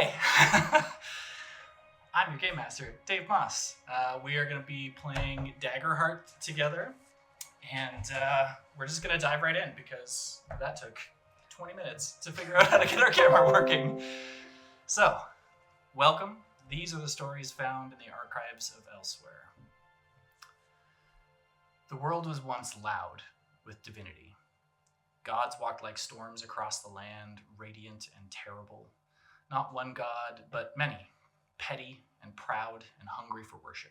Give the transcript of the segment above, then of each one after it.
Hey, I'm your game master, Dave Moss. We are going to be playing Daggerheart together, and we're just going to dive right in because that took 20 minutes to figure out how to get our camera working. So, welcome. These are the stories found in the archives of Elsewhere. The world was once loud with divinity. Gods walked like storms across the land, radiant and terrible. Not one god, but many, petty and proud and hungry for worship.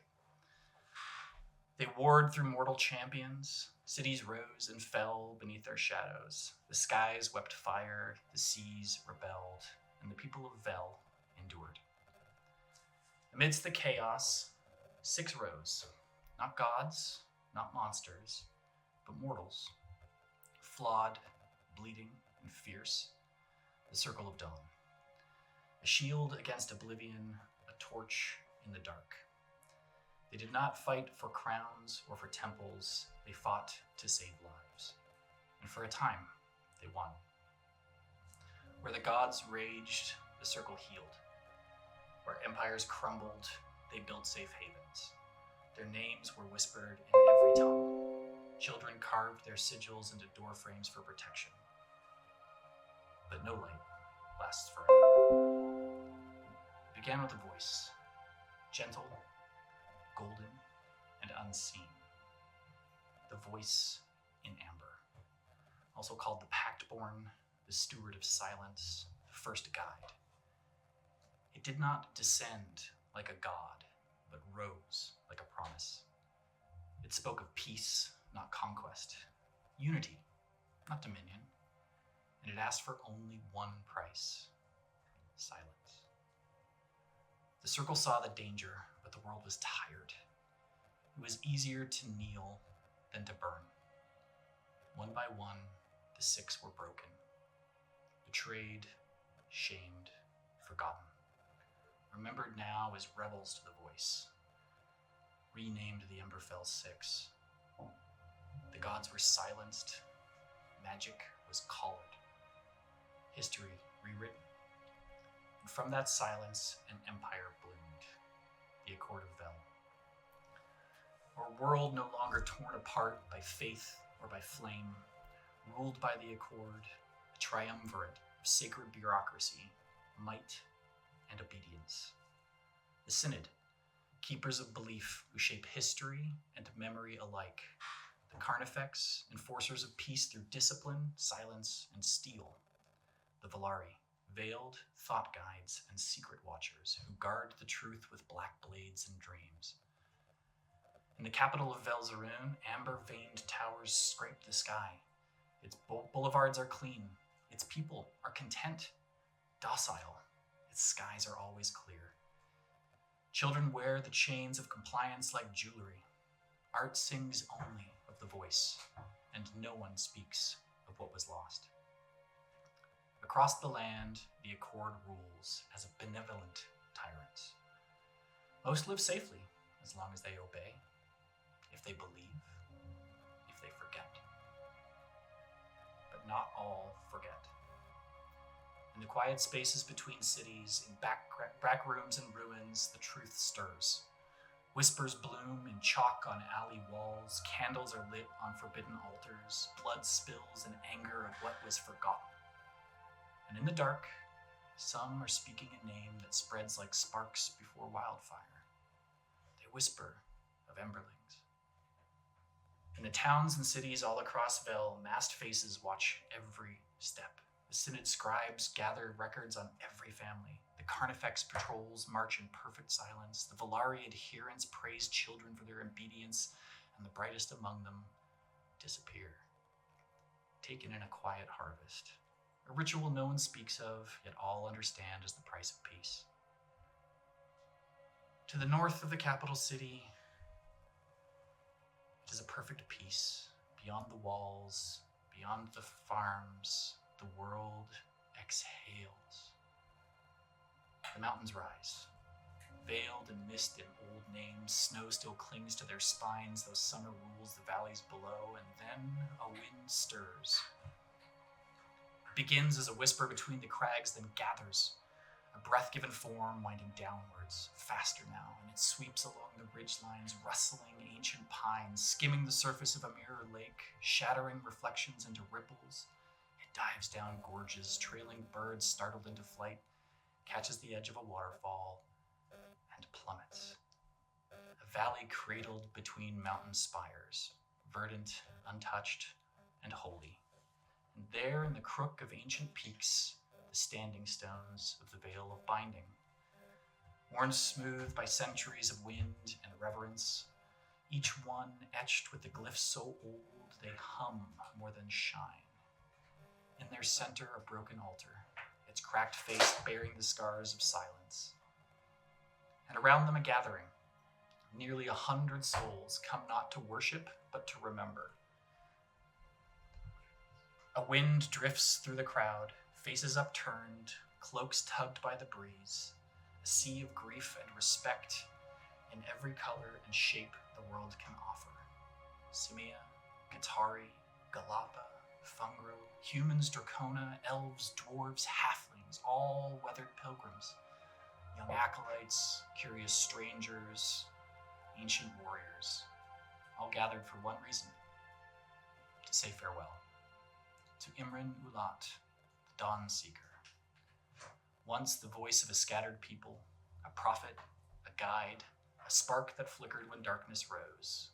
They warred through mortal champions. Cities rose and fell beneath their shadows. The skies wept fire, the seas rebelled, and the people of Vel endured. Amidst the chaos, 6 rose, not gods, not monsters, but mortals, flawed, bleeding, and fierce, the Circle of Dawn. A shield against oblivion, a torch in the dark. They did not fight for crowns or for temples, they fought to save lives. And for a time, they won. Where the gods raged, the circle healed. Where empires crumbled, they built safe havens. Their names were whispered in every tongue. Children carved their sigils into door frames for protection. But no light lasts forever. It began with a voice, gentle, golden, and unseen. The voice in amber, also called the Pactborn, the Steward of Silence, the first guide. It did not descend like a god, but rose like a promise. It spoke of peace, not conquest, unity, not dominion, and it asked for only one price: silence. The circle saw the danger, but the world was tired. It was easier to kneel than to burn. One by one, the 6 were broken, betrayed, shamed, forgotten, remembered now as rebels to the voice, renamed the Emberfell 6. The gods were silenced, magic was collared, history rewritten. And from that silence, an empire bloomed, the Accord of Vel. A world no longer torn apart by faith or by flame, ruled by the Accord, a triumvirate of sacred bureaucracy, might, and obedience. The Synod, keepers of belief who shape history and memory alike. The Carnifex, enforcers of peace through discipline, silence, and steel. The Volari, veiled thought guides and secret watchers who guard the truth with black blades and dreams. In the capital of Velzaroon, amber-veined towers scrape the sky. Its boulevards are clean. Its people are content, docile. Its skies are always clear. Children wear the chains of compliance like jewelry. Art sings only of the voice, and no one speaks of what was lost. Across the land, the Accord rules as a benevolent tyrant. Most live safely as long as they obey, if they believe, if they forget. But not all forget. In the quiet spaces between cities, in back rooms and ruins, the truth stirs. Whispers bloom in chalk on alley walls, candles are lit on forbidden altars, blood spills in anger of what was forgotten. And in the dark, some are speaking a name that spreads like sparks before wildfire. They whisper of Emberlings. In the towns and cities all across Vel, masked faces watch every step. The Synod scribes gather records on every family. The Carnifex patrols march in perfect silence. The Volari adherents praise children for their obedience, and the brightest among them disappear, taken in a quiet harvest. A ritual no one speaks of, yet all understand as the price of peace. To the north of the capital city, it is a perfect peace. Beyond the walls, beyond the farms, the world exhales. The mountains rise. Veiled in mist and old names, snow still clings to their spines, though summer rules the valleys below, and then a wind stirs. It begins as a whisper between the crags, then gathers. A breath-given form winding downwards, faster now, and it sweeps along the ridgelines, rustling ancient pines, skimming the surface of a mirror lake, shattering reflections into ripples. It dives down gorges, trailing birds startled into flight, catches the edge of a waterfall, and plummets. A valley cradled between mountain spires, verdant, untouched, and holy. And there in the crook of ancient peaks, the standing stones of the Vale of Binding. Worn smooth by centuries of wind and reverence, each one etched with the glyphs so old they hum more than shine. In their center a broken altar, its cracked face bearing the scars of silence. And around them a gathering. Nearly 100 souls come not to worship, but to remember. A wind drifts through the crowd, faces upturned, cloaks tugged by the breeze, a sea of grief and respect in every color and shape the world can offer. Simia, Qatari, Galapa, Fungro, humans, Dracona, elves, dwarves, halflings, all weathered pilgrims, young acolytes, curious strangers, ancient warriors, all gathered for one reason, to say farewell to Imran Ulat, the Dawn Seeker. Once the voice of a scattered people, a prophet, a guide, a spark that flickered when darkness rose.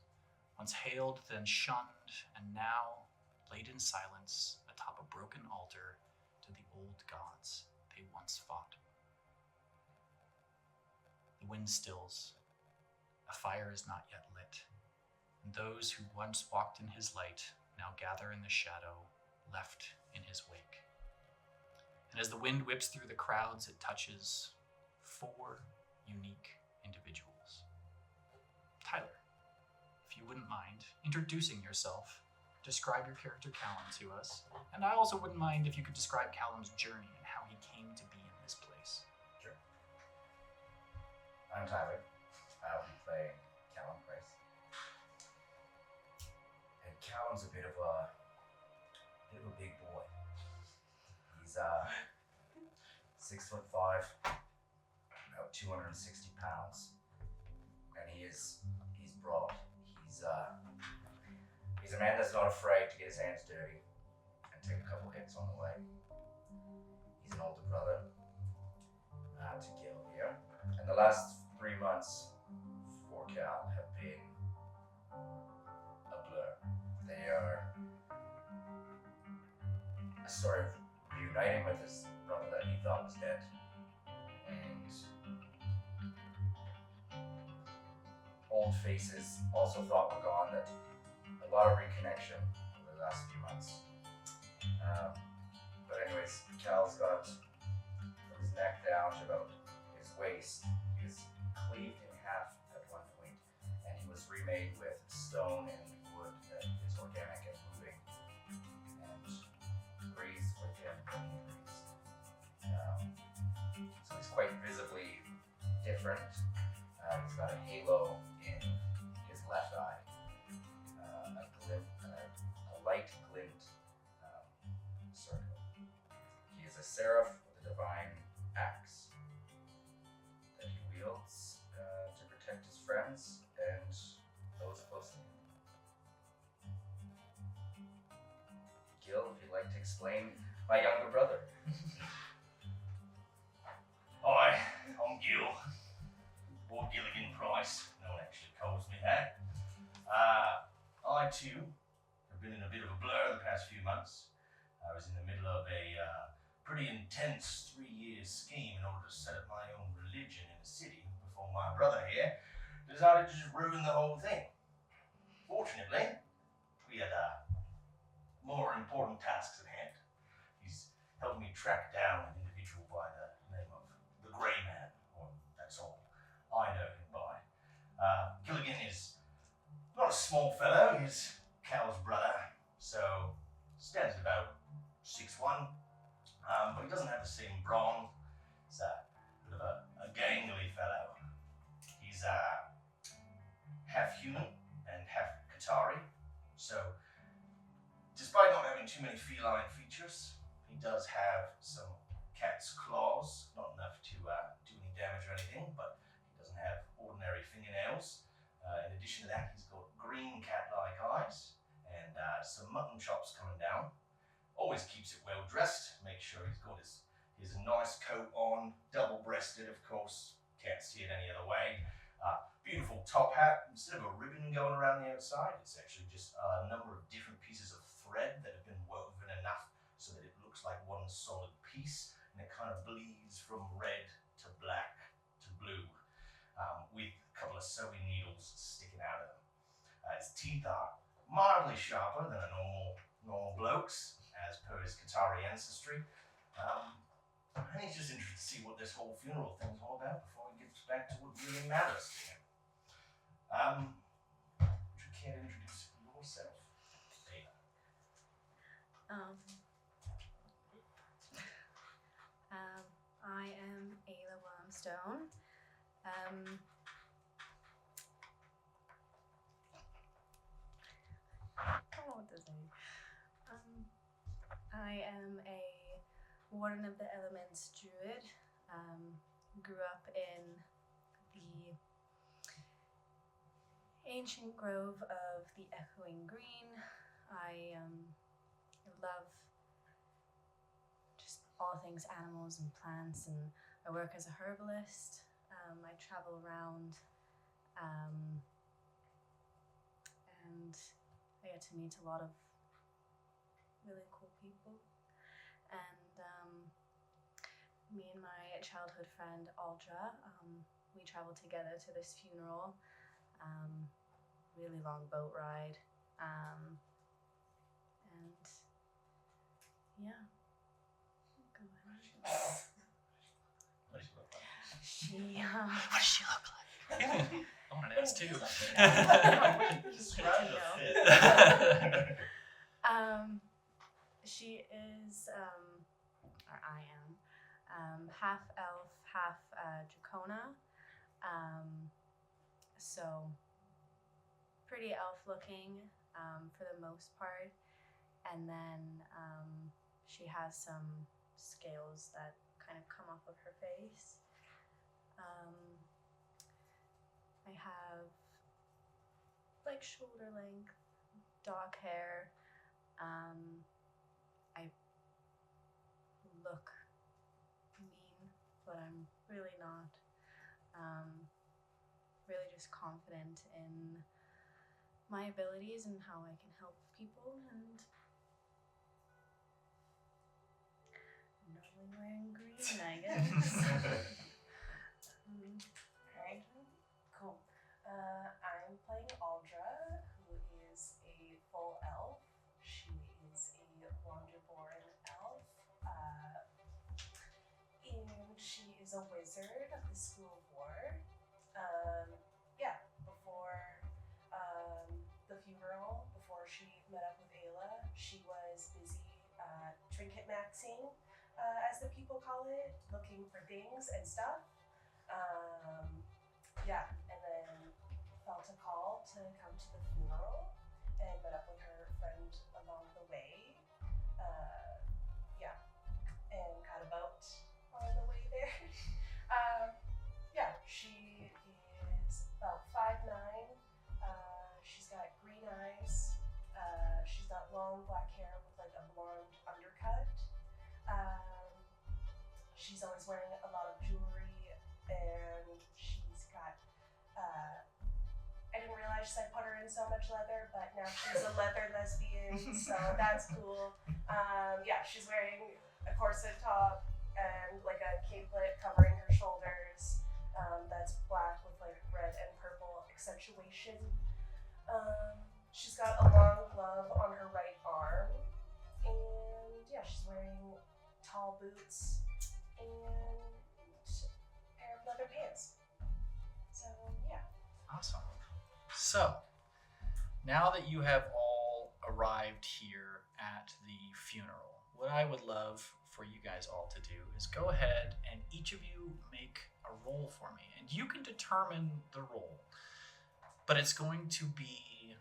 Once hailed, then shunned, and now laid in silence atop a broken altar to the old gods they once fought. The wind stills. A fire is not yet lit, and those who once walked in his light now gather in the shadow left in his wake. And as the wind whips through the crowds, it touches 4 unique individuals. Tyler, if you wouldn't mind introducing yourself, describe your character Callum to us, and I also wouldn't mind if you could describe Callum's journey and how he came to be in this place. Sure. I'm Tyler. I'll be playing Callum Price. And Callum's a bit of a big boy. He's 6'5", about 260 pounds, and he's broad. He's a man that's not afraid to get his hands dirty and take a couple hits on the way. He's an older brother to Gil here, and the last 3 months for Cal have been a blur. They are a story of reuniting with his brother that he thought was dead, and old faces also thought were gone, that a lot of reconnection over the last few months. But anyways, Cal's got from his neck down to about his waist. He was cleaved in half at one point, and he was remade with stone and wood that is organic and moving, and breathes with him when he breathes. So he's quite visibly different. He's got a halo in his left eye, a light glint circle. He is a seraph with a divine axe that he wields to protect his friends and those close to him. Gil, if you'd like to explain my younger brother. Hi, I'm Gil. Or Gilligan Price, no one actually calls me that. I too have been in a bit of a blur the past few months. I was in the middle of a pretty intense 3-year scheme in order to set up my own religion in the city before my brother here decided to just ruin the whole thing. Fortunately, we had more important tasks at hand. He's helped me track down an individual by the name of the Grey Man, or that's all I know him by. Gilligan is not a small fellow, he's Cal's brother, so stands at about 6'1", but he doesn't have the same brawn. He's a bit of a gangly fellow. He's half human and half Qatari, so despite not having too many feline features, he does have some cat's claws, not enough to always keeps it well dressed. Make sure he's got his nice coat on, double-breasted, of course. Can't see it any other way. Beautiful top hat. Instead of a ribbon going around the outside, it's actually just a number of different pieces of thread that have been woven enough so that it looks like one solid piece, and it kind of bleeds from red to black to blue, with a couple of sewing needles sticking out of them. His teeth are mildly sharper than a normal bloke's, as per his Qatari ancestry. And he's just interested to see what this whole funeral thing's all about before he gets back to what really matters to him. Would you care to introduce yourself, Ada? I am Ayla Wormstone. I don't know what to say. I am a Warden of the Elements druid. Grew up in the ancient grove of the Echoing Green. I love just all things animals and plants, and I work as a herbalist. I travel around, and I get to meet a lot of really cool people. And me and my childhood friend Aldra, we traveled together to this funeral. Really long boat ride, and yeah. Go ahead. What does she look like? What does she look like? I want to ask too. Just round the fit. She is, or I am, half elf, half Dracona. So pretty elf looking for the most part. And then she has some scales that kind of come off of her face. I have like shoulder length, dark hair. I look mean, but I'm really not. Really just confident in my abilities and how I can help people, and normally wearing green, I guess. Alright, cool. I'm playing Aldra, who is a full elf. She is a Wanderborn elf, and she is a wizard of the School of War. Before the funeral, before she met up with Ayla, she was busy trinket maxing, as the people call it, looking for things and stuff. And then felt a call to come to the funeral and met up with her friend along the way. And caught a boat on the way there. She is about 5'9". She's got green eyes. She's got long black hair with like a blonde undercut. She's always wearing a lot of jewelry, and she's got, I didn't realize I put her in so much leather, but now she's a leather lesbian, so that's cool. She's wearing a corset top and like a capelet covering her shoulders. That's black with like red and purple accentuation. She's got a long glove on her right arm, and she's wearing tall boots and a pair of leather pants. So Awesome. So, now that you have all arrived here at the funeral, what I would love for you guys all to do is go ahead and each of you make a roll for me. And you can determine the roll, but it's going to be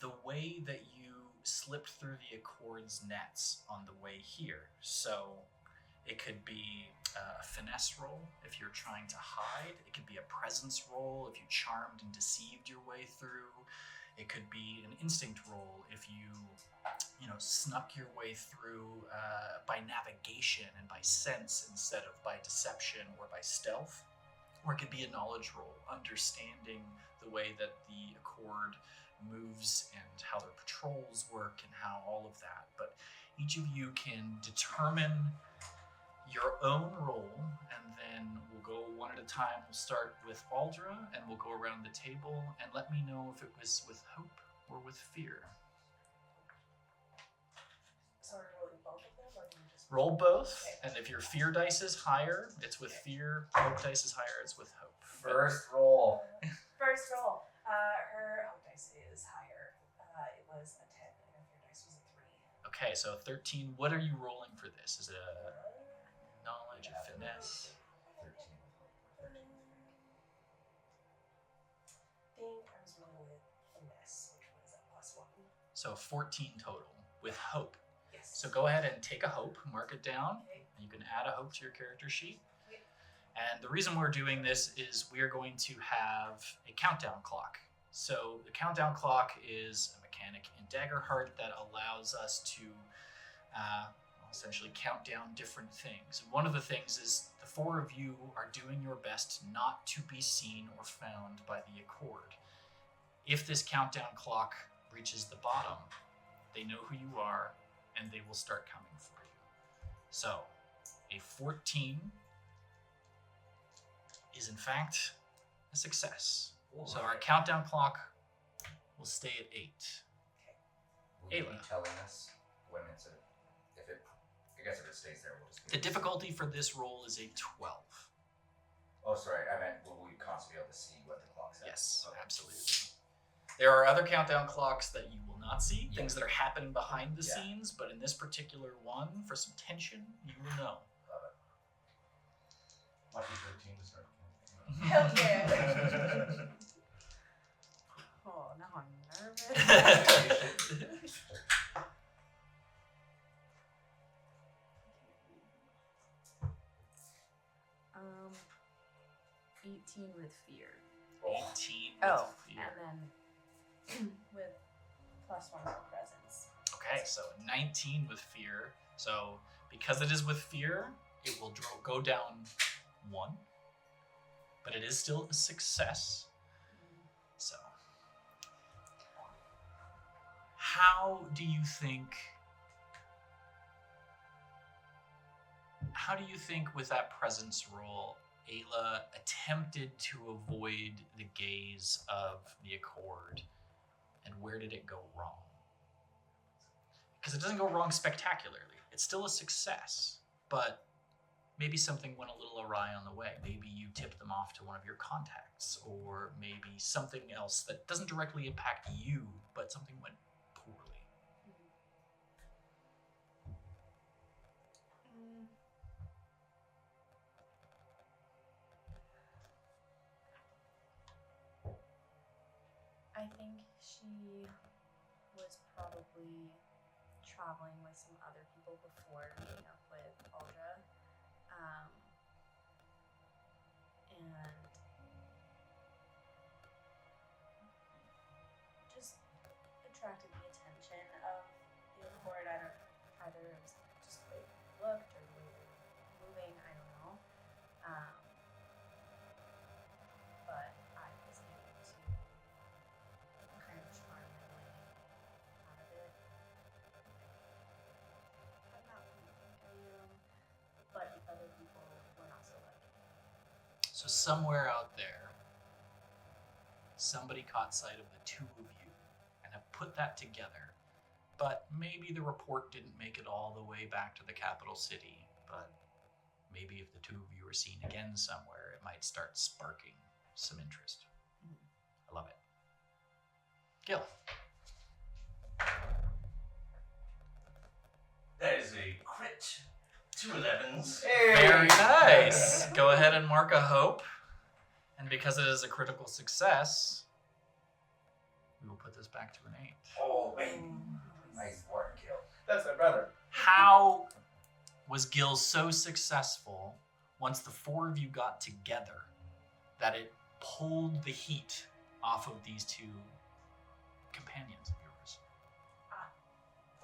the way that you slipped through the Accord's nets on the way here. So it could be a finesse roll if you're trying to hide. It could be a presence roll if you charmed and deceived your way through. It could be an instinct roll if you snuck your way through by navigation and by sense instead of by deception or by stealth. Or it could be a knowledge roll, understanding the way that the Accord moves and how their patrols work and how all of that. But each of you can determine your own roll, and then we'll go one at a time. We'll start with Aldra, and we'll go around the table, and let me know if it was with hope or with fear. So we're rolling both of them, or do you just Roll both, Okay. and if your fear dice is higher, it's with fear. Hope dice is higher, it's with hope. First roll. First roll. Her hope dice is higher. It was a 10, and her fear dice was a 3. Okay, so 13. What are you rolling for this? Is it a knowledge, a finesse? 13. I think I was rolling with finesse, which was a +1. So 14 total with hope. Yes. So go ahead and take a hope, mark it down. Okay. You can add a hope to your character sheet. Okay. And the reason we're doing this is we are going to have a countdown clock. So the countdown clock is a mechanic in Daggerheart that allows us to essentially count down different things. And one of the things is the four of you are doing your best not to be seen or found by the Accord. If this countdown clock reaches the bottom, they know who you are and they will start coming for you. So a 14 is in fact a success. So our countdown clock will stay at 8. Will you be Ayla. telling us when it's I guess if it stays there, we'll just The difficulty for this roll is a 12. Oh, sorry. I meant will we constantly be able to see what the clock says? Yes, Okay. absolutely. There are other countdown clocks that you will not see, Yeah. things that are happening behind the Yeah. scenes, but in this particular one, for some tension, you will know. Love it. Might be 13 to start. Hell yeah. Oh, now I'm nervous. 18 with fear. 18 with Oh, fear. and then with +1 for presence. Okay, so 19 with fear. So because it is with fear, it will go down 1. But it is still a success. So how do you think with that presence roll, Ayla attempted to avoid the gaze of the Accord, and where did it go wrong? Because it doesn't go wrong spectacularly. It's still a success, but maybe something went a little awry on the way. Maybe you tipped them off to one of your contacts, or maybe something else that doesn't directly impact you, but something went poorly. I think she was probably traveling with some other people before meeting up with Aldra. And just attracted the attention of the Accord. Either it was just the way they looked or the way they were moving, I don't know. But I was able to kind of charm my way out of it. I'm not really, but other people were not so lucky. So somewhere out there, somebody caught sight of the two of you and have put that together. But maybe the report didn't make it all the way back to the capital city. But maybe if the two of you are seen again somewhere, it might start sparking some interest. I love it. Gil. That is a crit. 2 11s. Very nice. Go ahead and mark a hope. And because it is a critical success, we will put this back to an 8. Oh, baby. Nice work, Gil. That's my brother. How was Gil so successful once the four of you got together that it pulled the heat off of these two companions of yours.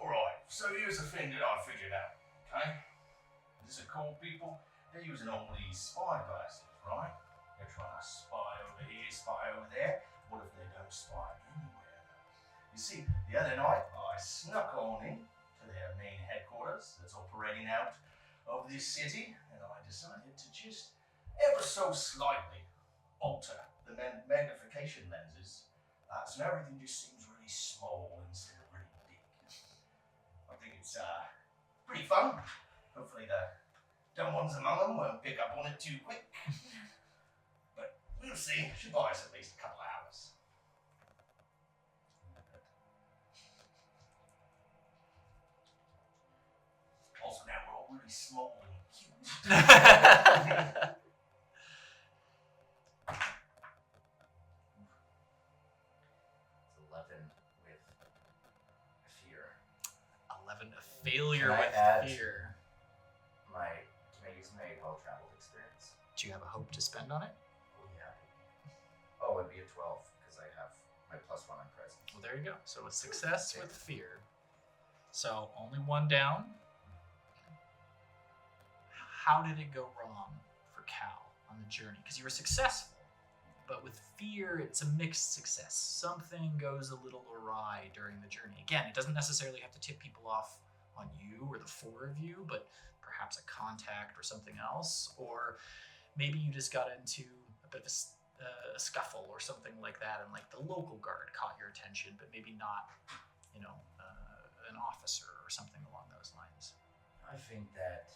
Alright, so here's the thing that I figured out, okay? These are cool people. They're using all these spy glasses, right? They're trying to spy over here, spy over there. What if they don't spy anywhere? You see, the other night I snuck on in to their main headquarters that's operating out of this city, and I decided to just ever so slightly alter the magnification lenses, so now everything just seems really small instead of really big. I think it's pretty fun. Hopefully the dumb ones among them won't pick up on it too quick. But we'll see. Should buy us at least a couple hours. Also, now we're all really small and cute. It's 11 with fear. 11, a failure Can I with add- fear. Can I use my well-traveled experience? Do you have a hope to spend on it? Oh yeah. Oh, it'd be a 12 because I have my +1 on presence. Well, there you go. So a success with fear. So only one down. How did it go wrong for Cal on the journey? Because you were successful, but with fear, it's a mixed success. Something goes a little awry during the journey. Again, it doesn't necessarily have to tip people off on you or the four of you, but perhaps a contact or something else. Or maybe you just got into a bit of a scuffle or something like that, and like the local guard caught your attention, but maybe not, an officer or something along those lines. I think that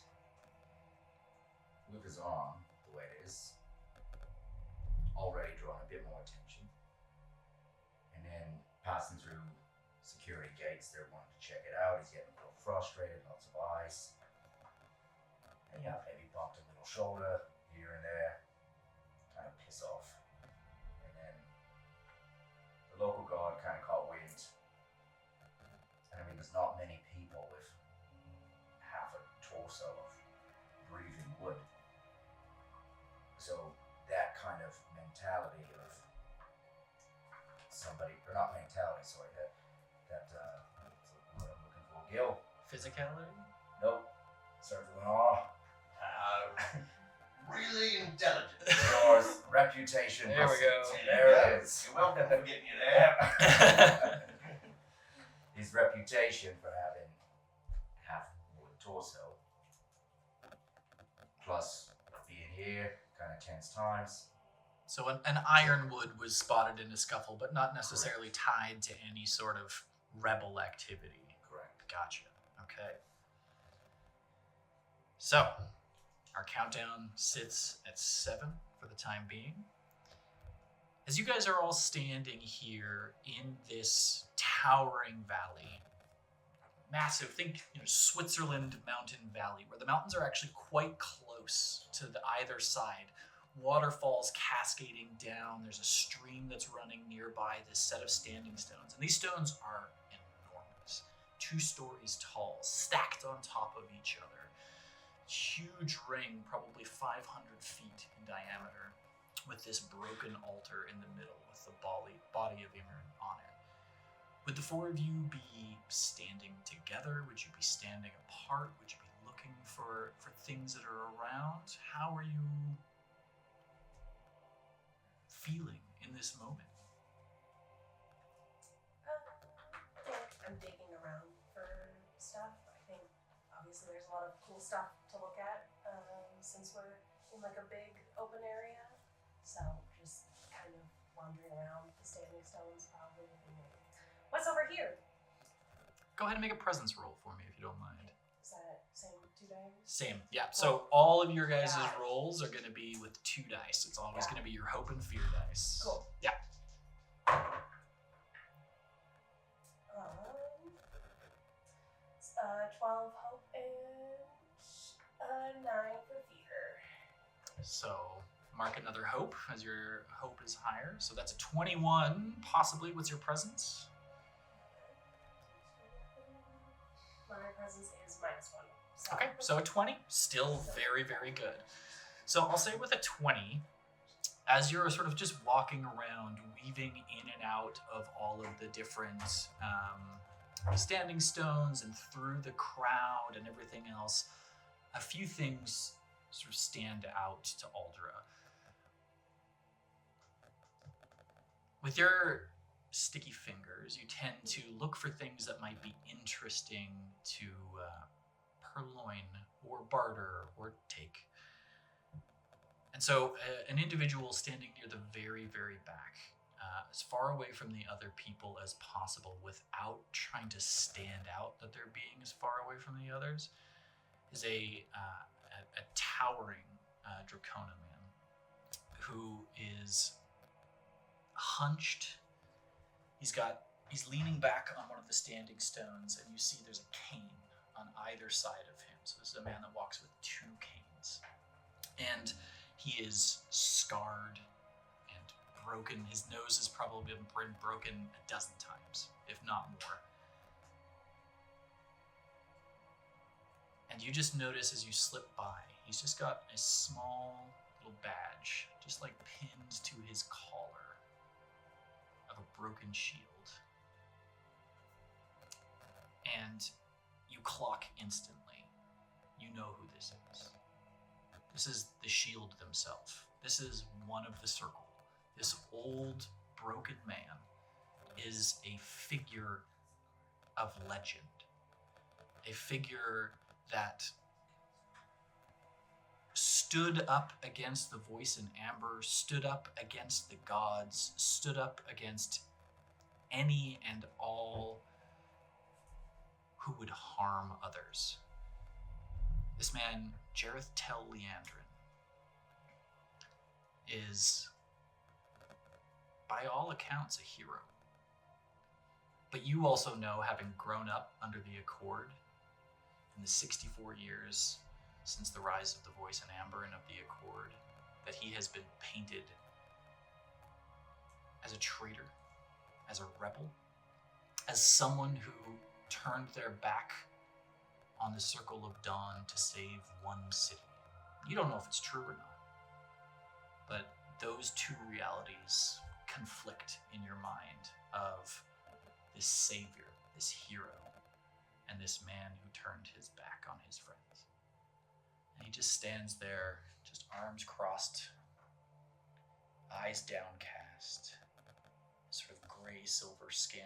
with his arm, the way it is, already drawing a bit more attention. And then passing through security gates, they're wanting to check it out. He's getting a little frustrated, lots of eyes. And yeah, maybe bumped a little shoulder here and there, kind of piss off. And then the local guard kind of caught wind. And I mean, there's not many people with half a torso of breathing wood. So that kind of mentality of somebody, or not mentality, sorry, that what's the word I'm looking for? Gil? Physicality? Nope. Starts with an R. Really intelligent. Yours. Reputation. There we go. There it is. You're welcome for getting you there. His reputation for having half wood torso, plus being here, kind of tense times. So an ironwood was spotted in a scuffle, but not necessarily tied to any sort of rebel activity. Correct. Gotcha. Okay. So, our countdown sits at 7 for the time being. As you guys are all standing here in this towering valley, massive, think Switzerland mountain valley, where the mountains are actually quite close to either side. Waterfalls cascading down. There's a stream that's running nearby this set of standing stones. And these stones are enormous. 2 stories tall, stacked on top of each other. Huge ring, probably 500 feet in diameter, with this broken altar in the middle with the body of Imran on it. Would the 4 of you be standing together? Would you be standing apart? Would you be looking for things that are around? How are you feeling in this moment? I think I'm digging around for stuff. I think obviously there's a lot of cool stuff to look at since we're in like a big open area. So just kind of wandering around the standing stones probably. What's over here? Go ahead and make a presence roll for me if you don't mind. Is that same 2 days? Same, yeah. So all of your guys' Yeah. rolls are going to be with 2 dice. It's always Yeah. going to be your hope and fear dice. Cool. Yeah. 12 hope and 9 for fear. So mark another hope as your hope is higher. So that's a 21, possibly. What's your presence? My presence is -1. So. Okay, so a 20, still very, very good. So I'll say with a 20, as you're sort of just walking around, weaving in and out of all of the different standing stones and through the crowd and everything else, a few things sort of stand out to Aldra. With your sticky fingers, you tend to look for things that might be interesting to purloin or barter or take. And so an individual standing near the very, very back, as far away from the other people as possible without trying to stand out that they're being as far away from the others, is a towering Dracona man who is hunched. He's leaning back on one of the standing stones, and you see there's a cane on either side of him. So this is a man that walks with two canes. And he is scarred and broken. His nose has probably been broken a dozen times, if not more. And you just notice as you slip by, he's just got a small little badge, just like pinned to his collar, of a broken shield. And you clock instantly. You know who this is. This is the Shield themselves. This is one of the Circle. This old, broken man is a figure of legend. A figure that stood up against the voice in amber, stood up against the gods, stood up against any and all who would harm others. This man, Jareth Tel Leandrin, is, by all accounts, a hero. But you also know, having grown up under the Accord in the 64 years since the rise of the Voice in Amber and of the Accord, that he has been painted as a traitor, as a rebel, as someone who turned their back on the Circle of Dawn to save one city. You don't know if it's true or not, but those two realities conflict in your mind of this savior, this hero, and this man who turned his back on his friends. And he just stands there, just arms crossed, eyes downcast, sort of gray silver skin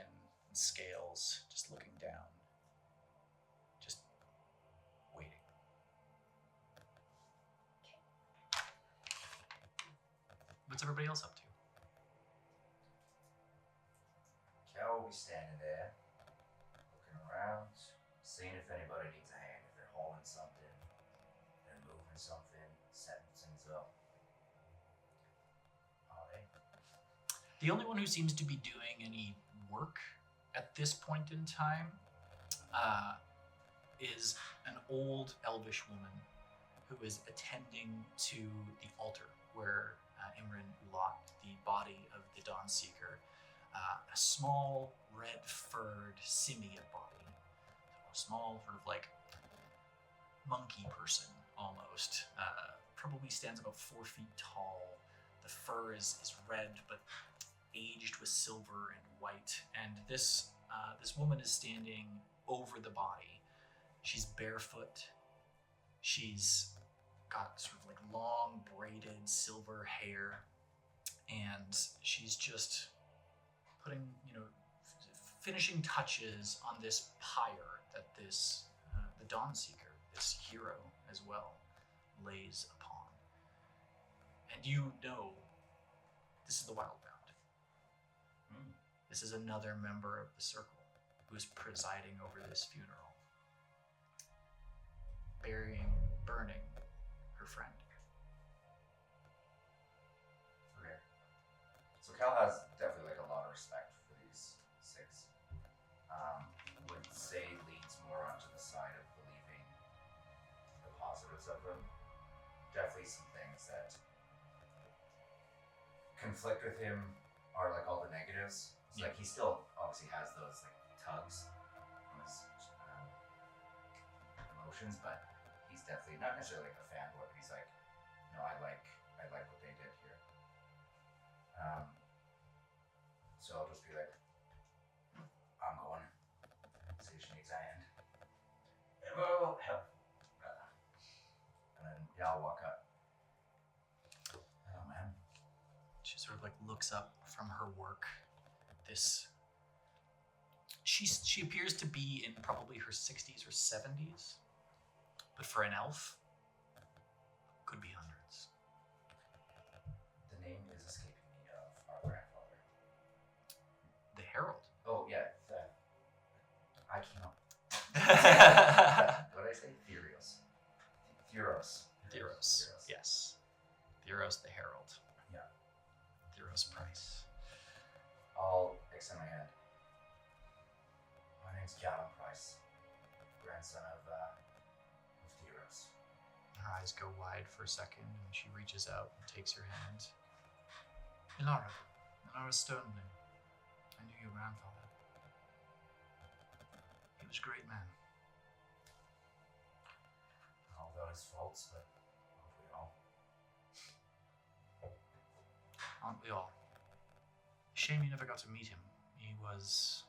and scales, just looking down, just waiting. What's everybody else up to? Cal will be standing there, looking around, seeing if anybody needs a hand, if they're hauling something, they're moving something, setting things up. Are they? The only one who seems to be doing any work at this point in time is an old elvish woman who is attending to the altar where Imran locked the body of the Dawnseeker. A small, red-furred simian body. A small, sort of like monkey person, almost. Probably stands about 4 feet tall. The fur is red, but aged with silver and white. And this woman is standing over the body. She's barefoot. She's got sort of like long, braided silver hair. And she's just putting, finishing touches on this pyre that this, the Dawnseeker, this hero as well, lays upon. And you know this is the Wildbound. This is another member of the Circle who is presiding over this funeral, burning her friend. Okay. So Cal has definitely like a lot of respect for these six. Would say leans more onto the side of believing the positives of them. Definitely some things that conflict with him are like all the negatives. So like he still obviously has those like tugs on his emotions, but he's definitely not necessarily like a fanboy, but he's like, no, I like what they did here. sort of like looks up from her work. She appears to be in probably her 60s or 70s, but for an elf, could be hundreds. The name is escaping me of our grandfather. The Herald. Oh, yeah. I cannot. What did I say? Theros. Theros. Yes. Theros the Herald. Yeah. Theros Price. I'll extend my hand. My name's Callum Price, grandson of Theros. Her eyes go wide for a second, and she reaches out and takes your hand. Ilara Stoneman. I knew your grandfather. He was a great man. All without his faults, but aren't we all? Aren't we all? Shame you never got to meet him. He was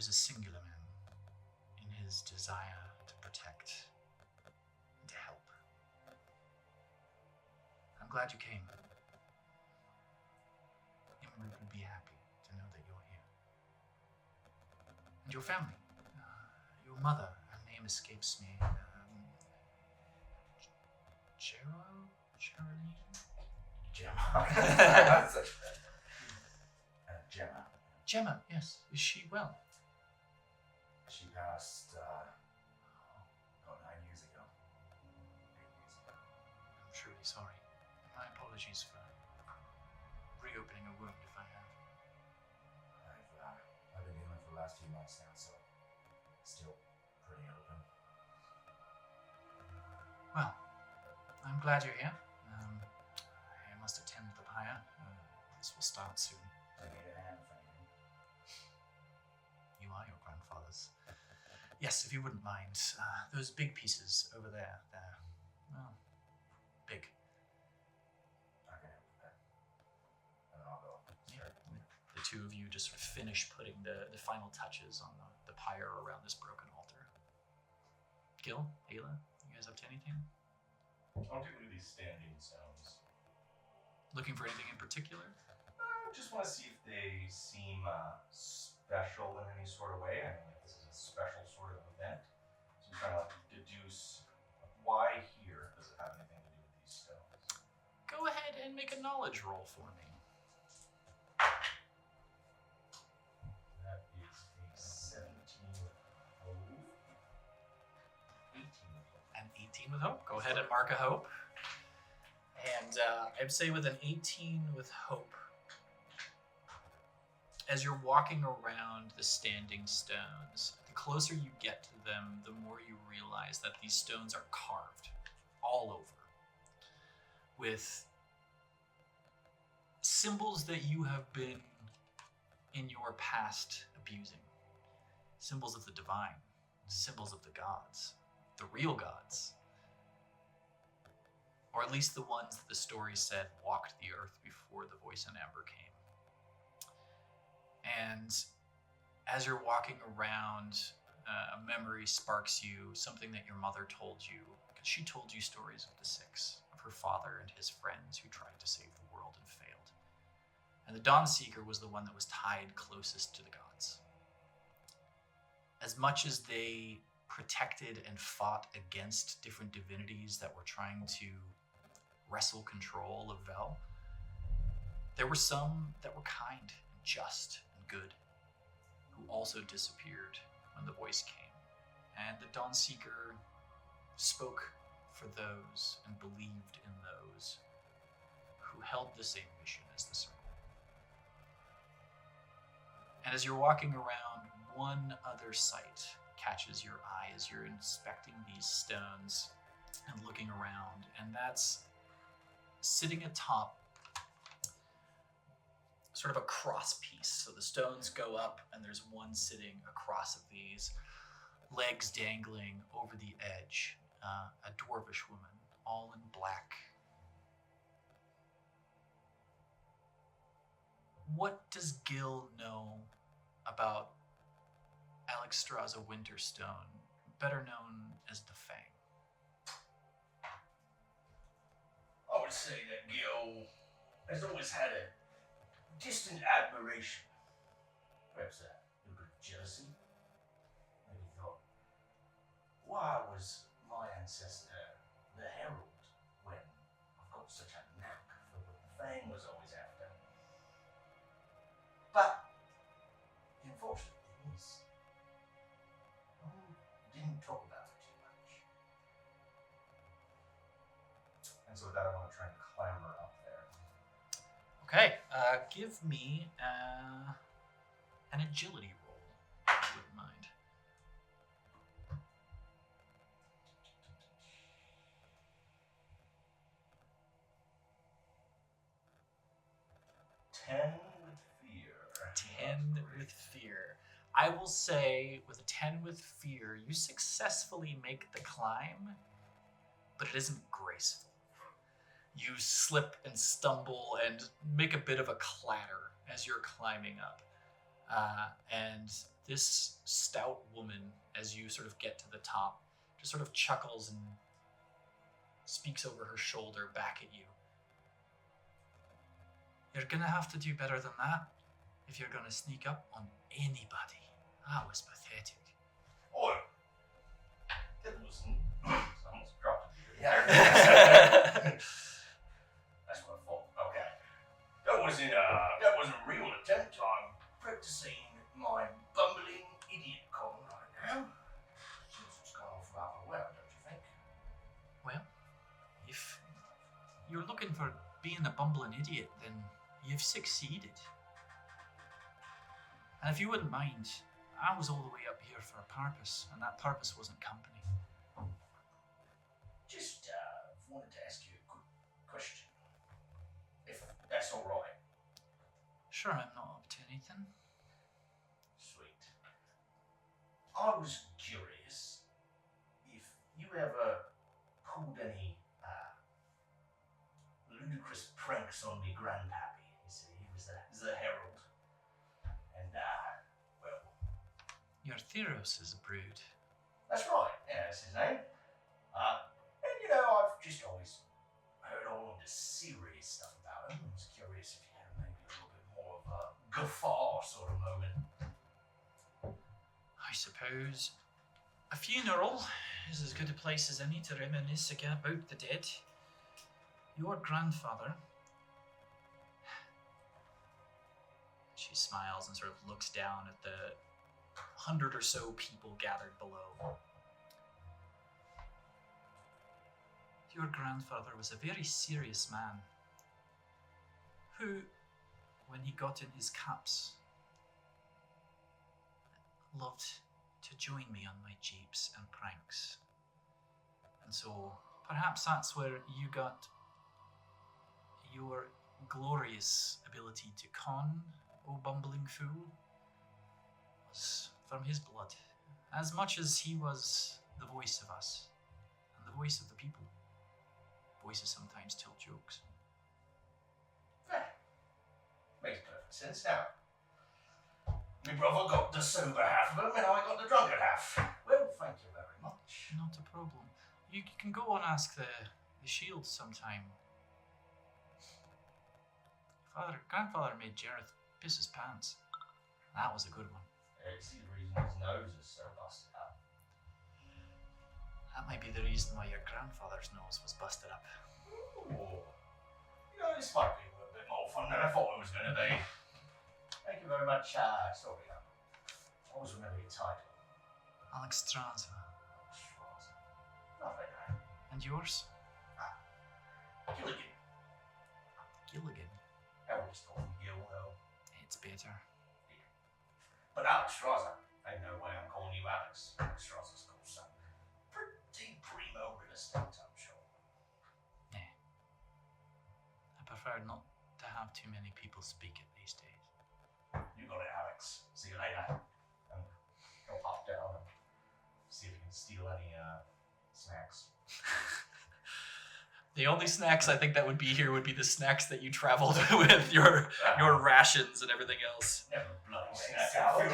a singular man in his desire to protect and to help. I'm glad you came. Imru would be happy to know that you're here. And your family. Your mother, her name escapes me. Gemma. Gemma, yes. Is she well? She passed about 9 years ago. 8 years ago. I'm truly sorry. My apologies for reopening a wound if I have. I've been dealing for the last few months now, so still pretty open. Well, I'm glad you're here. I must attend the pyre. This will start soon. I need a hand if anything. You are your grandfather's. Yes, if you wouldn't mind. Those big pieces over there, they're, well, big. I can help with that. And then I'll go. Yeah. The two of you just sort of finish putting the final touches on the pyre around this broken altar. Gil, Ayla, you guys up to anything? I'll take a look at these standing stones. Looking for anything in particular? I just want to see if they seem special in any sort of way. I mean, if this is a special sort of event. So I'm trying to deduce why here. Does it have anything to do with these stones? Go ahead and make a knowledge roll for me. That is a 17 with hope. 18 with hope. An 18 with hope. Go ahead and mark a hope. And I'd say with an 18 with hope, as you're walking around the standing stones, the closer you get to them, the more you realize that these stones are carved all over with symbols that you have been in your past abusing. Symbols of the divine, symbols of the gods, the real gods. Or at least the ones that the story said walked the earth before the voice in Amber came. And as you're walking around, a memory sparks you, something that your mother told you. Because she told you stories of the Six, of her father and his friends who tried to save the world and failed. And the Dawnseeker was the one that was tied closest to the gods. As much as they protected and fought against different divinities that were trying to wrestle control of Vel, there were some that were kind and just and good, who also disappeared when the voice came. And the Dawnseeker spoke for those and believed in those who held the same mission as the Circle. And as you're walking around, one other sight catches your eye as you're inspecting these stones and looking around, and that's sitting atop sort of a cross piece. So the stones go up and there's one sitting across of these, legs dangling over the edge, a dwarvish woman, all in black. What does Gil know about Alexstrasza Winterstone, better known as the Fang? would say that Gil has always had a distant admiration. Perhaps a little bit of jealousy. Maybe thought, why was my ancestor the herald when I've got such a knack for what the Fang was always after? But the unfortunate thing is, didn't talk about it too much. And so with that, I want to try and clamber up there. Okay, give me an agility roll, if you wouldn't mind. Ten 10 with fear. I will say, with a 10 with fear, you successfully make the climb, but it isn't graceful. You slip and stumble and make a bit of a clatter as you're climbing up. And this stout woman, as you sort of get to the top, just sort of chuckles and speaks over her shoulder back at you. You're gonna have to do better than that if you're gonna sneak up on anybody. That was pathetic. Oh, that wasn't. Someone's dropped it. Yeah. That's what I thought. Okay. That wasn't a real attempt. I'm practicing my bumbling idiot con right now. Seems it's gone off rather well, don't you think? Well, if you're looking for being a bumbling idiot, then you've succeeded. And if you wouldn't mind, I was all the way up here for a purpose, and that purpose wasn't company. Just wanted to ask you a quick question. If that's all right. Sure, I'm not up to anything. Sweet. I was curious if you ever pulled any ludicrous pranks on me grandpappy. You see, he was the herald. And, well... Your Theros is a brood. That's right, yeah, that's his name. And, you know, I've just always heard all of the serious stuff about him. I was curious if you had maybe a little bit more of a guffaw sort of moment. I suppose a funeral is as good a place as any to reminisce again about the dead. Your grandfather... She smiles and sort of looks down at the 100 or so people gathered below. Your grandfather was a very serious man who, when he got in his caps, loved to join me on my jeeps and pranks. And so perhaps that's where you got your glorious ability to con, O bumbling fool, was from his blood, as much as he was the voice of us and the voice of the people. Voices sometimes tell jokes. Makes perfect sense now. My brother got the sober half of him and I got the drunken half. Well, thank you very much. Not a problem. You can go and ask the shield sometime. Grandfather made Jareth piss his pants. That was a good one. It's the reason his nose is so busted up. That might be the reason why your grandfather's nose was busted up. Ooh. You know, this might be a bit more fun than I thought it was going to be. Thank you very much. Sorry, I always remember your title. Alexstrasza. Lovely name. And yours? Gilligan. Gilligan. I always call him Gil, though. It's better. But Alexstrasza, ain't no way I'm calling you Alex. Alexstrasza's cool, son. Pretty primo real estate, I'm sure. Yeah. I prefer not to have too many people speak it these days. You got it, Alex. See you later. Go pop down and see if you can steal any snacks. The only snacks I think that would be here would be the snacks that you traveled with, your rations and everything else. Never bloody snack salad.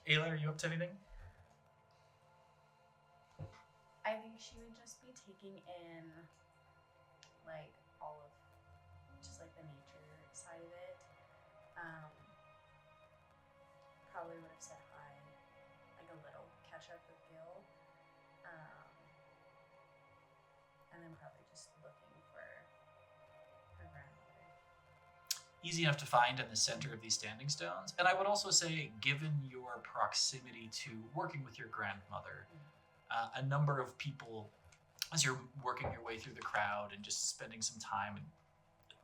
at Ayla, are you up to anything? I I think she would just be taking in, like, all of, just, like, the nature side of it. Probably would have said hi, like, a little, catch up with Gil. And then probably just looking for her grandmother. Easy enough to find in the center of these standing stones. And I would also say, given your proximity to working with your grandmother, a number of people, as you're working your way through the crowd and just spending some time and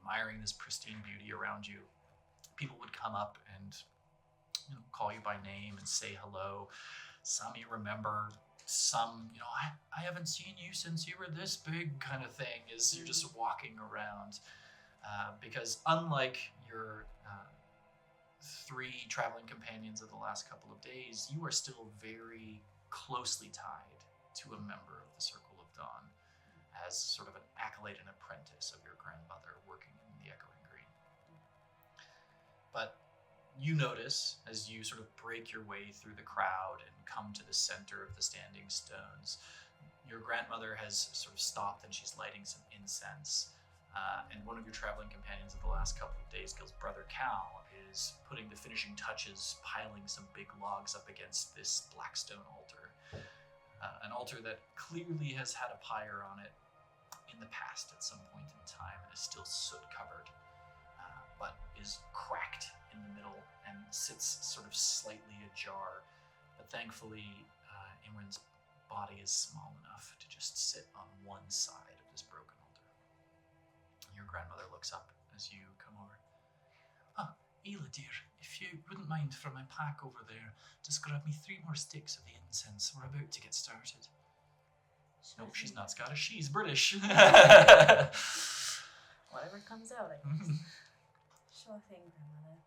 admiring this pristine beauty around you, people would come up and call you by name and say hello. Some you remember, some, I haven't seen you since you were this big kind of thing as you're just walking around. Because unlike your 3 traveling companions of the last couple of days, you are still very closely tied to a member of the Circle of Dawn as sort of an acolyte and apprentice of your grandmother working in the Echoing Green. But you notice as you sort of break your way through the crowd and come to the center of the standing stones, your grandmother has sort of stopped and she's lighting some incense. And one of your traveling companions of the last couple of days, Gil's brother Cal, is putting the finishing touches, piling some big logs up against this black stone altar. An altar that clearly has had a pyre on it in the past at some point in time and is still soot covered, but is cracked in the middle and sits sort of slightly ajar. But thankfully, Imran's body is small enough to just sit on one side of this broken altar. Your grandmother looks up as you come over. "Ah, Ela dear, if you wouldn't mind from my pack over there, just grab me 3 more sticks of the incense. We're about to get started." Sure No, she's thing. not Scottish, she's British. Whatever comes out, I guess. Sure thing, grandmother.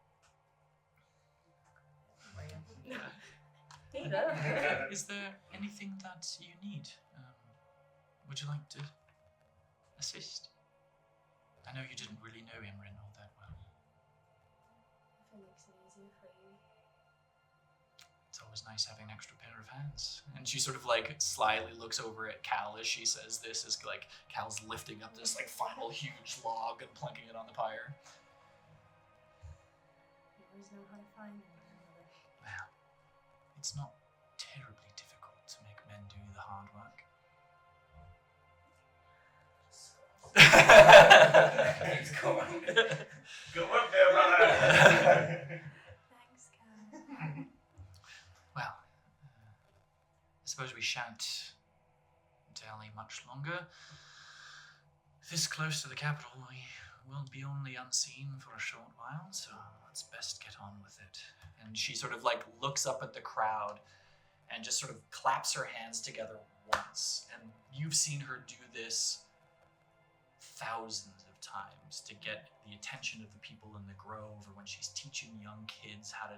Here you go. Is there anything that you need? Would you like to assist? I know you didn't really know Imran all that well. If it makes it easier for you. It's always nice having an extra pair of hands. And she sort of like slyly looks over at Cal as she says this, as like Cal's lifting up this like final huge log and plunking it on the pyre. You always know how to find them, grandmother. Well, it's not terribly difficult to make men do the hard work. Keeps going. Good work there, brother. Thanks, Cal. Well, I suppose we shan't dally much longer. This close to the capital, we will be only unseen for a short while, so let's best get on with it. And she sort of like looks up at the crowd and just sort of claps her hands together once. And you've seen her do this thousands of times to get the attention of the people in the grove, or when she's teaching young kids how to,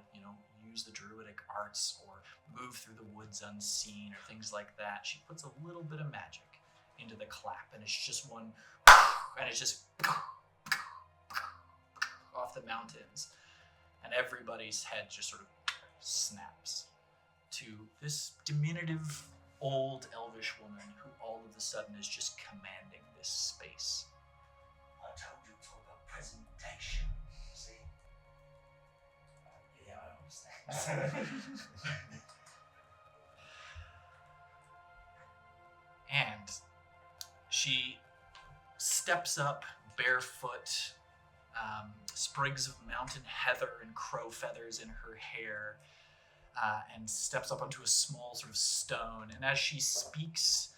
use the druidic arts or move through the woods unseen or things like that. She puts a little bit of magic into the clap, and it's just one, and it's just off the mountains, and everybody's head just sort of snaps to this diminutive old elvish woman who all of a sudden is just commanding this space. I told you it's all about presentation, see? Yeah, I understand. And she steps up barefoot, sprigs of mountain heather and crow feathers in her hair, and steps up onto a small sort of stone. And as she speaks,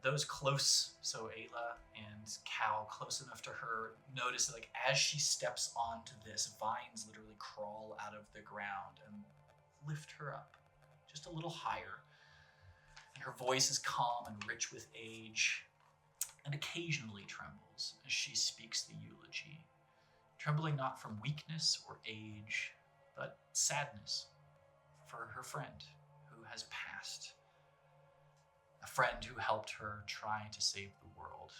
those close, so Ayla and Cal, close enough to her, notice that, like, as she steps onto this, vines literally crawl out of the ground and lift her up just a little higher. And her voice is calm and rich with age, and occasionally trembles as she speaks the eulogy, trembling not from weakness or age, but sadness for her friend who has passed. A friend who helped her try to save the world.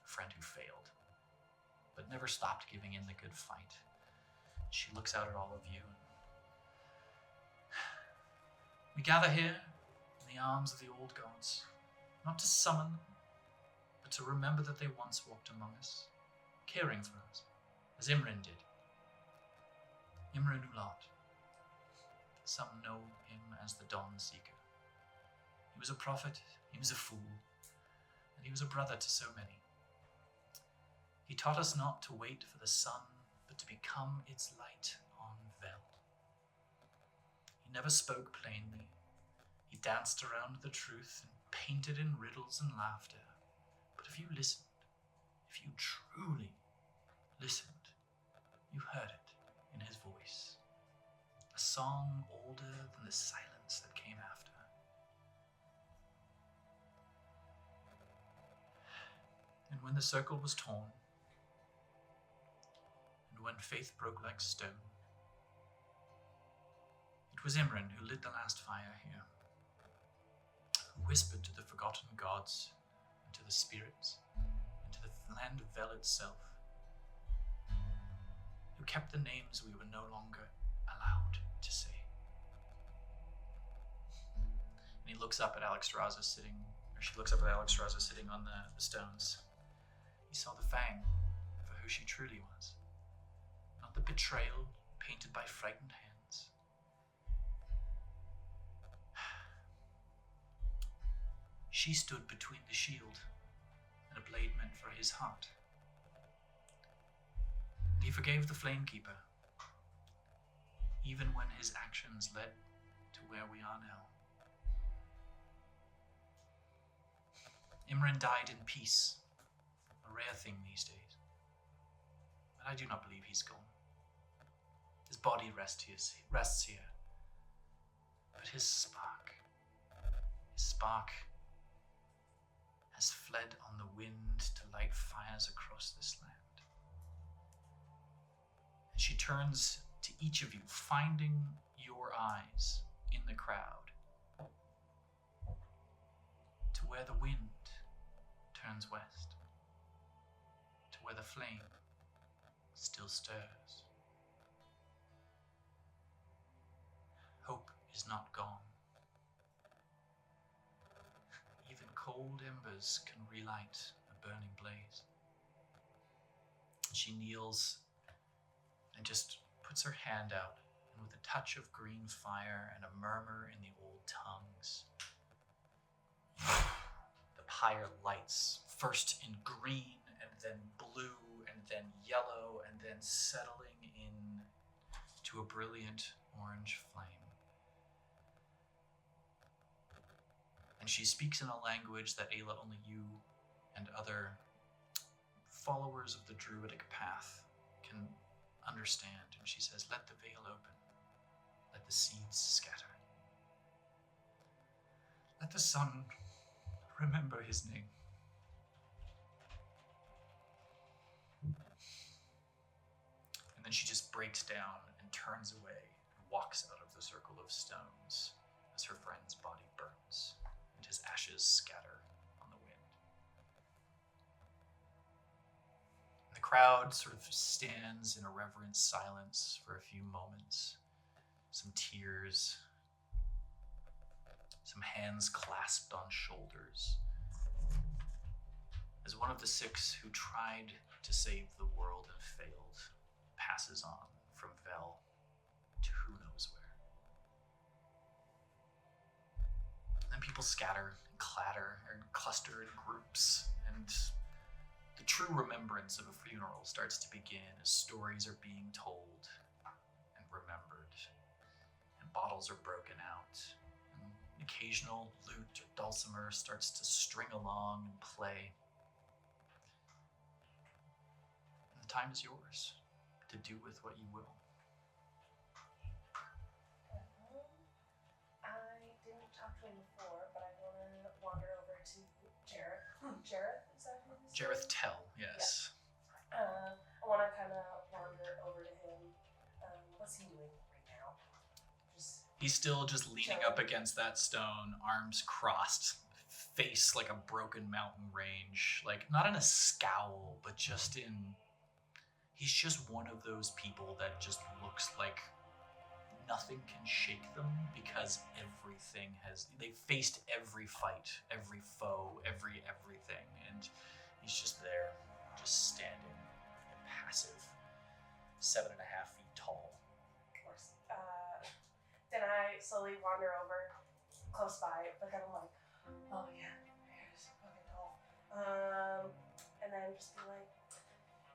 A friend who failed, but never stopped giving in the good fight. She looks out at all of you. We gather here in the arms of the old gods not to summon them, but to remember that they once walked among us, caring for us, as Imran did. Imran Ulat. Some know him as the Dawn Seeker. He was a prophet, he was a fool, and he was a brother to so many. He taught us not to wait for the sun, but to become its light on Vel. He never spoke plainly. He danced around the truth and painted in riddles and laughter. But if you listened, if you truly listened, you heard it in his voice. A song older than the silence that came after. And when the circle was torn, and when faith broke like stone, it was Imran who lit the last fire here, who whispered to the forgotten gods, and to the spirits, and to the land of Vel itself, who kept the names we were no longer allowed to say. And he looks up at Alexstrasza sitting, or she looks up at Alexstrasza sitting on the stones. He saw the fang for who she truly was, not the betrayal painted by frightened hands. She stood between the shield and a blade meant for his heart. And he forgave the Flamekeeper, even when his actions led to where we are now. Imran died in peace, a rare thing these days. But I do not believe he's gone. His body rests here. But his spark has fled on the wind to light fires across this land. And she turns to each of you, finding your eyes in the crowd, to where the wind turns west, to where the flame still stirs. Hope is not gone. Even cold embers can relight a burning blaze. She kneels and just puts her hand out, and with a touch of green fire and a murmur in the old tongues, the pyre lights, first in green and then blue and then yellow and then settling in to a brilliant orange flame. And she speaks in a language that Ayla, only you and other followers of the druidic path can understand. And she says, "Let the veil open. Let the seeds scatter. Let the sun remember his name." And then she just breaks down and turns away and walks out of the circle of stones as her friend's body burns and his ashes scatter on the wind. And the crowd sort of stands in a reverent silence for a few moments. Some tears, some hands clasped on shoulders, as one of the 6 who tried to save the world and failed passes on from Vel to who knows where. Then people scatter and clatter and cluster in groups, and the true remembrance of a funeral starts to begin as stories are being told and remembered, and bottles are broken out, and an occasional lute or dulcimer starts to string along and play. And the time is yours to do with what you will. I didn't talk to him before, but I want to wander over to Jareth. Jareth, is that who this is? Jareth Tell, yes. I want to kind of wander over to him. What's he doing right now? He's still just leaning up against that stone, arms crossed, face like a broken mountain range. Like, not in a scowl, but just in... He's just one of those people that just looks like nothing can shake them because everything everything they've faced every fight, every foe, everything, and he's just there, just standing, impassive, 7.5 feet tall. Of course. Then I slowly wander over close by, but then I'm like, oh yeah, he's fucking tall. And then just be like,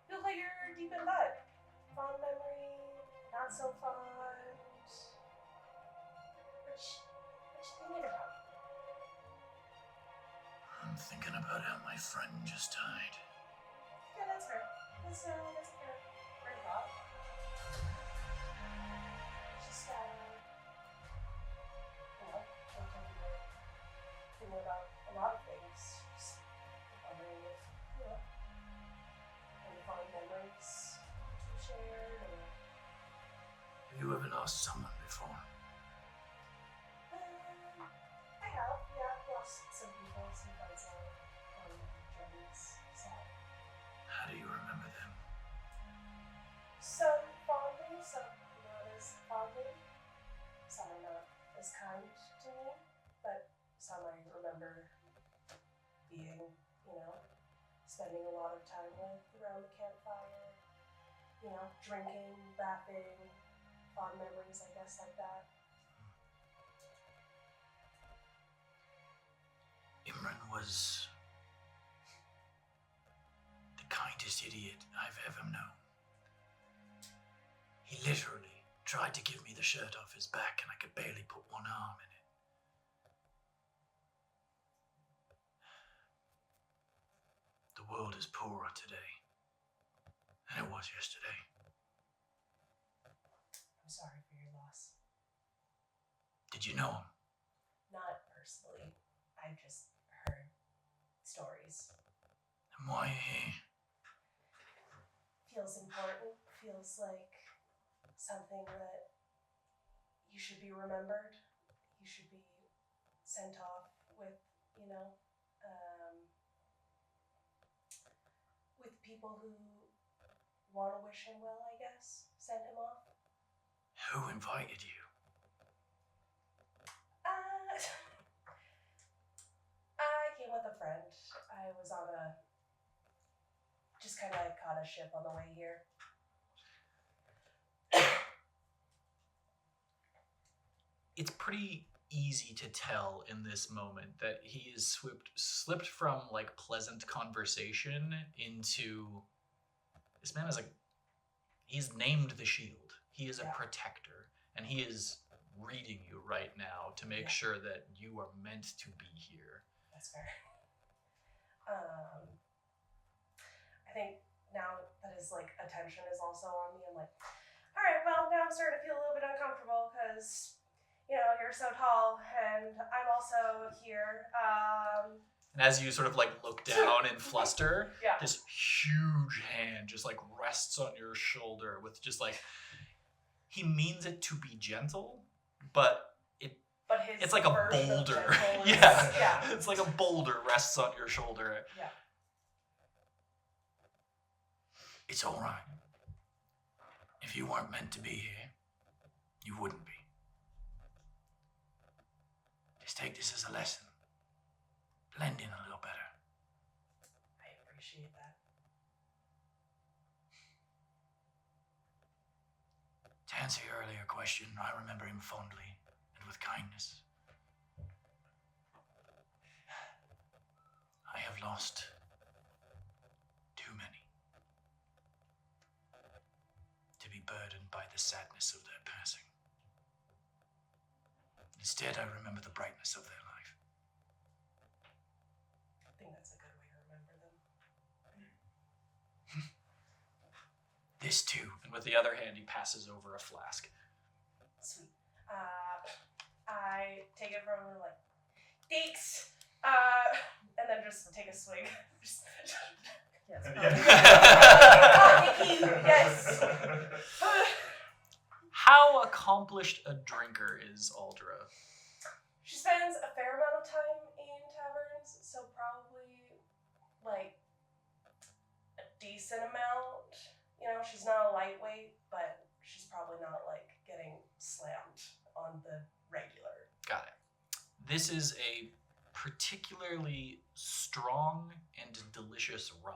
you look like you're deep in thought. Fond memory, not so fond. What you thinking about? I'm thinking about how my friend just died. Yeah, that's fair. That's a fair thought. Just, sometimes you're thinking about a lot of things. Just wondering if, any fond memories you shared, or... Have you ever lost someone before? I have, yeah. I've lost some people, some friends on journeys, so... How do you remember them? Some fondly, some not as fondly. Some are not as kind to me, but some I remember being, spending a lot of time with around the campfire, drinking, laughing, fond memories, I guess, like that. Imran was the kindest idiot I've ever known. He literally tried to give me the shirt off his back and I could barely put one arm in it. The world is poorer today than it was yesterday. I'm sorry for your loss. Did you know him? Not personally. I just heard stories. And why he? Feels important. Feels like something that you should be remembered. You should be sent off with, with people who want to wish him well, I guess. Send him off. Who invited you? I came with a friend. I was just kind of caught a ship on the way here. It's pretty easy to tell in this moment that he is slipped from like pleasant conversation into this man is he's named the shield. He is a protector, and he is reading you right now to make sure that you are meant to be here. That's fair. I think now that his attention is also on me, I'm like, all right, well, now I'm starting to feel a little bit uncomfortable because you're so tall, and I'm also here. And as you sort of look down and fluster, Yeah. this huge hand just rests on your shoulder with just he means it to be gentle, but it's like a boulder. Yeah. It's like a boulder rests on your shoulder. Yeah. It's all right. If you weren't meant to be here, you wouldn't be. Just take this as a lesson. Blend in a little better. I appreciate that. To answer your earlier question, I remember him fondly and with kindness. I have lost too many to be burdened by the sadness of their passing. Instead, I remember the brightness of their life. I think that's a good way to remember them. This too. And with the other hand, he passes over a flask. Sweet. I take it from him, thanks. And then just take a swig. Yes. Thank you. Yes. How accomplished a drinker is Aldra? She spends a fair amount of time in taverns, so probably a decent amount. She's not a lightweight, but she's probably not getting slammed on the regular. Got it. This is a particularly strong and delicious rum.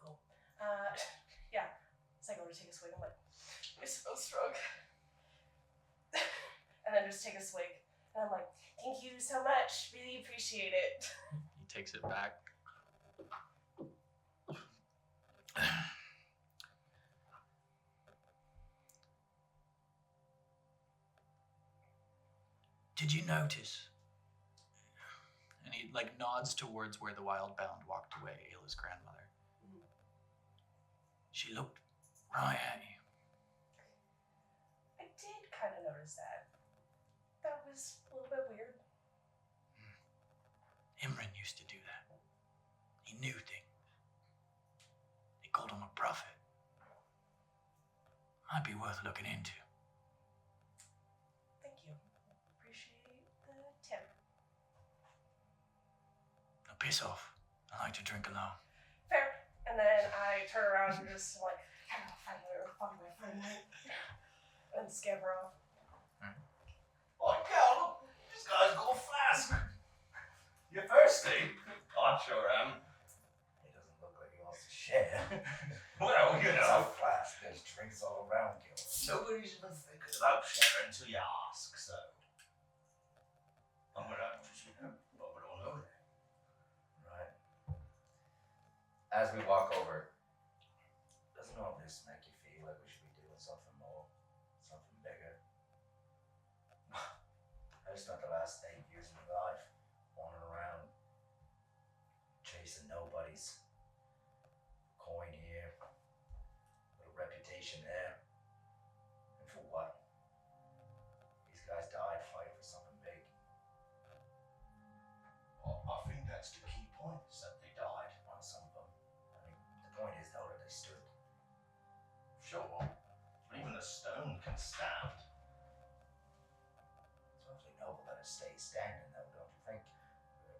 Cool. Yeah. As I go to take a swig, I'm like, you're so strong. And then just take a swig. And I'm like, thank you so much. Really appreciate it. He takes it back. Did you notice? And he nods towards where the wild bound walked away, Ayla's grandmother. She looked right at you. I did kind of notice that. That was a little bit weird. Imran used to do that. He knew things. They called him a prophet. Might be worth looking into. Thank you. Appreciate the tip. Now piss off. I like to drink alone. Fair. And then I turn around and just like, I'm not fighting her, fuck my friend, mate. And scamper off. Oh, God, this guy's got a flask. You thirsty? I sure am. He doesn't look like he wants to share. Well, you It's know, a flask. There's drinks all around, Gil. nobody's even thinking about sharing until you ask, so. I'm gonna just, rub it on over there. Right. As we walk over, doesn't all this make you feel like we should be doing something more? Something bigger? I just spent the last 8 years of my life wandering around, chasing nobodies. Coin here, little reputation there. And for what? These guys died fighting for something big. I think that's the key point, is that they died. Well, some of them. I mean, the point is though that they stood. Sure, but even a stone can stand. It's awfully noble that it stays standing though, don't you think?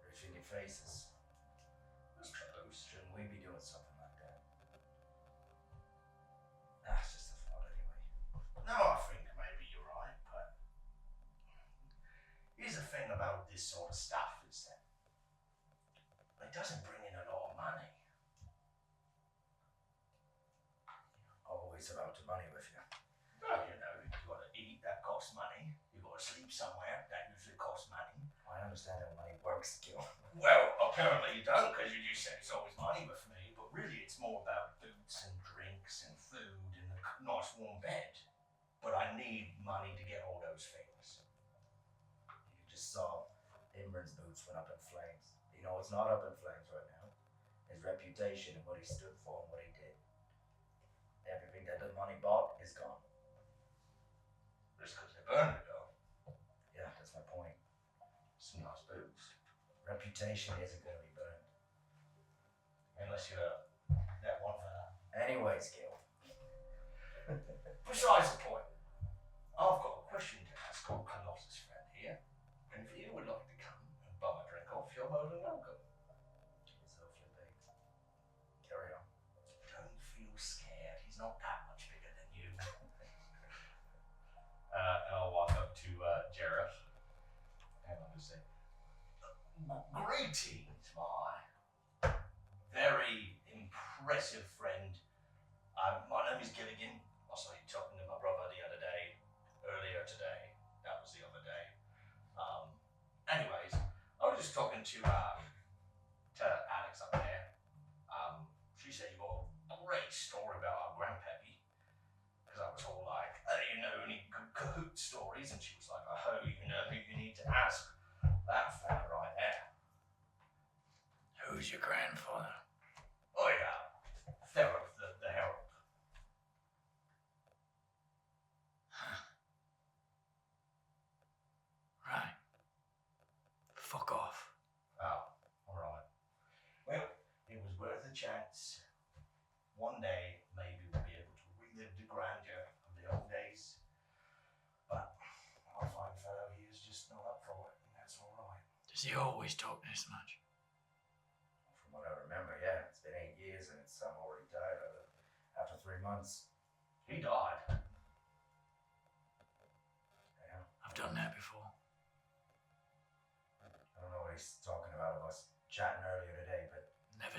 Reaching your faces. I suppose. Shouldn't we be doing something like that? It's just a thought anyway. No, I think maybe you're right, but here's the thing about this sort of stuff is that it doesn't bring in a lot of money. Always about the money with you. Well, you know, you gotta eat, that costs money. You gotta sleep somewhere, that usually costs money. I understand how money works, Gil. Well, apparently you don't, because you just said it's always money with me, but really it's more about boots and drinks and food and a nice warm bed. But I need money to get all those things. You just saw Imran's boots went up in flames. You know what's not up in flames right now? His reputation and what he stood for and what he did. Everything that the money bought is gone. Just because they burned it, though. Yeah, that's my point. Some nice boots. Reputation isn't gonna be burned. Unless you're that one fella. Anyways, Gil. Besides the point, I've got a question to ask old Colossus friend here. And if you would like to come and buy a drink off, you're more than welcome. It's awfully big. Carry on. Don't feel scared. He's not that much bigger than you. And I'll walk up to Jareth, and I'll just say, Greetings, my very impressive friend. My name is Gilligan. I saw you talking to my brother the other day, earlier today. That was the other day. Anyways, I was just talking to Alex up there. She said you got a great story about our grandpappy. Because I was all like, hey, you know any Kahoot stories? And she was like, oh, you know who you need to ask. That fella right there. Who's your grandfather? Oh yeah, Ferrith the Herald. Right. Fuck off. Oh, alright. Well, it was worth a chance. One day, maybe we'll be able to relive the grandeur of the old days. But our fine fellow here is just not up for it, and that's alright. Does he always talk this much? From what I remember, yeah, it's been 8 years and I'm already tired of it. After 3 months, He died. yeah. I've done that before.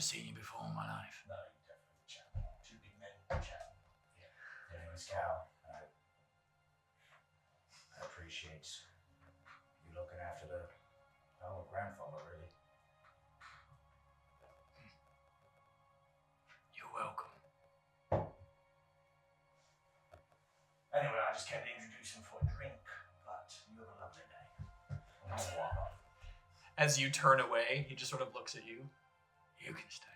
never seen you before in my life. No, you're definitely the chap. Two big men, chap. Yeah. My name is Cal. I appreciate you looking after the grandfather, really. You're welcome. Anyway, I just came to introduce him for a drink, but you have a lovely day. And I'll walk off. As you turn away, he just sort of looks at you. You can stay.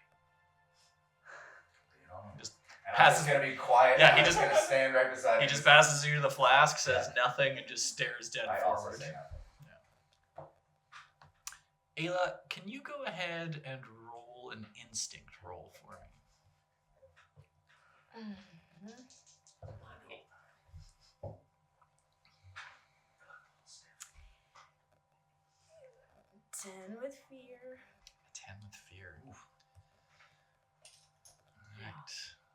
You know, Just and I'm passes. just gonna be quiet. Yeah, and he I'm just- gonna stand right beside He him. just passes you the flask, says nothing, and just stares dead I also forward. say nothing. Ayla, can you go ahead and roll an instinct roll for me? Mhm. 10 with fear. 10 with fear. Oof. Alright.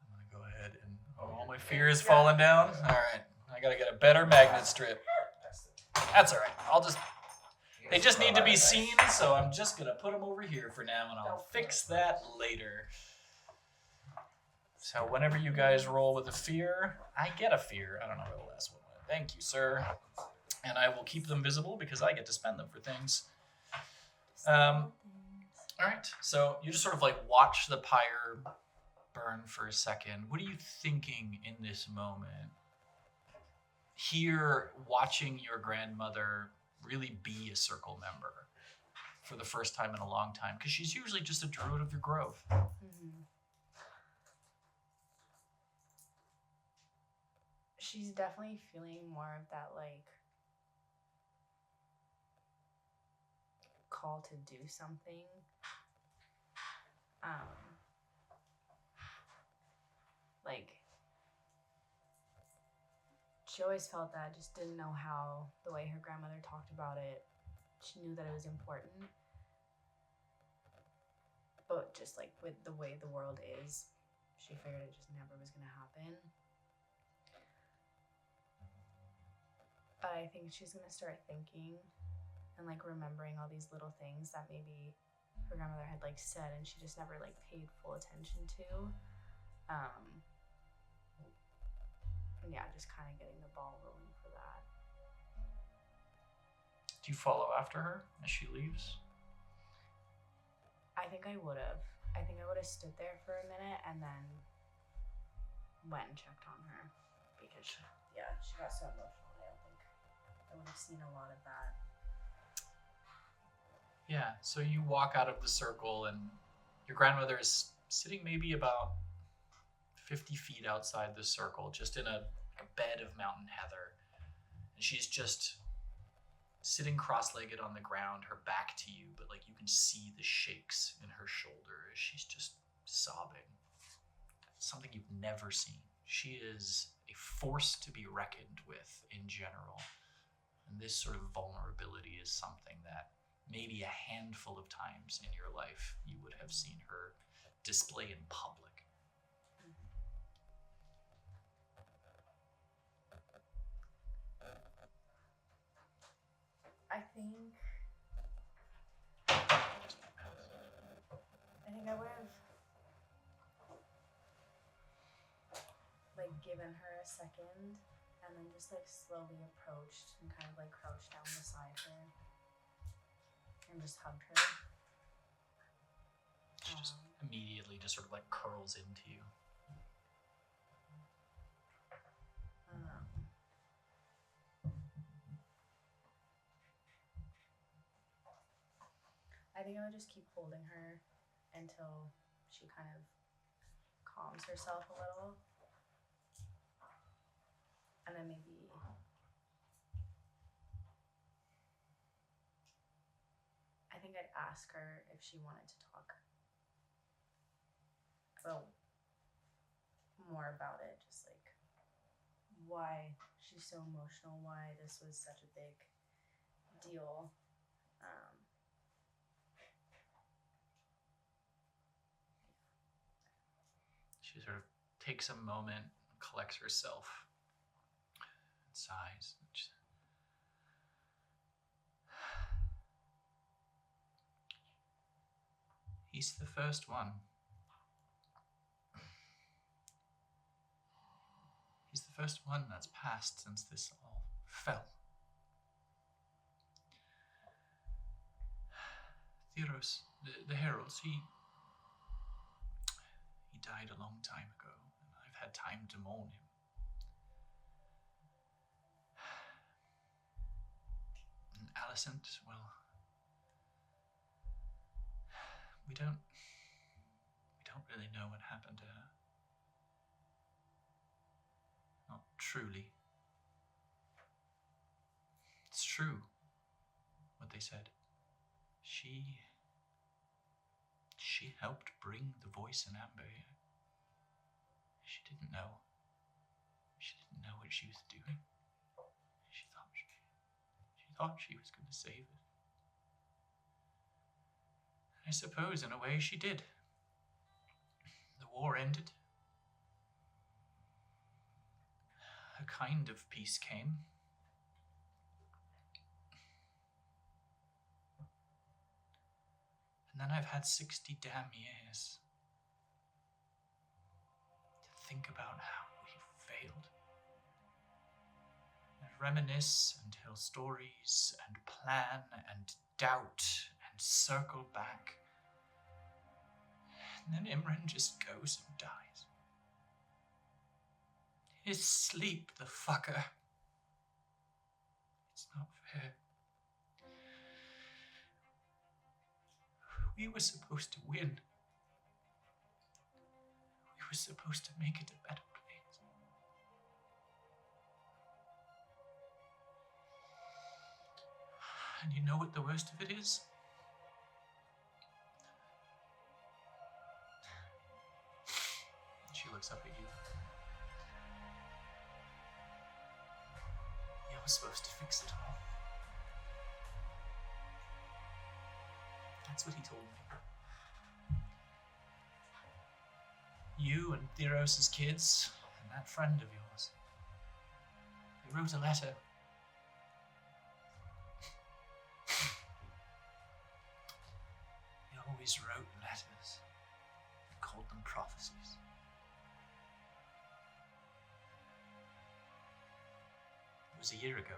I'm going to go ahead and... all my fear is falling down. Alright. I got to get a better magnet strip. That's alright. I'll just... They just need to be seen, so I'm just going to put them over here for now, and I'll fix that later. So whenever you guys roll with a fear, I get a fear. I don't know where the last one went. Thank you, sir. And I will keep them visible because I get to spend them for things. All right, so you just sort of like watch the pyre burn for a second. What are you thinking in this moment? Here, watching your grandmother really be a circle member for the first time in a long time, because she's usually just a druid of your grove. Mm-hmm. She's definitely feeling more of that, like, call to do something. Like, she always felt that, just didn't know how, the way her grandmother talked about it. She knew that it was important. But just like with the way the world is, she figured it just never was gonna happen. But I think she's gonna start thinking and like remembering all these little things that maybe her grandmother had like said and she just never like paid full attention to. And yeah, just kind of getting the ball rolling for that. Do you follow after her as she leaves? I think I would have. I think I would have stood there for a minute and then went and checked on her because she got so emotional. I don't think I would have seen a lot of that. Yeah, so you walk out of the circle and your grandmother is sitting maybe about 50 feet outside the circle, just in a bed of mountain heather. And she's just sitting cross-legged on the ground, her back to you, but like you can see the shakes in her shoulder as she's just sobbing. Something you've never seen. She is a force to be reckoned with in general. And this sort of vulnerability is something that maybe a handful of times in your life you would have seen her display in public. I think I would have like given her a second and then just like slowly approached and kind of like crouched down beside her and just hugged her. She just immediately just sort of like curls into you. I think I would just keep holding her until she kind of calms herself a little. And then maybe I think I'd ask her if she wanted to talk about more about it, just like why she's so emotional, why this was such a big deal. She sort of takes a moment, collects herself, and sighs. He's the first one. He's the first one that's passed since this all fell. Theros, the heralds, he died a long time ago, and I've had time to mourn him. And Alicent, well, we don't really know what happened to her. Not truly. It's true what they said. She helped bring the voice in Amber here. She didn't know. She didn't know what she was doing. She thought she was going to save it. I suppose in a way she did. The war ended. A kind of peace came. And then I've had 60 damn years to think about how we failed. And reminisce and tell stories and plan and doubt and circle back. And then Imran just goes and dies. In his sleep, the fucker. It's not fair. We were supposed to win. We were supposed to make it a better place. And you know what the worst of it is? She looks up at you. You're supposed to fix it all. That's what he told me. You and Theros' kids, and that friend of yours, they wrote a letter. They always wrote letters and called them prophecies. It was a year ago.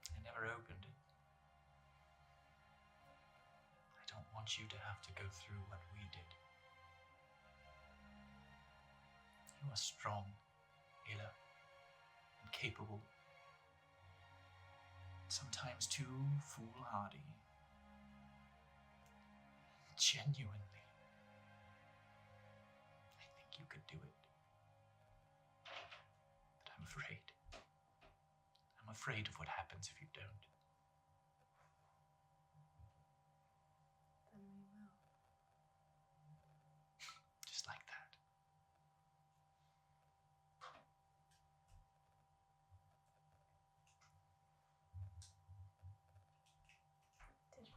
I never opened it. I don't want you to have to go through what we did. You are strong, Ayla, and capable. Sometimes too foolhardy. Genuinely. I think you could do it. But I'm afraid. I'm afraid of what happens if you don't. Then we will. Just like that. Did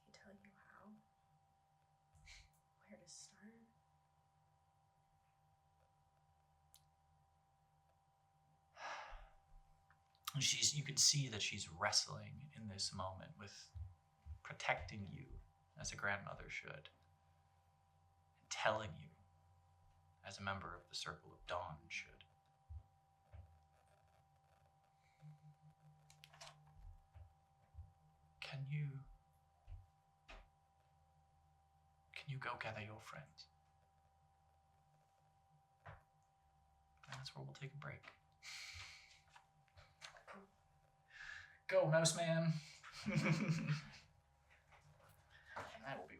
he tell you how? Where to start? And you can see that she's wrestling in this moment with protecting you as a grandmother should, and telling you as a member of the Circle of Dawn should. Can you go gather your friends? And that's where we'll take a break. Go, Mouse Man. I will be.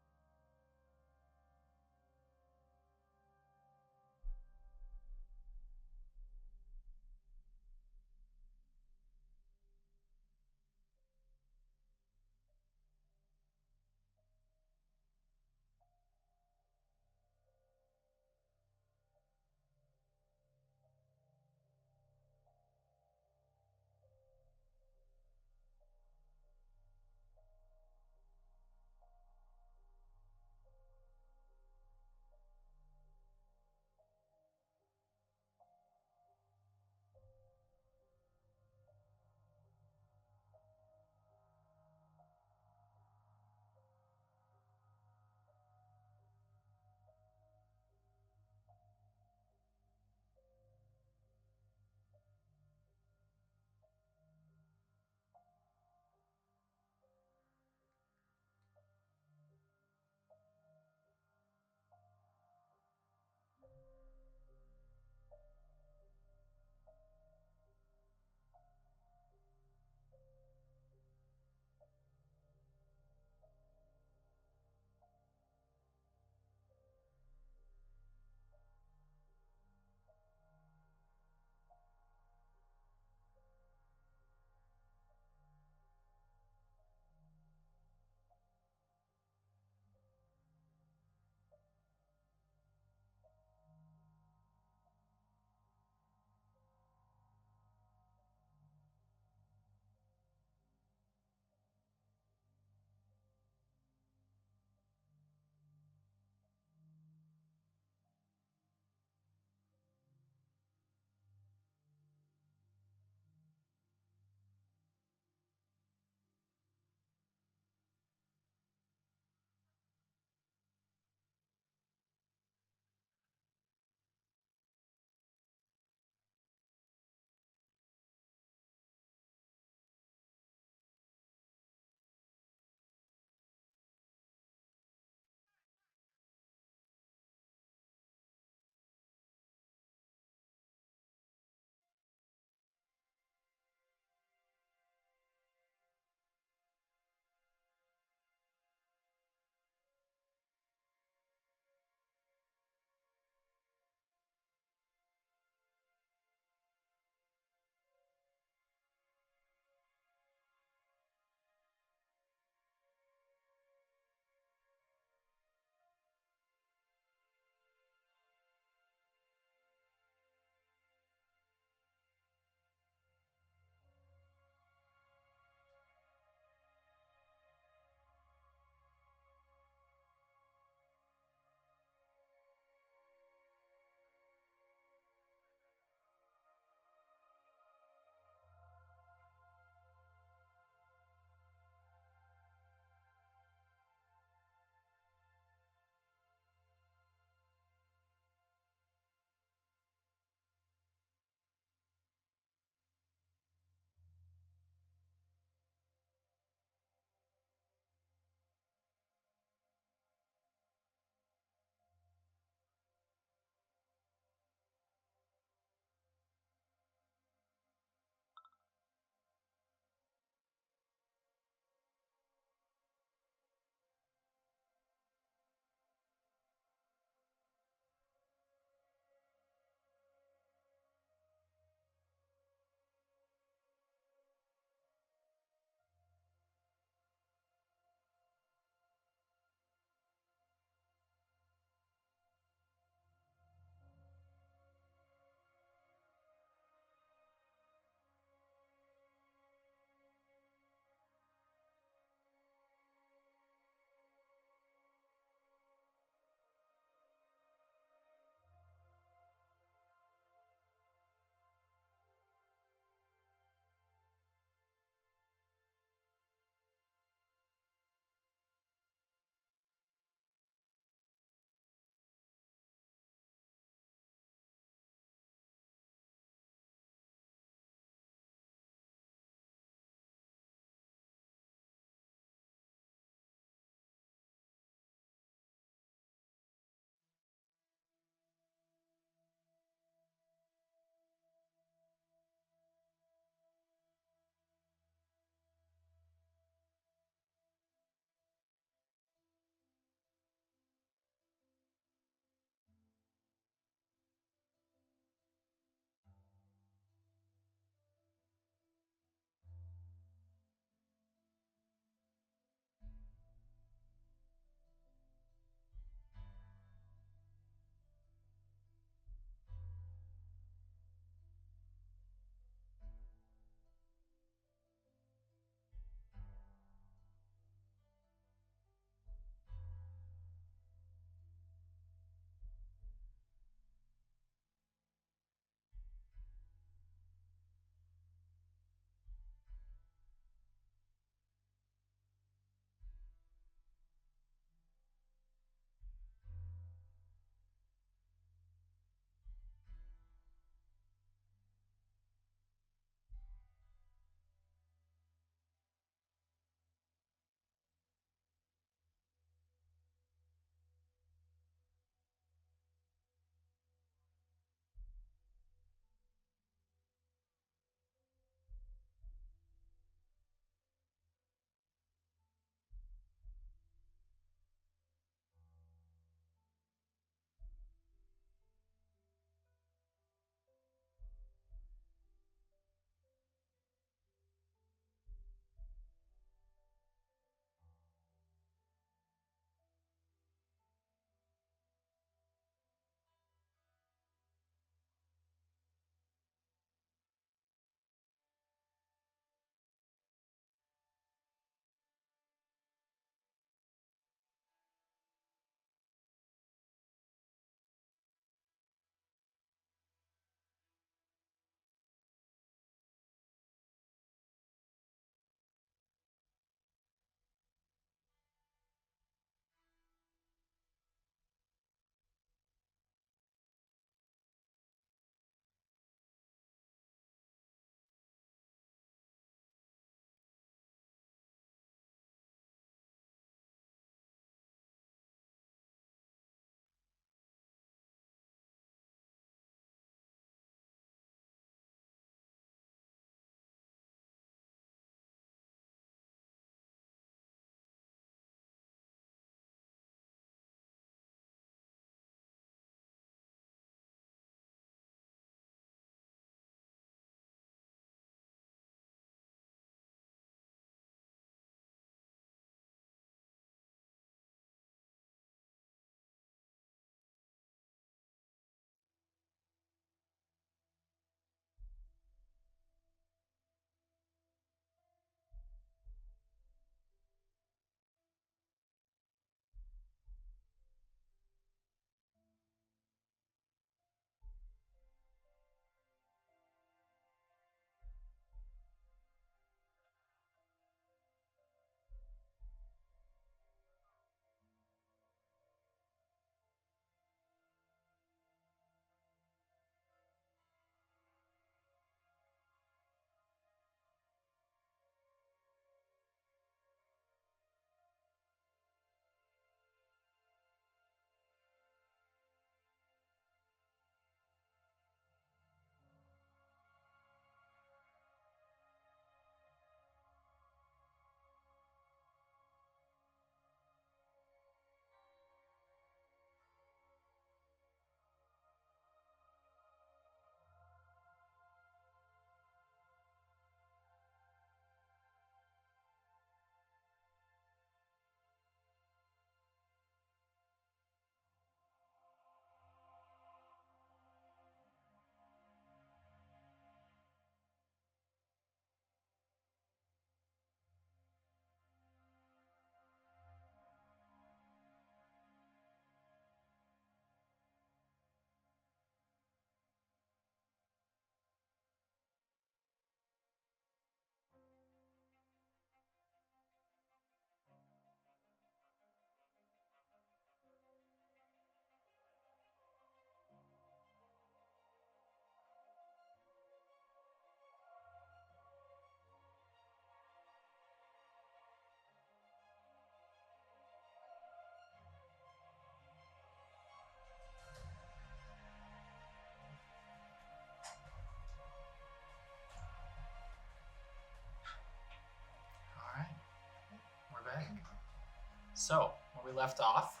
So, when we left off,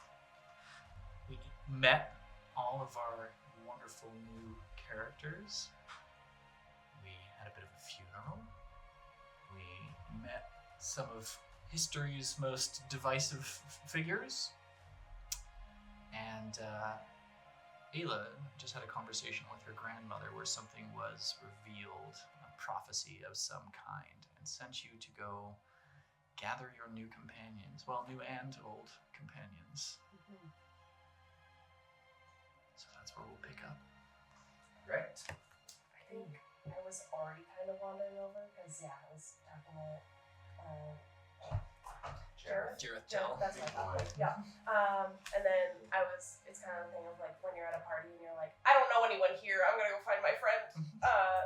we met all of our wonderful new characters. We had a bit of a funeral. We met some of history's most divisive figures. And Ayla just had a conversation with her grandmother where something was revealed, a prophecy of some kind, and sent you to go gather your new companions. Well, new and old companions. Mm-hmm. So that's where we'll pick up. Right. I think I was already kind of wandering over because I was talking to Jareth Tell. That's my fault. Yeah. And then it's kind of a thing of like when you're at a party and you're like, I don't know anyone here. I'm gonna go find my friend.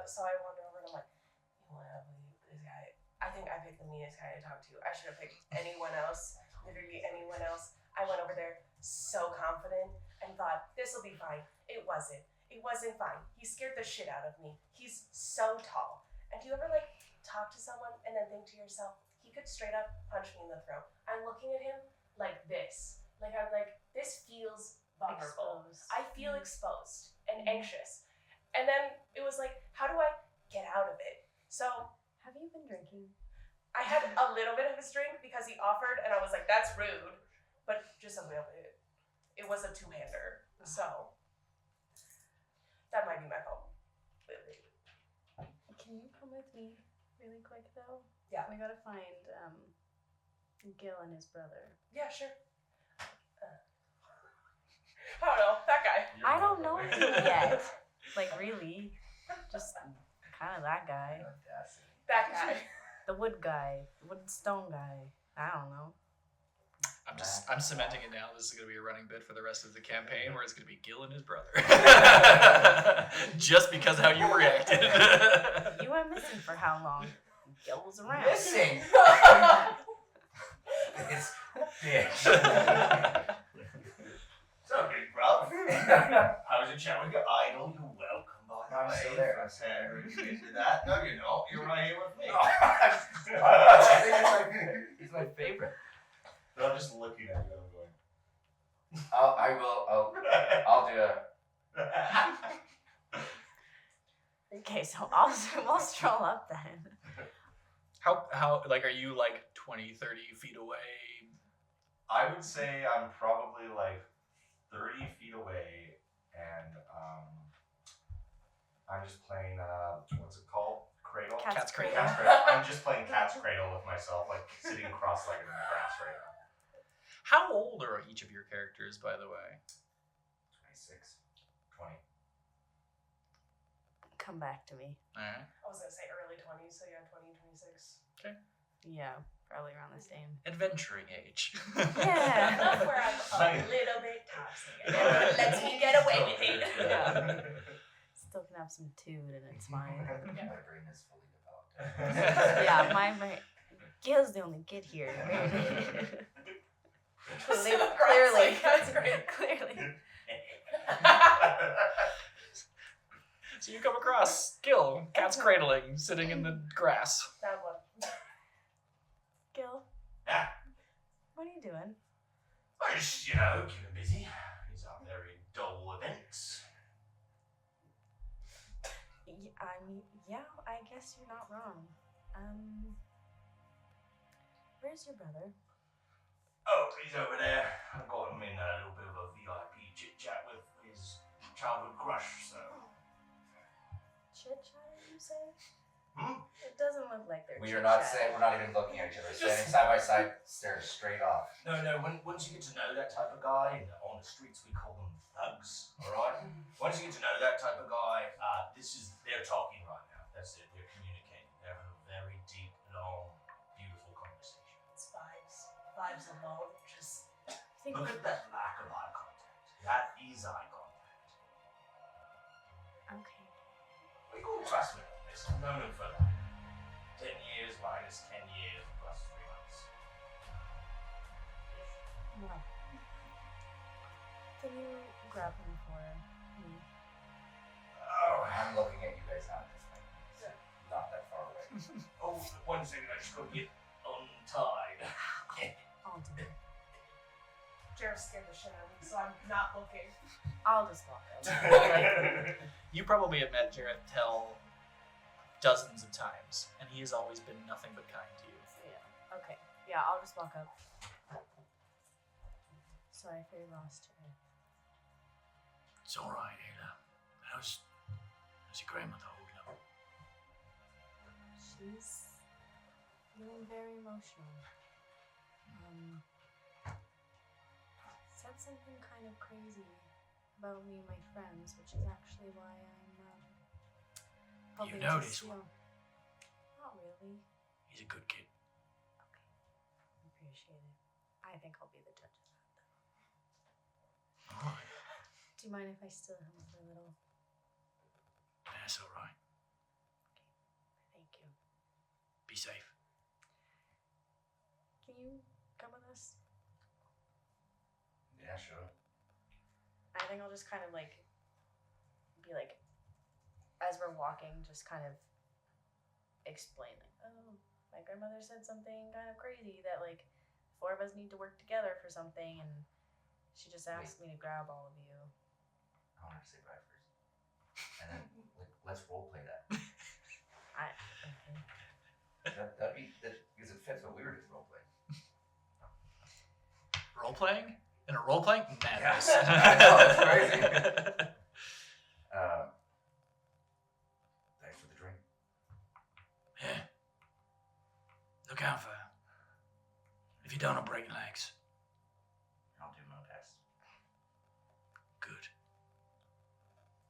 So I wander over and I'm like, you know what? This guy. I think I picked the meanest guy to talk to. I should have picked anyone else. Literally anyone else. I went over there so confident and thought this will be fine. It wasn't. It wasn't fine. He scared the shit out of me. He's so tall. And do you ever like talk to someone and then think to yourself, he could straight up punch me in the throat. I'm looking at him like this. Like I'm like, this feels vulnerable. Exposed. I feel exposed and anxious. And then it was like, how do I get out of it? So Have you been drinking? I had a little bit of his drink because he offered and I was like, that's rude. But just a little bit. It was a two-hander. So that might be my fault. Can you come with me really quick though? Yeah. We gotta find Gil and his brother. Yeah, sure. I don't know. That guy. I don't know him yet. Like really. Just kind of that guy. Audacity. That guy. The wood guy. Wood stone guy. I don't know. I'm cementing it now. This is going to be a running bit for the rest of the campaign where it's going to be Gil and his brother. Just because how you reacted. You went missing for how long? Gil was around. Missing. It's bitch. So, big bro. How's it chat with your idol? You're welcome, by the I'm way. still there. Into that. No, you're not. You're right here with me. He's my favorite. But I'm just looking at you and I'm going, I'll do a. Okay, so we'll stroll up then. How like, are you like 20, 30 feet away? I would say I'm probably like 30 feet away, and I'm just playing, what's it called? Cradle? Cat's Cradle. Cat's Cradle. I'm just playing Cat's Cradle with myself, like sitting cross-legged in the grass right now. How old are each of your characters, by the way? 26, 20. Come back to me. Alright. I was going to say early 20s, so yeah, 20, 26. Yeah, probably around the same. Adventuring age. Yeah. Enough where I'm a little bit toxic. And everyone lets me get away with it. Yeah. Still can have some toot and it's fine. My brain is fully developed. Yeah, my Gil's the only kid here. Clearly. That's great. Clearly. So you come across Gil, cat's cradling, sitting in the grass. That one. Gil, Yeah. what are you doing? I just, keeping busy. These are very dull events. Yeah, I guess you're not wrong. Where's your brother? Oh, he's over there. I've got him in a little bit of a VIP chit-chat with his childhood crush, so... Chit-chat, you say? Hmm? It doesn't look like they're We are not chit-chatting. saying, we're not even looking at each other. Standing side by side, staring straight off. No, once you get to know that type of guy, on the streets we call them thugs, alright? Once you get to know that type of guy, they're talking right now. That's it, they're communicating. They're having a very deep, long, beautiful conversation. It's vibes. Vibes alone. Just. I think Look at that lack of eye contact. That is eye contact. Okay. We call trust me on this. I've known him for 10 years minus 10 years plus 3 months. Well, can you grab him for me? Oh, I'm looking at you guys now at this point. It's not that far away. oh, 1 second, I just gotta get untied. I'll do it. I'm not looking. I'll just walk up. You probably have met Jareth Tell dozens of times, and he has always been nothing but kind to you. Yeah. Okay. Yeah, I'll just walk up. Sorry for your loss, Jareth. It's all right, Ayla. How's your grandmother holding up? She's feeling very emotional. Said something kind of crazy about me and my friends, which is actually why I'm helping You notice to one? Not really. He's a good kid. Okay. Appreciate it. I think I'll be the judge of that then. All right. Do you mind if I still him for a little? That's all right. Thank you. Be safe. Can you come with us? Yeah, sure. I think I'll just kind of be like, as we're walking, just kind of explain oh, my grandmother said something kind of crazy that four of us need to work together for something, and she just asked me to grab all of you. I want her to say bye first. And then let's roleplay that. Okay. That'd be because it fits what we were just roleplaying. Role playing? In a role playing? Madness. I know, it's crazy. Thanks for the drink. Yeah. Look out for her. If you don't, I'll break your legs. I'll do my best. Good.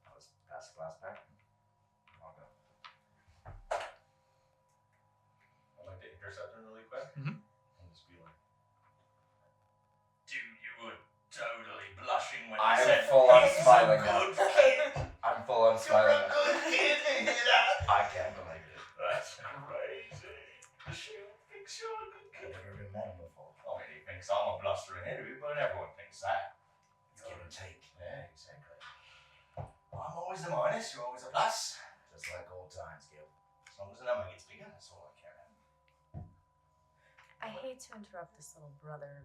I'll just pass the glass back. I'll go. I'd like to intercept him really quick. Mhm. And just be like, Dude, you were totally blushing when I you am said full on he's smiling a now. good kid. I'm full on You're smiling. a good kid, you hear that? I can't believe it. That's crazy. She thinks you're a good I've kid. never been met him before. I mean, he thinks I'm a blustering idiot, but everyone thinks that. It's give and take. Yeah, exactly. I'm always the minus, you're always a plus. Just like old times, Gil. As long as the number gets bigger, that's all I care about. I hate to interrupt this little brother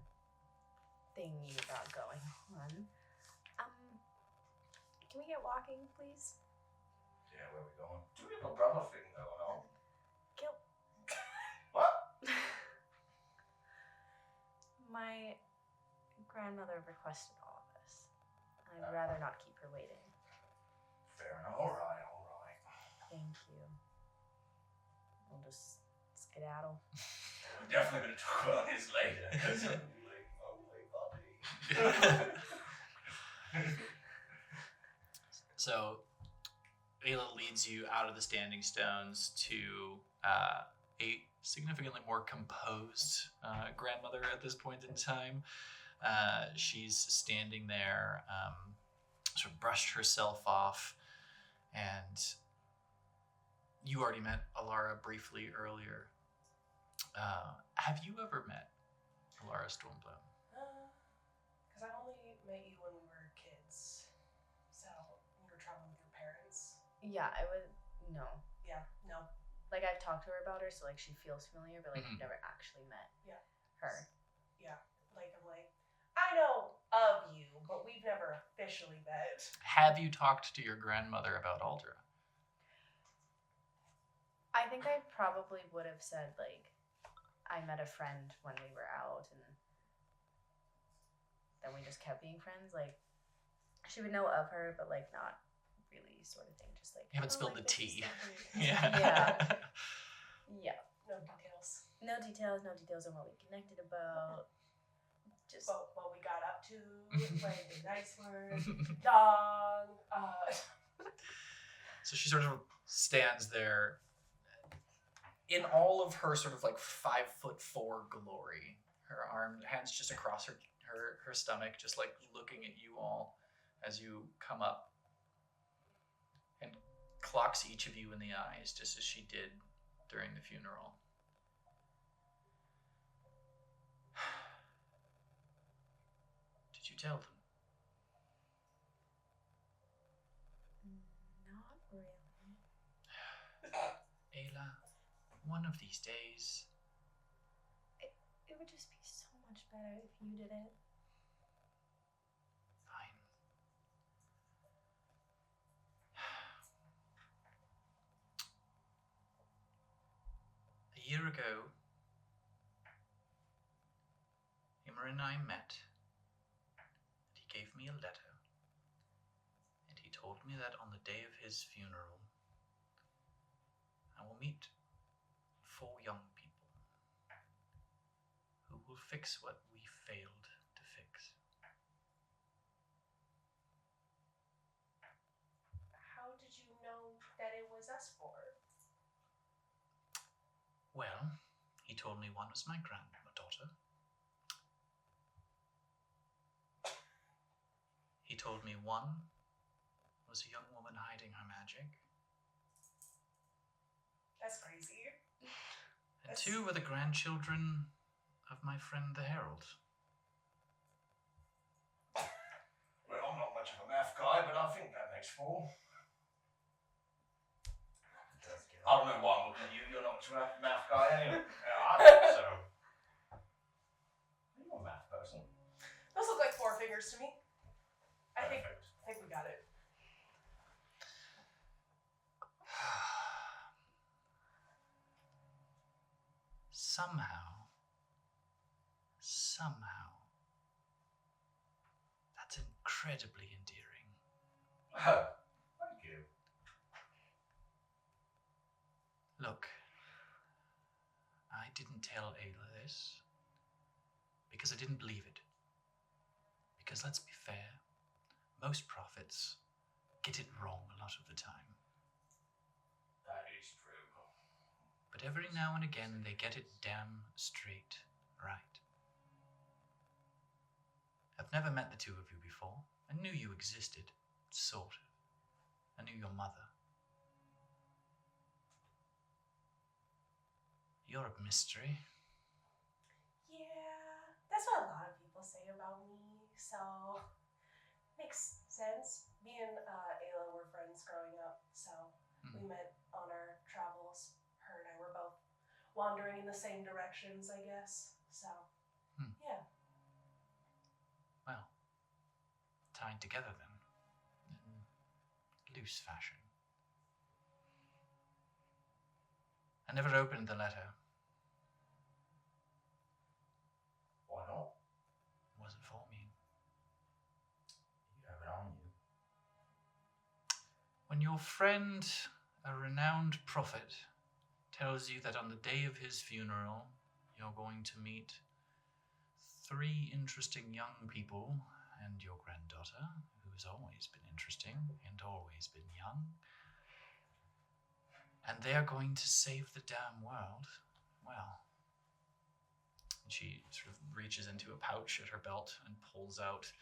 thing you got going on. Can we get walking, please? Yeah, where we going? Do we have a brother thing going on? Gil. What? My grandmother requested all of this. I'd rather not keep her waiting. Fair enough. Alright. Thank you. We'll just skedaddle. We're definitely going to talk about this later, because I'm like, buddy. So, Ayla leads you out of the Standing Stones to a significantly more composed grandmother at this point in time. She's standing there, sort of brushed herself off, and you already met Alara briefly earlier. Have you ever met Alara Stormbloom? Because I only met you when we were kids. So, you were traveling with your parents. Yeah, I would. No. Yeah, no. I've talked to her about her, so she feels familiar, but Mhm. I've never actually met Yeah. her. Yeah. I know of you, but we've never officially met. Have you talked to your grandmother about Aldra? I think I probably would have said, I met a friend when we were out, and then we just kept being friends. She would know of her, but, not really sort of thing. Just You haven't spilled the this is tea. something- Yeah. Yeah. No details. No details on what we connected about. Just What we got up to, the nice word, dog. So she sort of stands there in all of her sort of 5'4" glory. Her hands just across her stomach, just looking at you all as you come up, and clocks each of you in the eyes, just as she did during the funeral. Did you tell them? not really. Ayla, one of these days. It would just be so much better if you did it. ago, Imra and I met, and he gave me a letter, and he told me that on the day of his funeral, I will meet 4 young people who will fix what we failed to fix. How did you know that it was us 4? Well, he told me one was my granddaughter. He told me one was a young woman hiding her magic, That's crazy. and 2 were the grandchildren of my friend the Herald. Well, I'm not much of a math guy, but I think that makes 4. It does get I don't know why I'm looking at you. You're not much of a math guy anyway. I think so. Are you a math person? Those look like 4 fingers to me. I think Perfect. we got it. Somehow, that's incredibly endearing. Oh, thank you. Look, I didn't tell Ayla this because I didn't believe it. Because let's be fair, most prophets get it wrong a lot of the time. That is true. But every now and again they get it damn straight right. I've never met the 2 of you before. I knew you existed, sort of. I knew your mother. You're a mystery. Yeah, that's what a lot of people say about me, so makes sense. Me and Ayla were friends growing up, so we met on our travels. Her and I were both wandering in the same directions, I guess. So, yeah. Well, tied together then, in loose fashion. I never opened the letter. Why not? It wasn't for me. You have it on you. When your friend, a renowned prophet, tells you that on the day of his funeral, you're going to meet 3 interesting young people and your granddaughter, who has always been interesting and always been young, and they're going to save the damn world, well. And she sort of reaches into a pouch at her belt and pulls out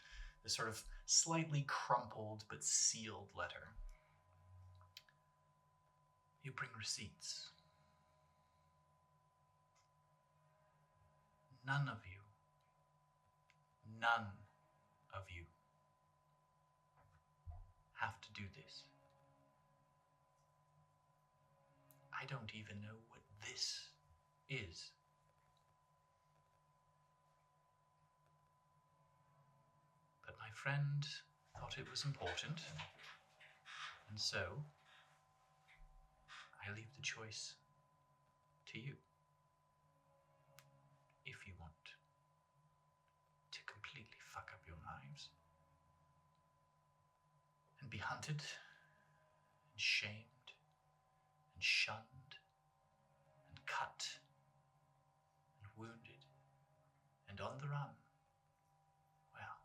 this sort of slightly crumpled but sealed letter. You bring receipts. None of you have to do this. I don't even know what this is. But my friend thought it was important, and so I leave the choice to you. If you want to completely fuck up your lives and be hunted and shamed and shunned and cut and wounded and on the run, well.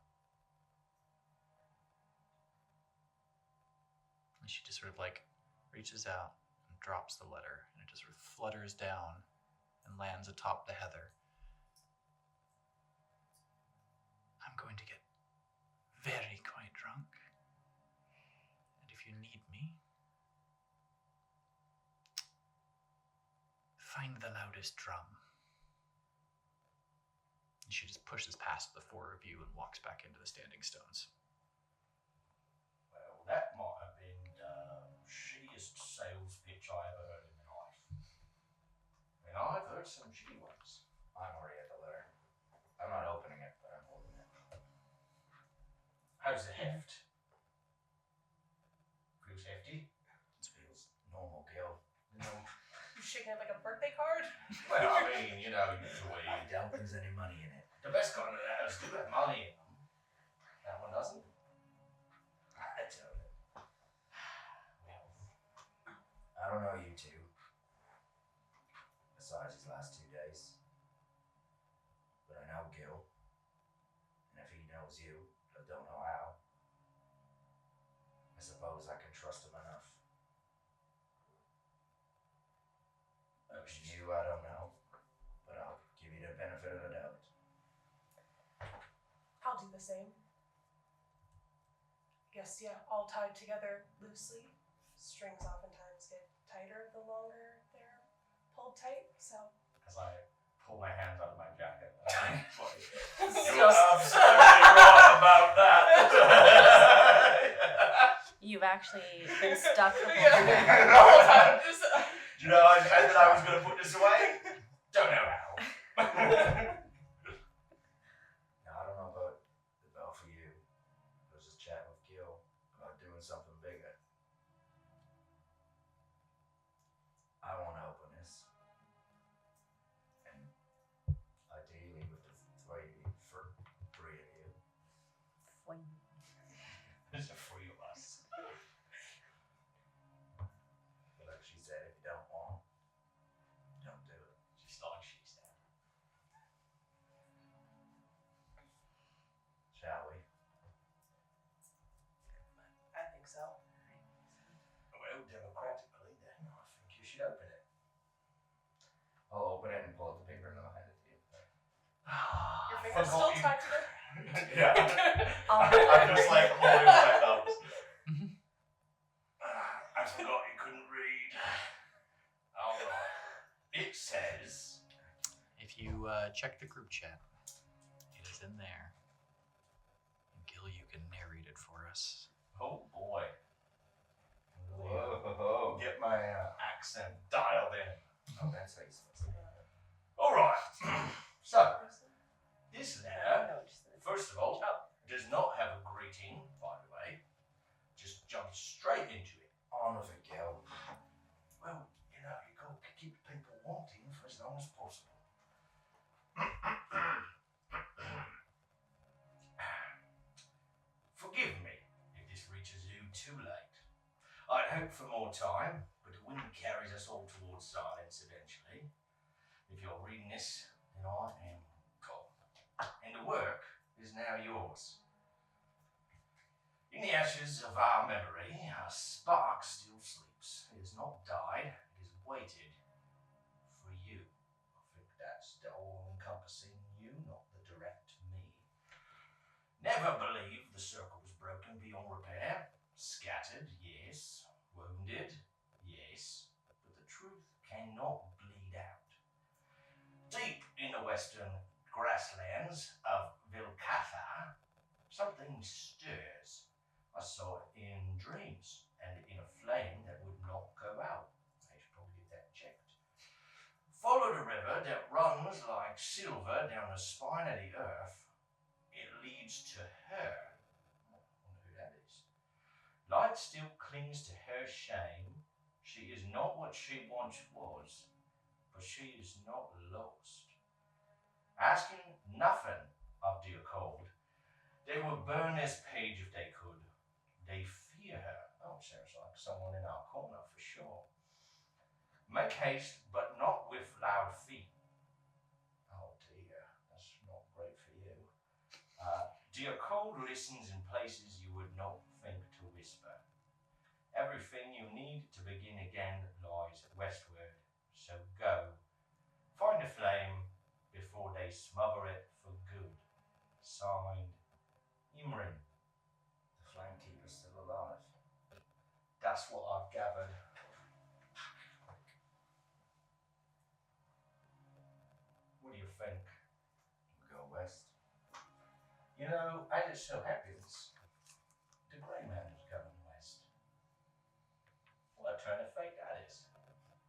And she just sort of like reaches out and drops the letter, and it just sort of flutters down and lands atop the heather. I'm going to get very quite drunk, and if you need me, find the loudest drum. And she just pushes past the 4 of you and walks back into the standing stones. Well, that might have been the shittiest sales pitch I ever heard in my life. I mean, I've heard some shitty ones. I'm already at the letter. I'm not opening it, but I'm holding it. How's the heft? Feels hefty. It feels normal, Gil. You're shaking it like a birthday birthday card? Well, I mean, usually I doubt there's any money in it. the best kind of letters do have money in them. That one doesn't. I doubt it. I don't know you two. Besides his last 2 days. But I know Gil. And if he knows you, but don't know how, I suppose I can trust him enough. Oh, You, I don't know. But I'll give you the benefit of the doubt. I'll do the same. Guess, yeah, all tied together loosely. Strings oftentimes get tighter the longer they're pulled tight, so. As I pull my hands out of my jacket. You're absolutely wrong about that. You've actually been stuck the whole Yeah. time. The whole time, just. Do you know, I said I was going to put this away? Don't know how. Now, I don't know about the bell for you. I was just chatting with Gil about doing something bigger. I want openness. And ideally with the three of you. There's a three of us. But like she said, if you don't want, don't do it. Just like she said. Shall we? I think so. Well, democratically, then I think you should open it. I'll open it and pull out the paper and I'll hand it to you. Your fingers still tied together? Yeah. Oh. I'm just like holding my thumbs. I forgot you couldn't read. Alright. It says. If you check the group chat, it is in there. Gil, you can narrate it for us. Oh boy. Whoa. Get my accent dialed in. Oh, that's how you're supposed to do it. Alright. So, this letter, No, just first of all, does not have a greeting, by the way. Just jumps straight into it. On with it, Gil. Well, you got to keep people wanting for as long as possible. Forgive me if this reaches you too late. I'd hoped for more time, but the wind carries us all towards silence eventually. If you're reading this, then I am gone. And the work is now yours. In the ashes of our memory, a spark still sleeps. It has not died, it has waited for you. I think that's the all-encompassing you, not the direct me. Never believe the circle was broken beyond repair. Scattered, yes. Wounded, yes. But the truth cannot bleed out. Deep in the western grasslands of Vilcatha, something stirs. I saw it in dreams and in a flame that would not go out. I should probably get that checked. Follow the river that runs like silver down the spine of the earth. It leads to her. I wonder who that is. Light still clings to her shame. She is not what she once was, but she is not lost. Asking nothing of dear cold, they would burn this page if they could. They fear her. Oh, sounds like someone in our corner for sure. Make haste, but not with loud feet. Oh dear, that's not great for you. Dear cold listens in places you would not think to whisper. Everything you need to begin again lies westward, so go. Find the flame before they smother it for good. Signed, Imrin. The flamekeeper's still alive. That's what I've gathered. What do you think? We go west. You know, as it so happens, the Grey Man is going west. What a turn of fate that is.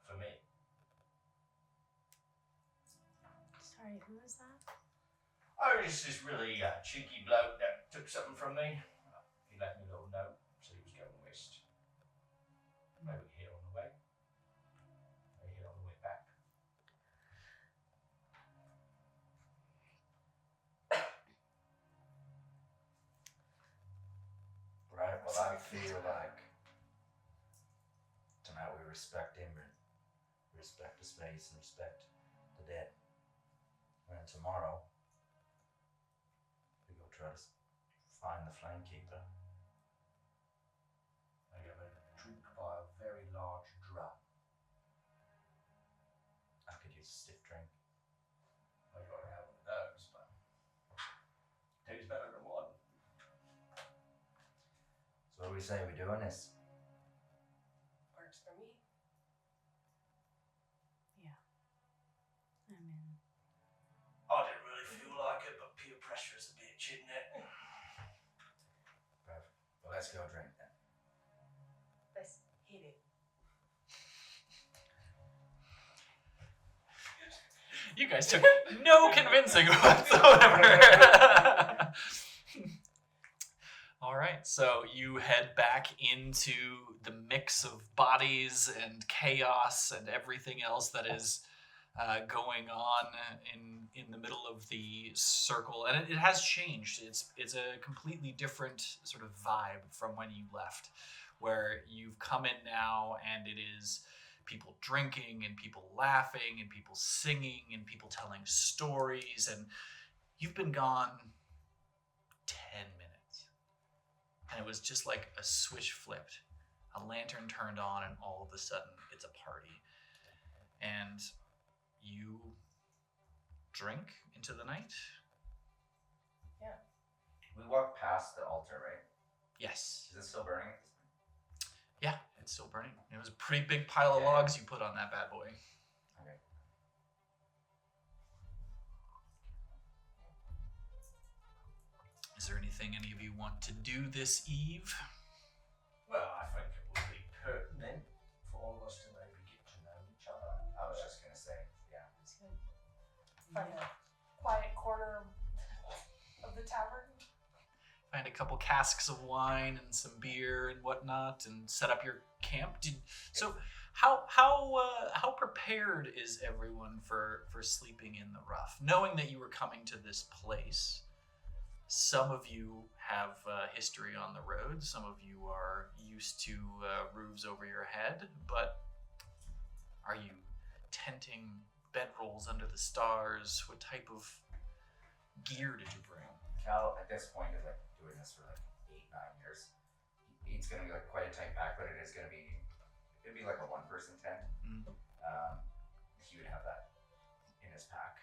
For me. Sorry, who was that? Oh, it's this really cheeky bloke that took something from me. He left me a little note, said he was going west. Maybe hit on the way. Maybe hit on the way back. well, I feel like tonight we respect Imran, respect the space, and respect the dead. And then tomorrow, we go try to find the Flamekeeper. I have a drink by a very large drum. I could use a stiff drink. I gotta have one of those, but two's better than one. So what do we say? We doing this? Works for me. Yeah. I'm in. I didn't really feel like it, but peer pressure is a bitch, isn't it? Perfect. Well, let's go drink then. Let's hit it. You guys took no convincing whatsoever. All right, so you head back into the mix of bodies and chaos and everything else that is going on in the middle of the circle, and it has changed. It's a completely different sort of vibe from when you left, where you've come in now, and it is people drinking and people laughing and people singing and people telling stories, and you've been gone 10 minutes. And it was just like a switch flipped. A lantern turned on and all of a sudden it's a party. And you drink into the night? We walk past the altar, right? Yes. Is it still burning at this point? Yeah, it's still burning. It was a pretty big pile of logs you put on that bad boy. Okay. Is there anything any of you want to do this eve? Well, I think it would be pertinent for all of us to maybe get to know each other. I was just gonna say, yeah. That's good. Find a quiet corner of the tavern. Find a couple casks of wine and some beer and whatnot, and set up your camp. So, how prepared is everyone for sleeping in the rough, knowing that you were coming to this place? Some of you have history on the road. Some of you are used to roofs over your head. But are you tenting bedrolls under the stars? What type of gear did you bring? Cal, at this point, is like doing this for like 8-9 years. It's gonna be like quite a tight pack, but it'd be like a one-person tent. Mm. He would have that in his pack.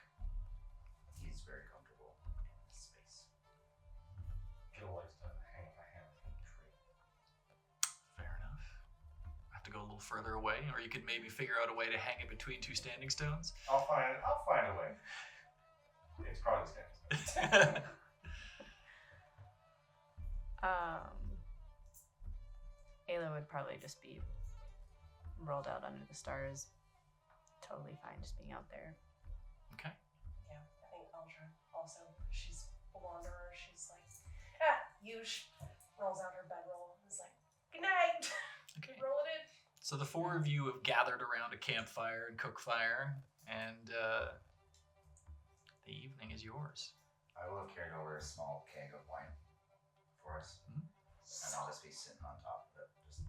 He's very comfortable in this space. Could always hang a hammock in a tree. Fair enough. I have to go a little further away, or you could maybe figure out a way to hang it between two standing stones. I'll find a way. It's probably standing. Ayla would probably just be rolled out under the stars. Totally fine just being out there. Okay. Yeah, I think Eldra also, she's a wanderer. She's like, rolls out her bedroll and is like, good night. Okay. Roll it in. So the four of you have gathered around a campfire and cook fire, and the evening is yours. I will have carried over a small keg of wine for us. Mhm. And I'll just be sitting on top of it, just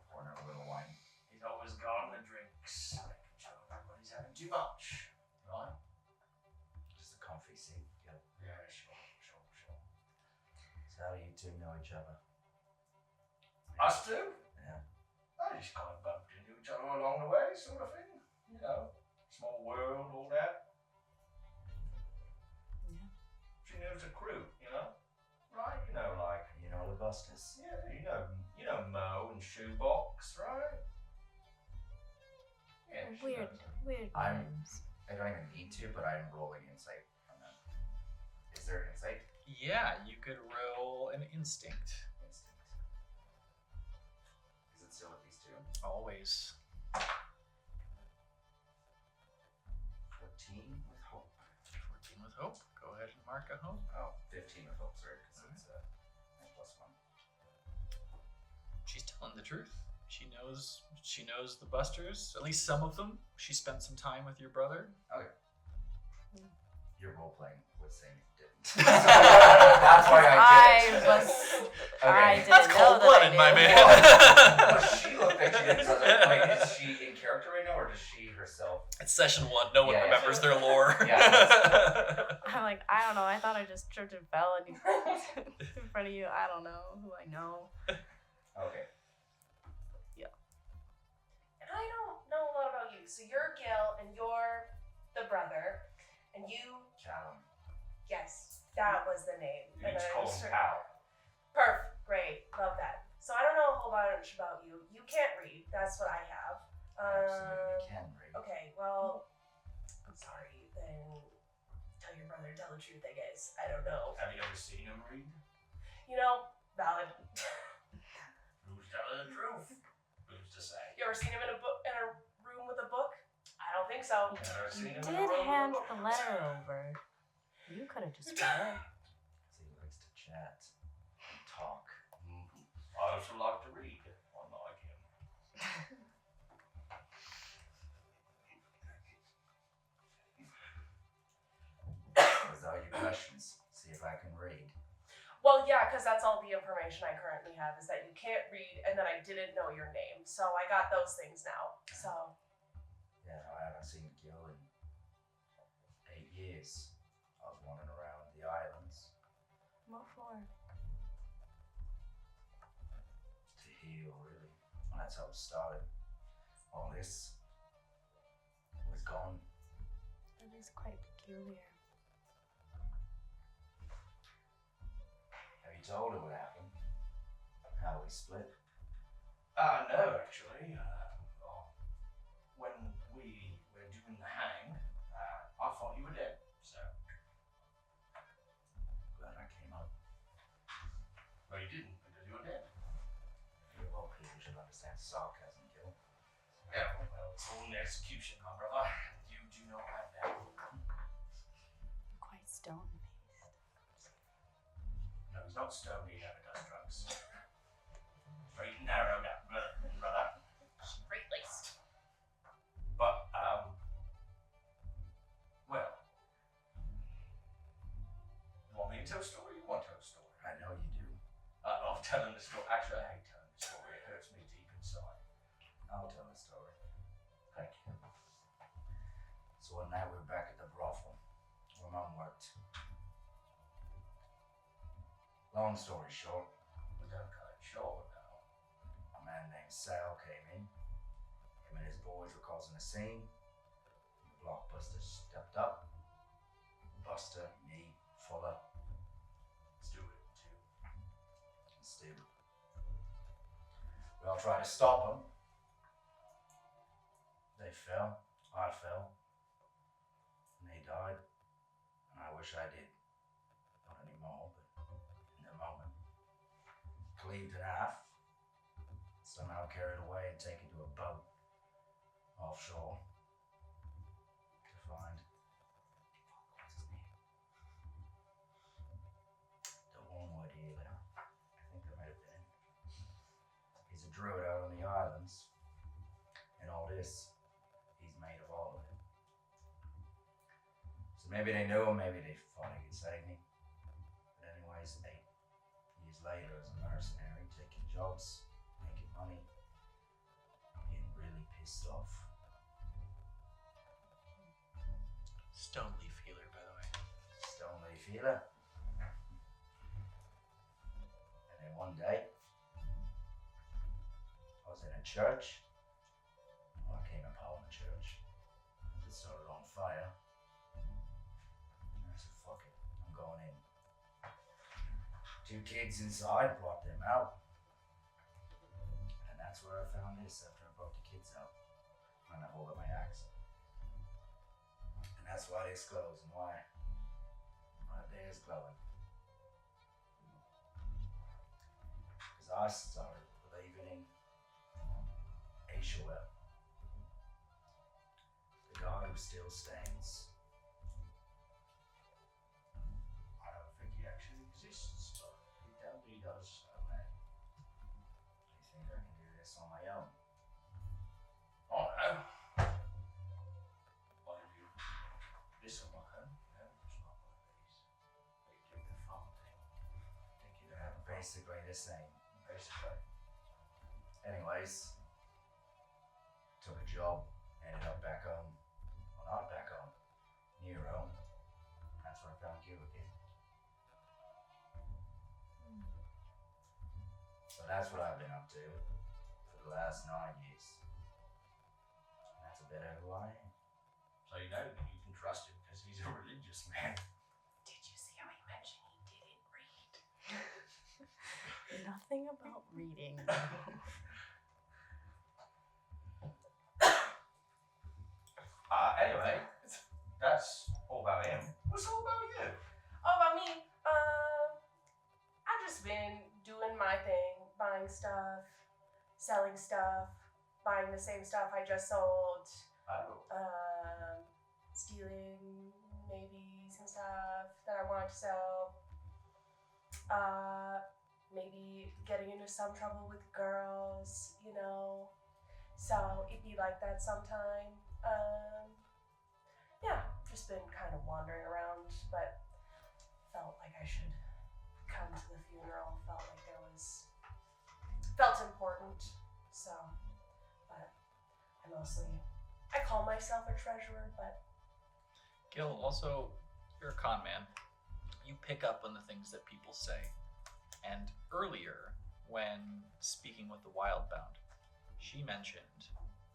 pouring out a little wine. He's always gone the drinks, making sure everybody's having too much, right? Just a comfy seat. Yep. Yeah, sure. So how do you two know each other? Us two? Yeah. I just kind of bumped into each other along the way, sort of thing. You know, small world, all that. Yeah. She knows the crew, you know? Right? You know, like, You know the Busters. yeah, you know Mo and Shoebox, right? Yeah, she Weird knows. I'm- names. I don't even need to, but I'm rolling insight from them. Is there insight? Yeah, you could roll an instinct. Instinct. Is it still with these two? Always. 14 with hope. 14 with hope. Go ahead and mark a hope. Oh, 15 with hope, sorry, because it's my +1. She's telling the truth. She knows the Busters, at least some of them. She spent some time with your brother. Your role playing was saying you didn't. That's why I did. I was Okay. I didn't That's know cold-blooded, that I my did. man. Well, she looked like she did. So I was like, wait, is she in character right now, or does she herself? It's session 1. No one Yeah, yeah. remembers their lore. Yeah, I'm like, I don't know. I thought I just tripped and fell and in front of you. I don't know who I know. Okay. And I don't know a lot about you. So you're Gil, and you're the brother, and you. Callum. Yes, that was the name. You And need to I call was him trying- Pal. Perfect. Great. Love that. So I don't know a whole bunch about you. You can't read. That's what I have. Absolutely can read. Okay. Well, I'm sorry. Then tell your brother. Tell the truth. I guess. I don't know. Have you ever seen him read? You know, valid. Who's telling the truth? Who's to say? You ever seen him in a book in a room with a book? I don't think so. Never seen him in a Did room with a hand book. the letter over. You could have just read it. He likes to chat and talk. I also like to read, unlike him. Those are your questions. See if I can read. Well, yeah, because that's all the information I currently have is that you can't read and that I didn't know your name. So I got those things now. So Yeah, no, I haven't seen Gil in 8 years. I was wandering around the islands What for? to heal, really. And that's how it started. All this was gone. That is quite peculiar. Have you told her what happened? How we split? No, actually. When we were doing the hang, I thought you were dead. So, Glad I came up. well, you didn't because you were dead. You of all people should understand sarcasm, Gil. Yeah, well, it's all in execution, my brother. You do not have that. Quite stone-faced. No, he's not stoned. He never does drugs. Straight and narrow, that brother. straight laced. But, well, you want me to tell a story? You want to tell a story? I know you do. I'm telling the story. Actually, I hate telling the story. It hurts me deep inside. I'll tell the story. Thank you. So one night we were back at the brothel where Mum worked. Long story short, We don't cut it short now. a man named Sal came in. Him and his boys were causing a scene. The blockbuster stepped up. Buster, me, Fuller, Let's do it, too. and Stu. We all tried to stop them. They fell. I fell. And they died. And I wish I did. Not anymore, but in the moment. Cleaved in half. Somehow carried away and taken to a boat offshore to find. What's his name? The Wormwood Healer. I think that might have been him. He's a druid out on the islands. And all this, he's made of all of it. So maybe they knew him, maybe they thought he could save me. But anyways, 8 years later as a mercenary, taking jobs, making money, being really pissed off. Stone leaf healer, by the way. Stone leaf healer. And then one day, I was in a church. Well, I came upon the church. It started on fire. And I said, fuck it, I'm going in. 2 kids inside, brought them out. And that's where I found this after I brought the kids out. And I hold up my axe. And that's why this glows and why right there is glowing. Because I started believing in Ashuel, the god who still stands. I don't think he actually exists, but he definitely does. Do you think I can do this on my own? Oh no. What have you? This one, huh? No, it's not one of these. They do the fun thing. Think you'd have a basically the same. Basically. Anyways, took a job, ended up back home. Well, not back home, near home. That's where I found you again. So that's what I've been up to for the last 9 years. And that's a bit of who I am. So you know that you can trust him because he's a religious man. Did you see how he mentioned he didn't read? Nothing about reading. Anyway, that's all about him. What's all about you? Oh, about me? I've just been doing my thing, buying stuff, selling stuff, buying the same stuff I just sold, Oh. stealing maybe some stuff that I wanted to sell, maybe getting into some trouble with girls, you know. So it'd be like that sometime. Yeah, just been kind of wandering around, but felt like I should come to the funeral. Felt important. So, but I call myself a treasurer, but Gil, also, you're a con man. You pick up on the things that people say. And earlier, when speaking with the Wildbound, she mentioned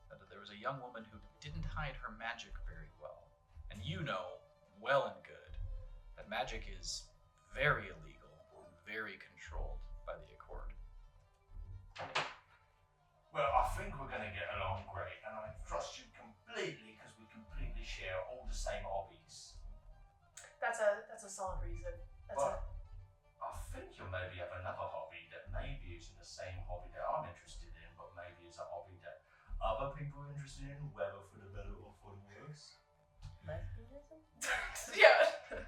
that there was a young woman who didn't hide her magic very well. And you know, well and good, that magic is very illegal and very controlled by the Accord. Well, I think we're going to get along great, and I trust you completely because we completely share all the same hobbies. that's a solid reason. But I think you'll maybe have another hobby that maybe isn't the same hobby that I'm interested in, but maybe is a hobby that other people are interested in, whether for the better or for the worse. Lesbianism? Yeah.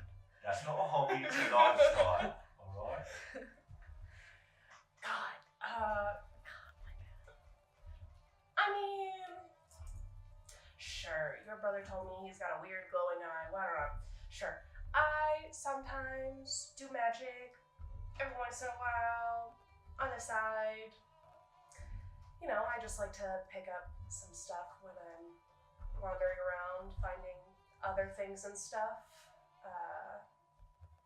That's not a hobby, it's a lifestyle, alright? God, I mean, sure, your brother told me he's got a weird glowing eye. Well, I don't know. Sure. I sometimes do magic every once in a while on the side. You know, I just like to pick up some stuff when I'm wandering around, finding other things and stuff,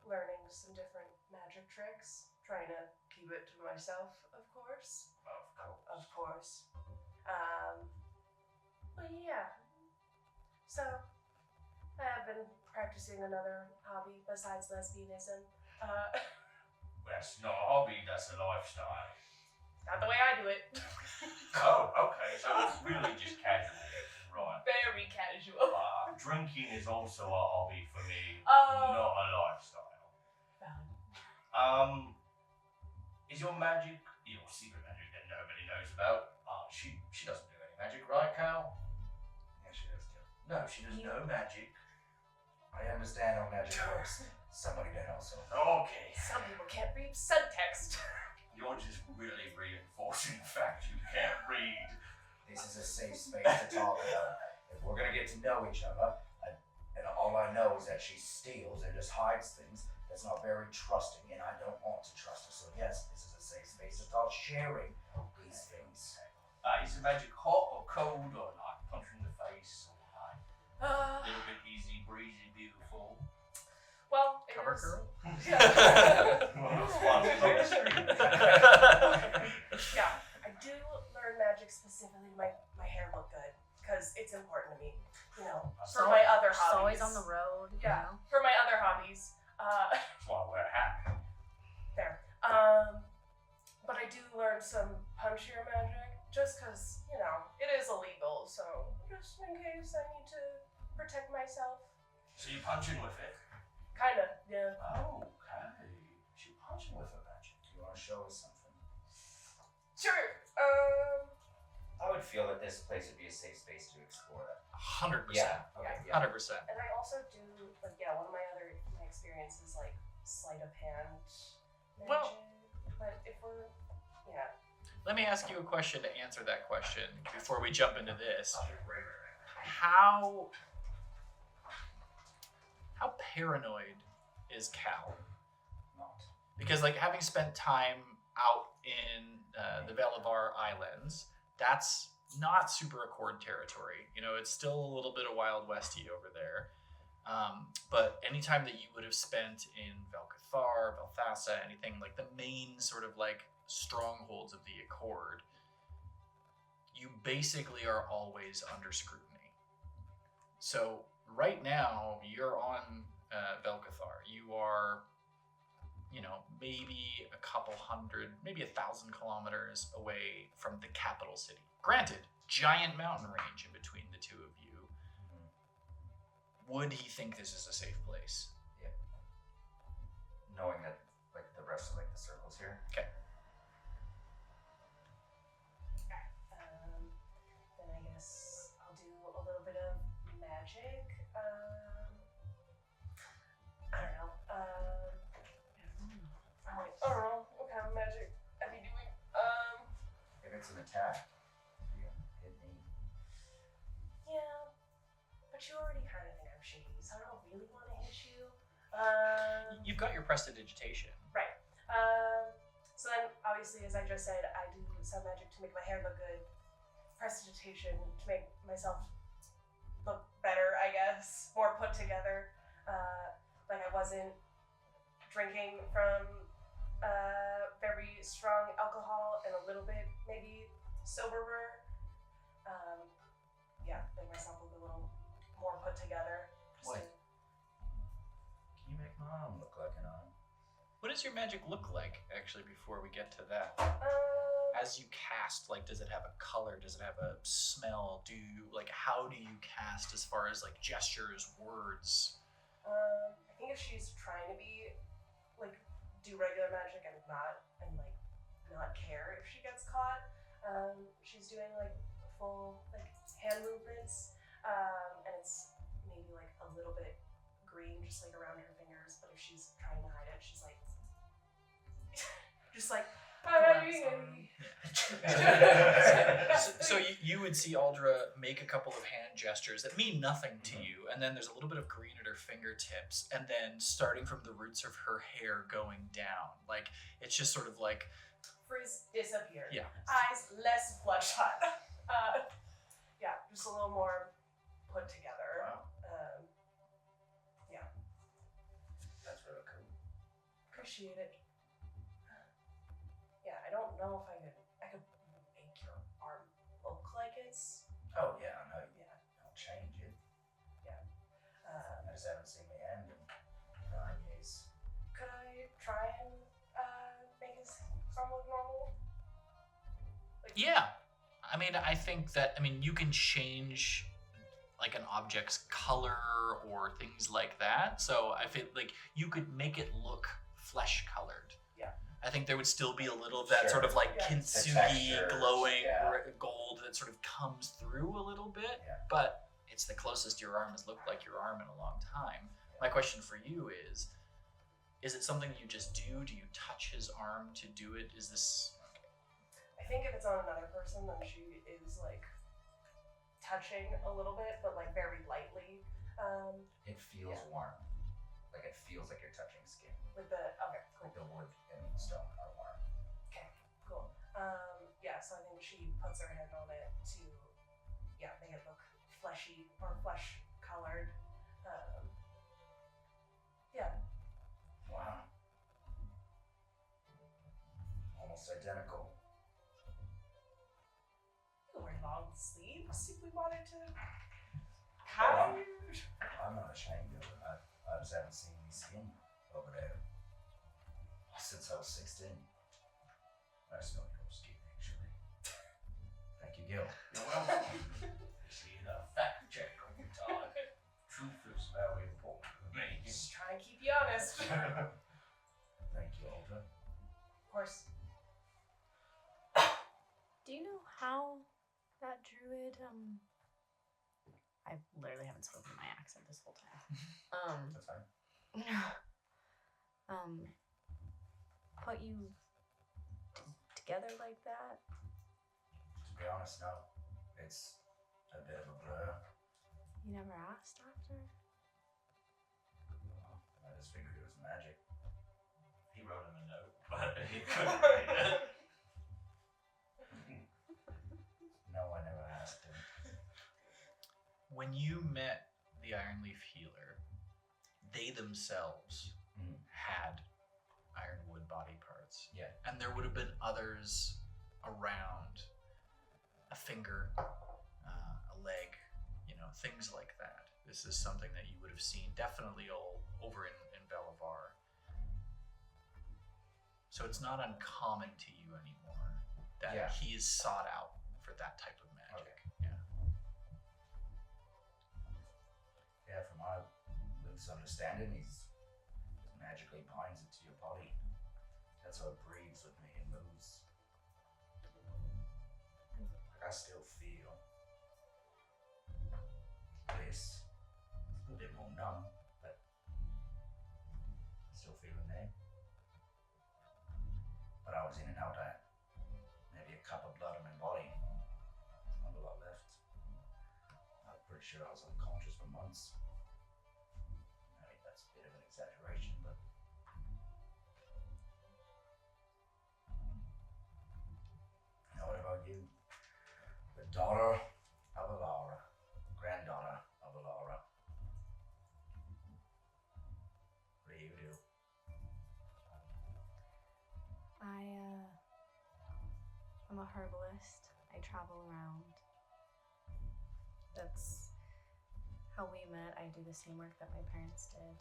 learning some different magic tricks, trying to keep it to myself, of course. Of course. But yeah. So, I have been practicing another hobby besides lesbianism. That's not a hobby, that's a lifestyle. Not the way I do it. Oh, okay, so it's really just casual, right? Very casual. Drinking is also a hobby for me, Oh. not a lifestyle. Is your magic, your secret magic that nobody knows about? She doesn't do any magic, right, Cal? Yeah, she does too. No, she does no magic. I understand how magic works. Somebody did also. Okay. Some people can't read subtext. You're just really reinforcing the fact you can't read. This is a safe space to talk about. If we're gonna get to know each other, and all I know is that she steals and just hides things, that's not very trusting, and I don't want to trust her. So yes, this is a safe space to start sharing these things. Is the magic hot or cold or like punch in the face or like a little bit easy, breezy, beautiful? Well, it Cover is- girl? Yeah, I do learn magic specifically to make my hair look good because it's important to me. You know, for my other She's hobbies. always on the road. You Yeah, know? for my other hobbies. That's why I wear a hat. There. But I do learn some punchier magic just because, you know, it is illegal. So just in case I need to protect myself. So you punching with it? Kinda, yeah. Oh, okay. She punching with her magic. You want to show us something? Sure. I would feel that this place would be a safe space to explore that. 100%. Okay. Yeah. 100%. And I also do, like, yeah, one of my experiences like sleight of hand magic. Well- but if we're, yeah. Let me ask you a question to answer that question before we jump into this. How paranoid is Cal? Not. Because like having spent time out in the Velavar Islands, that's not super Accord territory. You know, it's still a little bit of Wild Westy over there. But anytime that you would have spent in Velcathar, Velthassa, anything like the main sort of like strongholds of the Accord, you basically are always under scrutiny. So right now you're on Velcathar. You are, you know, maybe a couple hundred, maybe 1,000 kilometers away from the capital city. Granted, giant mountain range in between the two of you. Would he think this is a safe place? Yeah. Knowing that, like, the rest of, like, the circles here. Okay. Then I guess I'll do a little bit of magic. I don't know. I don't know what kind of magic I'd be doing. If it's an attack, you hit me. Yeah, but you already kind of think I'm shady, so I don't really want to hit you. You've got your prestidigitation. Right. So then, obviously, as I just said, I do some magic to make my hair look good. Prestidigitation to make myself look better, I guess. More put together. Like I wasn't drinking from very strong alcohol and a little bit maybe soberer. Yeah, make myself look a little more put together. What? Can you make my arm look like an arm? What does your magic look like, actually, before we get to that? As you cast, like, does it have a color? Does it have a smell? Do you, like, how do you cast as far as, like, gestures, words? I think if she's trying to be, like, do regular magic and not care if she gets caught, she's doing, like, full, like, hand movements, and it's maybe, like, a little bit green, just, like, around her fingers, but if she's trying to hide it, she's, like, just, like, I'm not doing anything. So you would see Aldra make a couple of hand gestures that mean nothing to you, and then there's a little bit of green at her fingertips, and then starting from the roots of her hair going down. Like, it's just sort of like... Frizz disappeared. Yeah. Eyes less bloodshot. Yeah, just a little more put together. Wow. Yeah. That's really cool. Appreciate it. Yeah, I don't know if I could make your arm look like it's. Oh, yeah, I know. Yeah. I'll change it. Yeah. I just haven't seen my hand in 9 years. Could I try and make his arm look normal? Like, Yeah. I mean, I think that, you can change, like, an object's color or things like that. So I feel like you could make it look flesh-colored. Yeah. I think there would still be a little of that Sure. sort of, like, Yeah. kintsugi, textures, glowing yeah. gold that sort of comes through a little bit. Yeah. But it's the closest your arm has looked like your arm in a long time. My question for you is it something you just do? Do you touch his arm to do it? Is this... I think if it's on another person, then she is like touching a little bit, but like very lightly. It feels Yeah. warm. Like it feels like you're touching skin. With the okay, cool. Like the wood and stone are warm. Okay, cool. Yeah, so I think she puts her hand on it to, make it look fleshy or flesh colored. Yeah. Wow. Almost identical. You wear long sleeves if we wanted to. Oh, Hide. I'm not ashamed of it. I just haven't seen any skin over there since I was 16. I smell your skin, actually. Thank you, Gil. You're welcome. See, the fact check on your talk. Truth is very important to me. Just try and keep you honest. Thank you, Aldra. Of course. Do you know how that druid, I literally haven't spoken my accent this whole time. That's fine. Put you together like that? To be honest, no. It's a bit of a blur. You never asked after? I just figured it was magic. He wrote him a note. It could be. No, I never asked him. When you met the Ironleaf healer, they themselves had ironwood body parts. Yeah. And there would have been others around. A finger, a leg, things like that. This is something that you would have seen definitely all over in Belivar. So it's not uncommon to you anymore that he is sought out for that type of magic. Okay. Yeah, from my loose understanding, he's magically binds it to your body. That's how it breathes with me and moves. Like I still feel this. It's a bit more numb, but still feeling there. But I was in and out. I had maybe a cup of blood in my body. Not a lot left. I'm pretty sure I was unconscious for months. I mean, that's a bit of an exaggeration, but what about you? The daughter of Alara, granddaughter of Alara. What do you do? I'm a herbalist. I travel around. That's how we met. I do the same work that my parents did.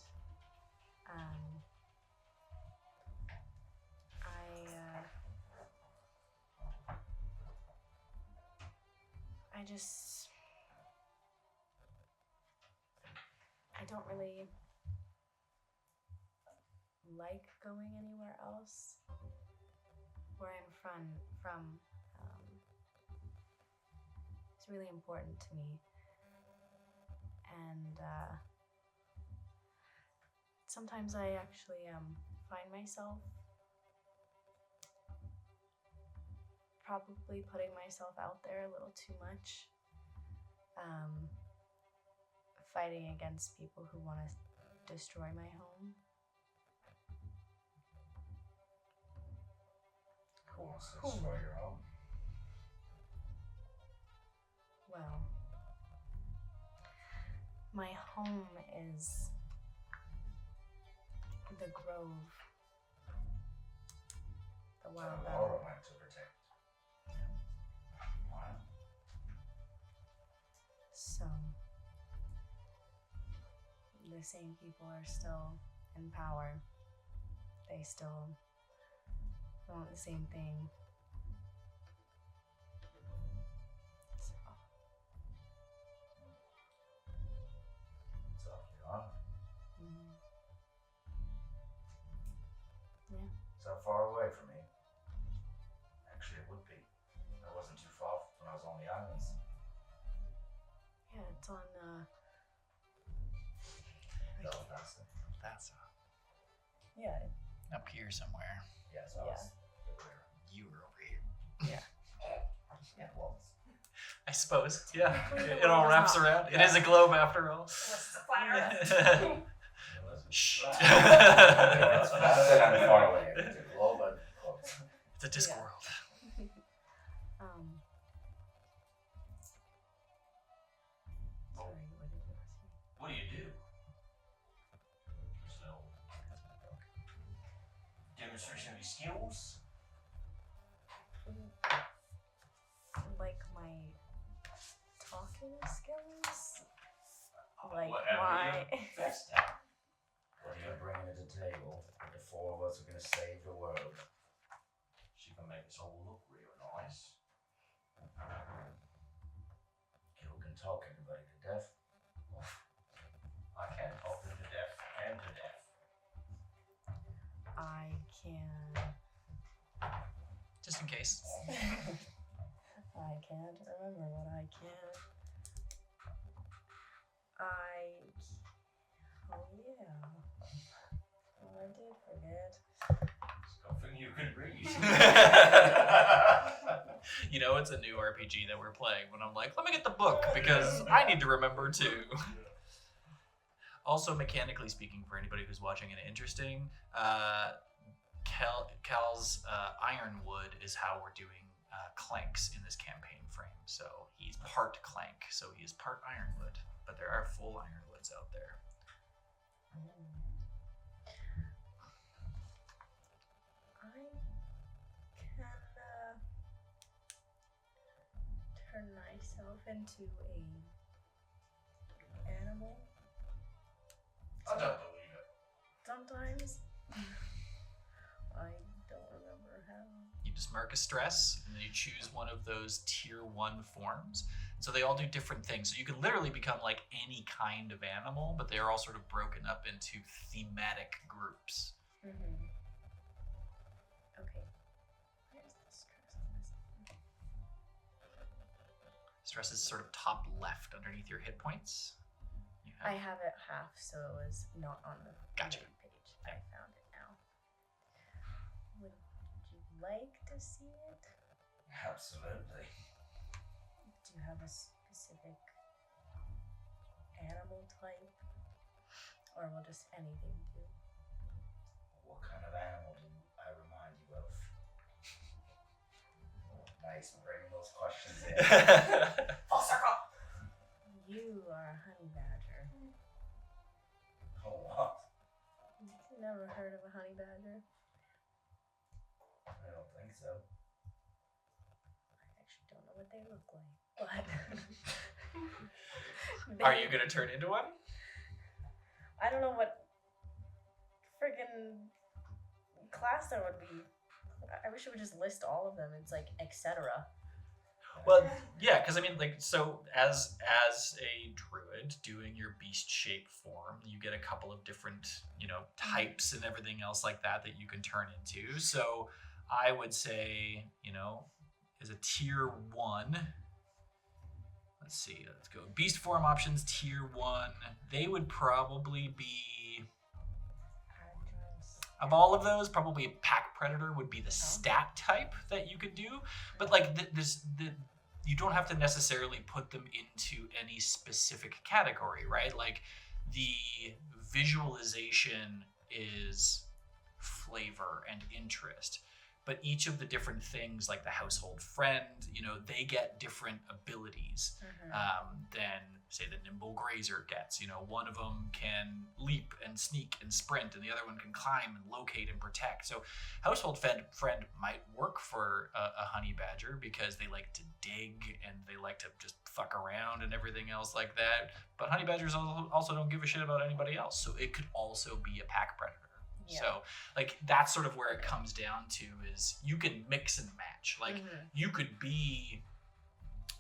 I don't really like going anywhere else. Where I'm from, it's really important to me. And sometimes I actually find myself probably putting myself out there a little too much, fighting against people who want to destroy my home. Who wants to destroy your home? Well, my home is the grove, the wild Laura battle. went to protect. Wow. So, the same people are still in power. They still want the same thing. So, It's awfully hard. yeah. It's not far away from me. Actually, it would be. I wasn't too far when I was on the islands. Yeah, it's on, Belfast. That's yeah, up here somewhere. Yeah, so I was You were over here. yeah, well, I suppose. Yeah. The It world all is wraps not- around. It is a globe after all. Unless it's a flat earth. Shh. that's I'm far away. It's a globe, but close. It's a disc Yeah. world. Sorry, what did you ask me? What do you do? Just a little demonstration of your skills? Like my talking skills? Like Whatever my you're best at. What are you bringing to the table? The four of us are going to save the world. She can make us all look real nice. Who can talk everybody to death? I can talk them to death and to death. I can. Just in case. I can't remember what I can. Oh yeah. Oh, I did forget. Something you can read. It's a new RPG that we're playing when I'm like, let me get the book because I need to remember too. Also, mechanically speaking, for anybody who's watching and interesting, Cal's ironwood is how we're doing clanks in this campaign frame. So he's part clank, so he is part ironwood. But there are full ironwoods out there. I can turn myself into a animal I don't believe it. sometimes. I don't remember how. You just mark a stress, and then you choose one of those tier 1 forms. So they all do different things. So you can literally become like any kind of animal, but they are all sort of broken up into thematic groups. Mm-hmm. Okay. Where's the stress on this? Stress is sort of top left underneath your hit points. You I have it half, so it was not on the Gotcha. main page. I found it now. Would you like to see it? Absolutely. Do you have a specific animal type? Or will just anything do? What kind of animal do I remind you of? Nice, bringing those questions in. Full circle. You are a honey badger. Oh, what? You've never heard of a honey badger? I don't think so. I actually don't know what they look like, but Are you going to turn into one? I don't know what friggin' class there would be. I wish it would just list all of them. It's like etc. Well, yeah, because I mean, like, so as a druid doing your beast shape form, you get a couple of different, types and everything else like that you can turn into. So I would say, is a tier 1. Let's see, let's go. Beast form options, tier 1. They would probably be, of all of those, probably a pack predator would be the stat type that you could do. But like you don't have to necessarily put them into any specific category, right? Like the visualization is flavor and interest. But each of the different things, like the household friend, they get different abilities than, say, the nimble grazer gets. One of them can leap and sneak and sprint, and the other one can climb and locate and protect. So household friend might work for a honey badger because they like to dig and they like to just fuck around and everything else like that. But honey badgers also don't give a shit about anybody else. So it could also be a pack predator. Yeah. So, like, that's sort of where it comes down to is you can mix and match. Like, you could be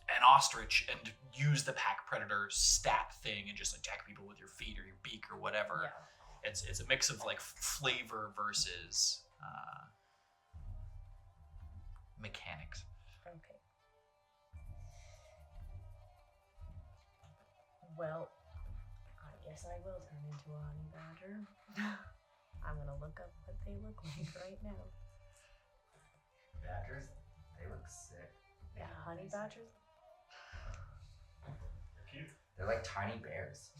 an ostrich and use the pack predator stat thing and just attack people with your feet or your beak or whatever. Yeah. It's a mix of, like, flavor versus mechanics. Okay. Well, I guess I will turn into a honey badger. I'm gonna look up what they look like right now. Badgers, they look sick. Yeah, honey badgers. They're cute. They're like tiny bears.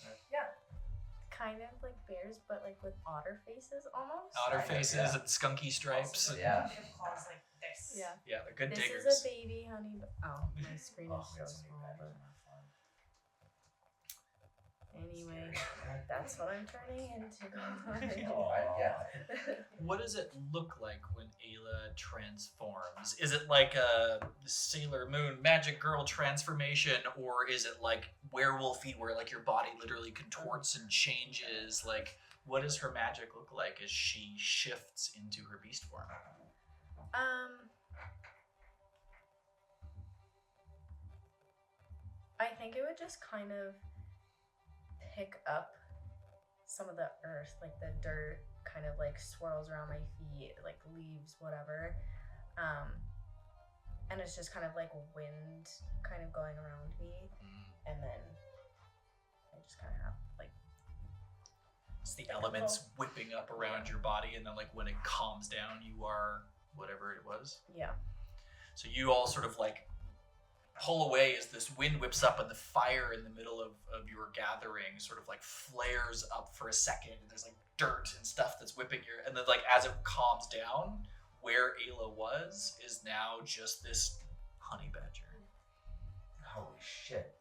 Kind of like bears, but like with otter faces almost. Otter Kind of, faces yeah. and skunky stripes. Also, Yeah. they have claws like this. Yeah. Yeah, they're good This diggers. is a baby honey. Oh, my screen Oh, is we so got so many small. badgers But on our farm. anyway, Scary. that's what I'm turning into. Oh, yeah. What does it look like when Ayla transforms? Is it like a Sailor Moon magic girl transformation, or is it like werewolfy where like your body literally contorts and changes? Like, what does her magic look like as she shifts into her beast form? I think it would just kind of pick up some of the earth, like the dirt kind of like swirls around my feet, like leaves, whatever. And it's just kind of like wind kind of going around me. And then I just kind of have like... It's the elements whipping up around your body, and then like when it calms down, you are whatever it was. Yeah. So you all sort of like pull away as this wind whips up, and the fire in the middle of your gathering sort of like flares up for a second, and there's like dirt and stuff that's whipping your, and then like as it calms down, where Ayla was is now just this honey badger. Holy shit.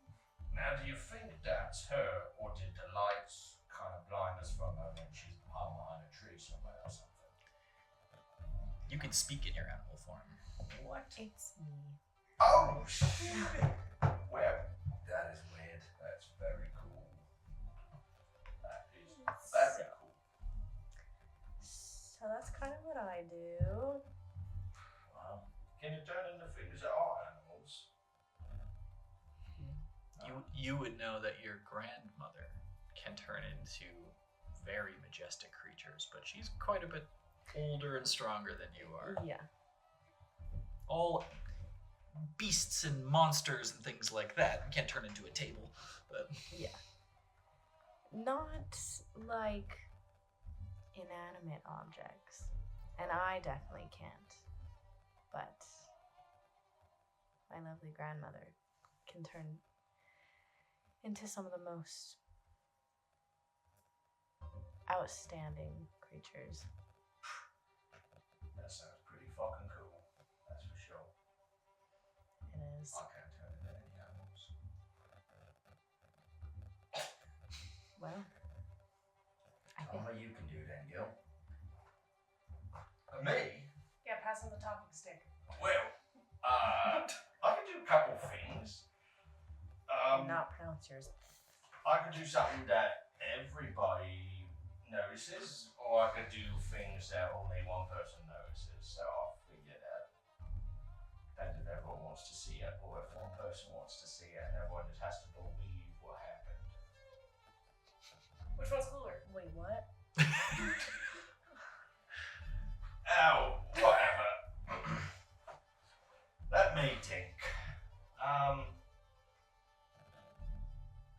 Now, do you think that's her, or did the lights kind of blind us from her when she's behind a tree somewhere or something? You can speak in your animal form. What? It's me. Oh, shit! Well, That is weird. that's very cool. That is very cool. So that's kind of what I do. Wow. Can you turn into things that are animals? You would know that your grandmother can turn into very majestic creatures, but she's quite a bit older and stronger than you are. Yeah. All beasts and monsters and things like that. You can't turn into a table, but Yeah. Not like inanimate objects. And I definitely can't. But my lovely grandmother can turn into some of the most outstanding creatures. That sounds pretty fucking cool. That's for sure. It is. I can't turn into any animals. Well, I Tell think me what you can do then, Gil. Me? Yeah, pass him the talking stick. Well, I can do a couple things. not pronounce yours. I could do something that everybody notices, or I could do things that only one person notices. So I'll figure that. Depends if everyone wants to see it, or if one person wants to see it, and everyone just has to believe what happened. Which one's cooler? Wait, what? Oh, whatever. Let me think.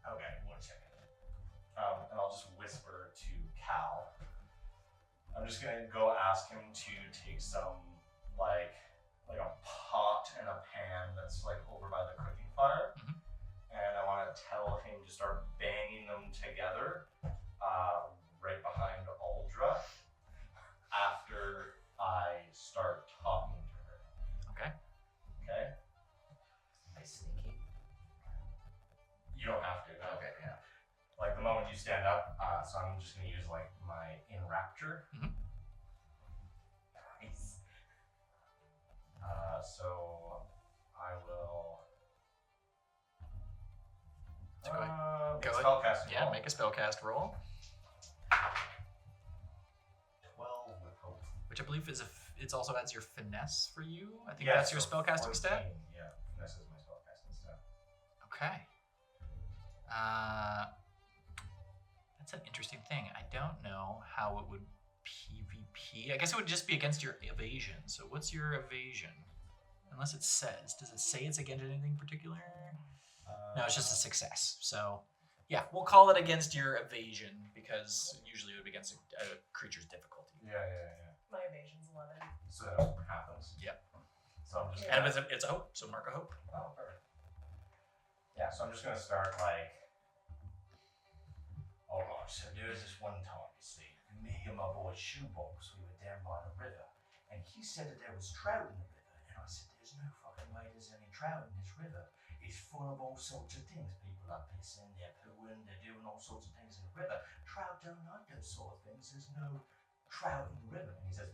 Okay, 1 second. And I'll just whisper to Cal. I'm just gonna go ask him to take some like a pot and a pan that's like over by the cooking fire, and I want to tell him to start banging them together, right behind Aldra, after I start talking to her. Okay. Okay. Am I sneaky? You don't have to. No. Okay, yeah. Like the moment you stand up, so I'm just gonna use like my enrapture. Nice. So I will. So go ahead. Make Go a spellcasting Yeah, roll. make a spellcast roll, 12 with hope. which I believe is it's also adds your finesse for you. I think Yeah, that's your so spellcasting 14, stat. Yeah, this is my spellcasting stat. Okay. That's an interesting thing. I don't know how it would PvP. I guess it would just be against your evasion. So what's your evasion? Unless it says. Does it say it's against anything particular? No, it's just a success. So yeah, we'll call it against your evasion because usually it would be against a creature's difficulty. Yeah. My evasion's 11. So it happens. Yep. So I'm just. And it's a hope, so mark a hope. Oh, perfect. Yeah, so I'm just gonna start like. Alright, so there was this one time, you see, me and my boy Shoebox, we were down by the river, and he said that there was trout in the river, and I said, there's no fucking way there's any trout in this river. It's full of all sorts of things. People are pissing, they're pooing, they're doing all sorts of things in the river. Trout don't like those sort of things. There's no trout in the river. And he says,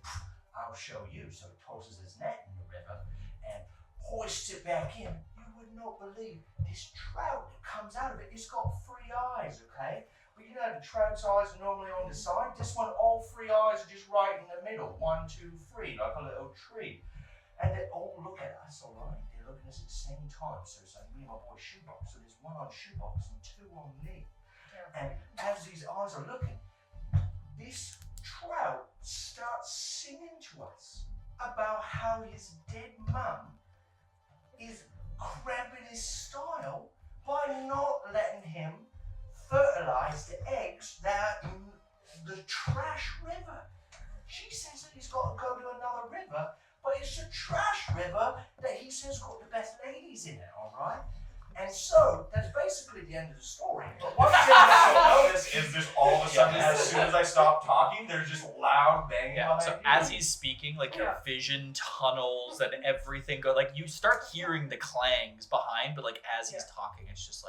I'll show you. So he tosses his net in the river and hoists it back in. You would not believe this trout that comes out of it. It's got 3 eyes, okay? But you know the trout's eyes are normally on the side. This one, all 3 eyes are just right in the middle. 1, 2, 3, like a little tree. And they all look at us, all right? They're looking at us at the same time. So it's like me and my boy Shoebox. So there's 1 on Shoebox and 2 on me. And as these eyes are looking, this trout starts singing to us about how his dead mum is cramping his style by not letting him fertilize the eggs that are in the trash river. She says that he's got to go to another river, but it's a trash river that he says got the best ladies in it, alright? And so, that's basically the end of the story. But one thing What you'll notice is just all of a sudden, as soon as I stop talking, there's just loud banging Yeah. behind So you. as he's speaking, like your vision tunnels and everything go, like you start hearing the clangs behind, but like as he's talking, it's just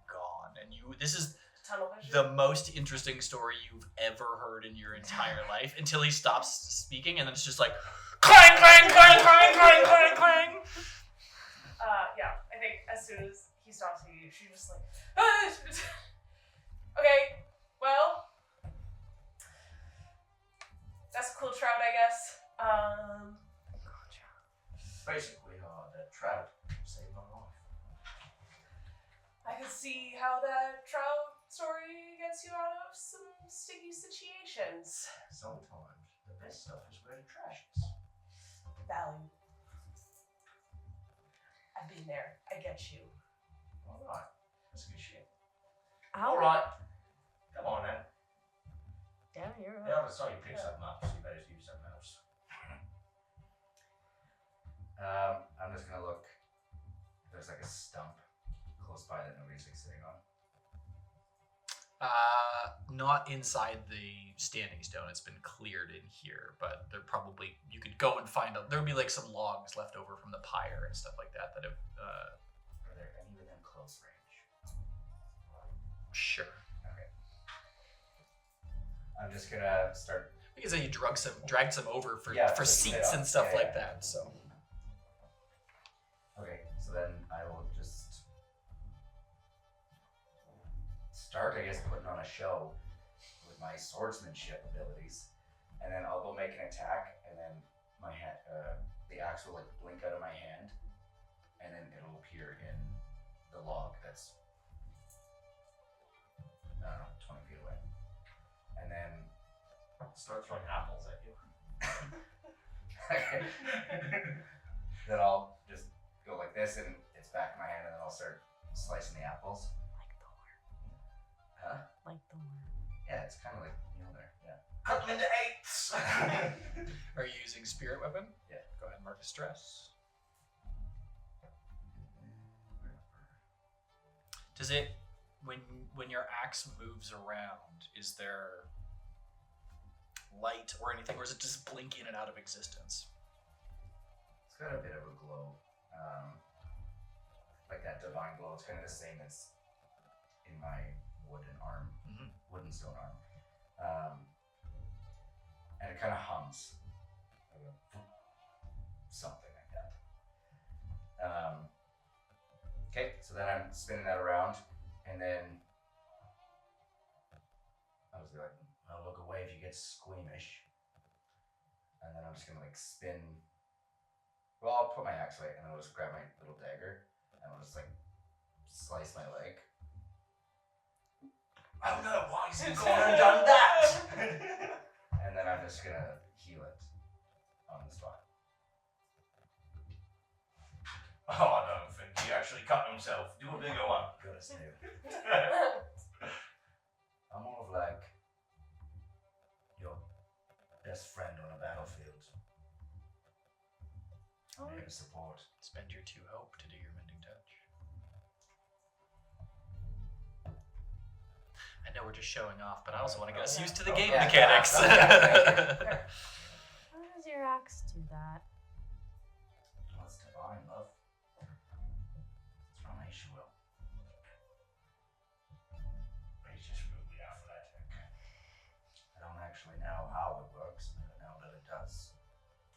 gone. And this is Tunnel vision. the most interesting story you've ever heard in your entire life until he stops speaking, and then it's just like clang, clang, clang, clang, clang, clang, clang. Yeah, I think as soon as he stops, she's just like, "Ah!" Okay, well, that's a cool trout, I guess. basically, that trout saved my life. I can see how that trout story gets you out of some sticky situations. Sometimes the best stuff is where the trash is. Value. I've been there. I get you. Alright, that's good shit. Ow. Alright, come on then. Yeah, you're right. Yeah, I saw you pick something up, so you better do something else. I'm just gonna look. There's like a stump close by that nobody's like sitting on. Not inside the standing stone. It's been cleared in here, but there probably you could go and find out. There would be like some logs left over from the pyre and stuff like that that have. Are there any within close range? Sure. Okay. I'm just gonna start. We can say you dragged some over for Yeah, for to sit seats up. and stuff Yeah, like yeah. that. So. Okay, so then I will just start, I guess, putting on a show with my swordsmanship abilities, and then I'll go make an attack, and then my hand, the axe will like blink out of my hand, and then it'll appear in the log that's, I don't know, 20 feet away, and then Start throwing apples at you. then I'll just go like this, and it's back in my hand, and then I'll start slicing the apples. Like the worm. Huh? Like the worm. Yeah, it's kind of like there. Yeah. Cut them into eighths. Are you using spirit weapon? Yeah. Go ahead and mark distress. Does it when your axe moves around, is there light or anything, or is it just blink in and out of existence? It's got a bit of a glow. Like that divine glow. It's kind of the same as in my wooden arm, wooden stone arm. And it kind of hums. Something like that. Okay, so then I'm spinning that around, and then I was like, I'll look away if you get squeamish. And then I'm just gonna like spin. Well, I'll put my axe away, and then I'll just grab my little dagger, and I'll just like slice my leg. Oh no, why is it gone and done that? And then I'm just gonna heal it on the spot. Oh, I don't think he actually cut himself. Do a bigger one. Goodness, dude. I'm more of like your best friend on a battlefield. I'm here to support. Spend your 2 hope to do your mending touch. I know we're just showing off, but I also want to get us used to the game yeah, mechanics. yeah. How does your axe do that? Well, it's divine, love. It's from Aishuel. He's just really athletic. I don't actually know how it works, but I know that it does.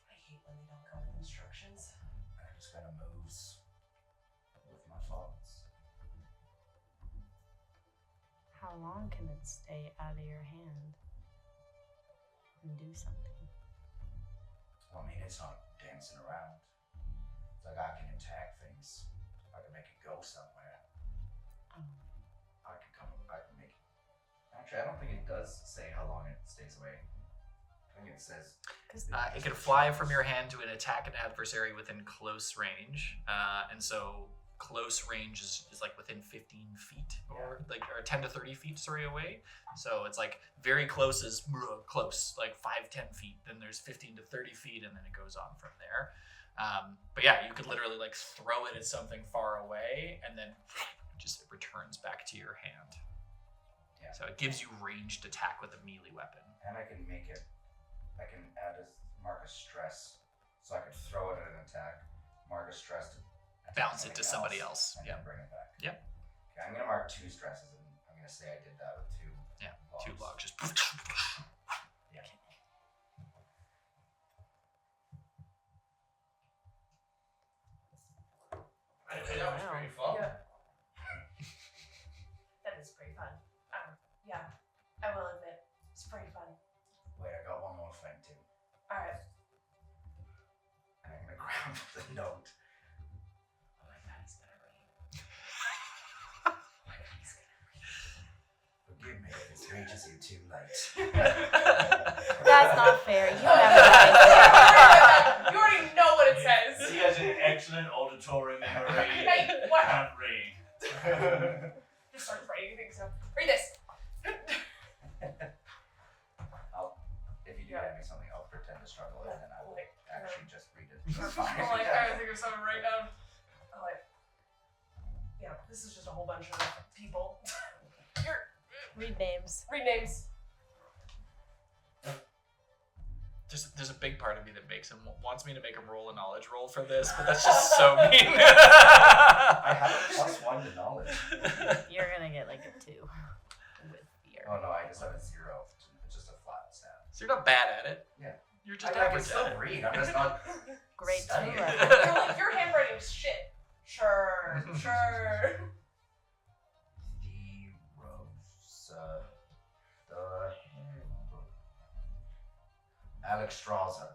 I hate when they don't come with instructions. And it just kind of moves with my thoughts. How long can it stay out of your hand and do something? Well, I mean, it's not dancing around. It's like I can attack things. I can make it go somewhere. Oh. I can make it. Actually, I don't think it does say how long it stays away. I think it says. It can fly from your hand to an attack an adversary within close range. And so close range is like within 15 feet or 10 to 30 feet away. So it's like very close is close, like 5-10 feet. Then there's 15 to 30 feet, and then it goes on from there. But yeah, you could literally like throw it at something far away, and then just it returns back to your hand. Yeah. So it gives you ranged attack with a melee weapon. And I can add a mark of stress, so I could throw it at an attack, mark of stress to Bounce it to somebody else. and Yeah. then bring it back. Yep. Okay, I'm gonna mark 2 stresses, and I'm gonna say I did that with 2. Yeah. logs. 2 logs. Just. Yeah. Anyway, that was pretty fun. Yeah. That is pretty fun. Yeah, I will admit, it's pretty fun. Wait, I got one more thing too. Alright. And I'm gonna grab the note. Oh my god, he's gonna read. Oh my god, he's gonna read. Forgive me if this reaches you too late. That's not fair. You memorize You already know what it says. He has an excellent auditory memory. Hey, what? Can't read. Just starts writing things down. Read this. If you do hand me something, I'll pretend to struggle and then I will Like, actually just read it. I'm like, I think of something right now. I'm like, yeah, this is just a whole bunch of people. Read names. Read names. There's a big part of me that wants me to make him roll a knowledge roll for this, but that's just so mean. I have a +1 to knowledge. You're gonna get like a 2 with fear. Oh no, I just have a 0. It's just a flat stat. So you're not bad at it. Yeah. You're just I can average still at it. read. I'm just not Grade 2 studying. level. You're like, your handwriting's shit. Sure, sure. The Rosa. The Alex Strauza.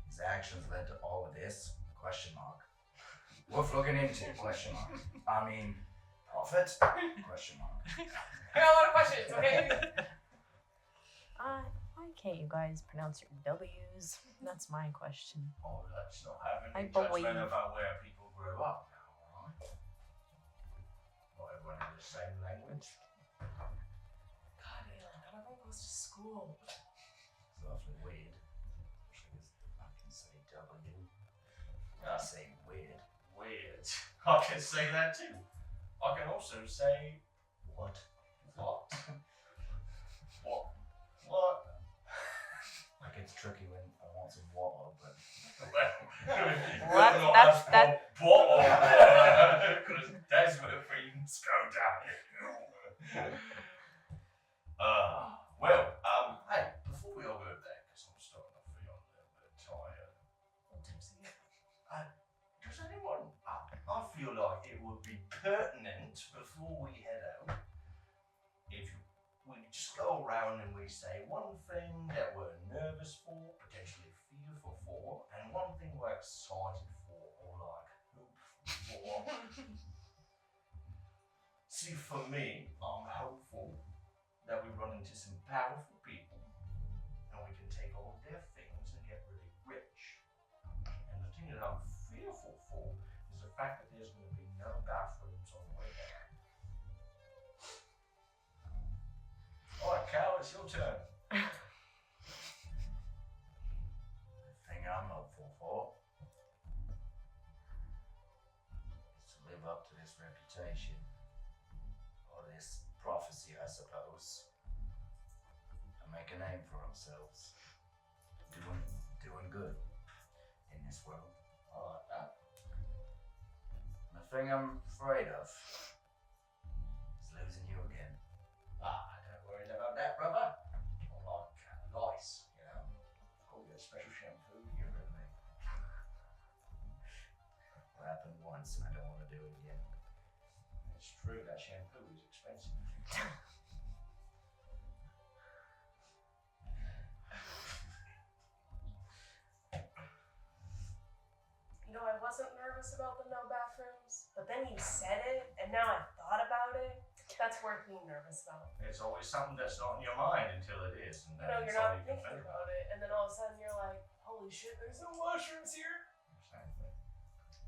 His actions led to all of this? Question mark. Worth looking into? Question mark. I mean, profit? Question mark. I got a lot of questions, okay? Why can't you guys pronounce your W's? That's my question. Oh, let's not have I any believe. judgment about where people grew up now, alright? Not everyone has the same language. God, Alan, not everyone goes to school. It's awfully weird. I can say W. I Yeah. say weird. Weird. I can say that too. I can also say What? what? What? Like it's tricky when I want some water, but What? That's- Because that's where things go down. Well, hey, before we all go there, because I'm starting to feel a little bit tired. I'm tipsy. Does anyone? I feel like it would be pertinent before we head out if we just go around and we say one thing that we're nervous for, potentially fearful for, and one thing we're excited for, or like hopeful for. See, for me, I'm hopeful that we run into some powerful people and we can take all their things and get really rich. And the thing that I'm fearful for is the fact that there's going to be no bathrooms on the way down. Alright, Cal, it's your turn. the thing I'm hopeful for is to live up to this reputation. Or this prophecy, I suppose. And make a name for ourselves. Doing good in this world. I like that. The thing I'm afraid of is losing you again. Don't worry about that, brother. I'm like lice, you know. I'll get a special shampoo to get rid of me. What happened once and I don't want to do it again. It's true, that shampoo is expensive. You know, I wasn't nervous about the no bathrooms, but then you said it, and now I thought about it. That's worth being nervous about. It's always something that's not in your mind until it is, and You then know, it's you're all not you can thinking think about it, and then all of a sudden you're like, holy shit, there's no washrooms here. Exactly.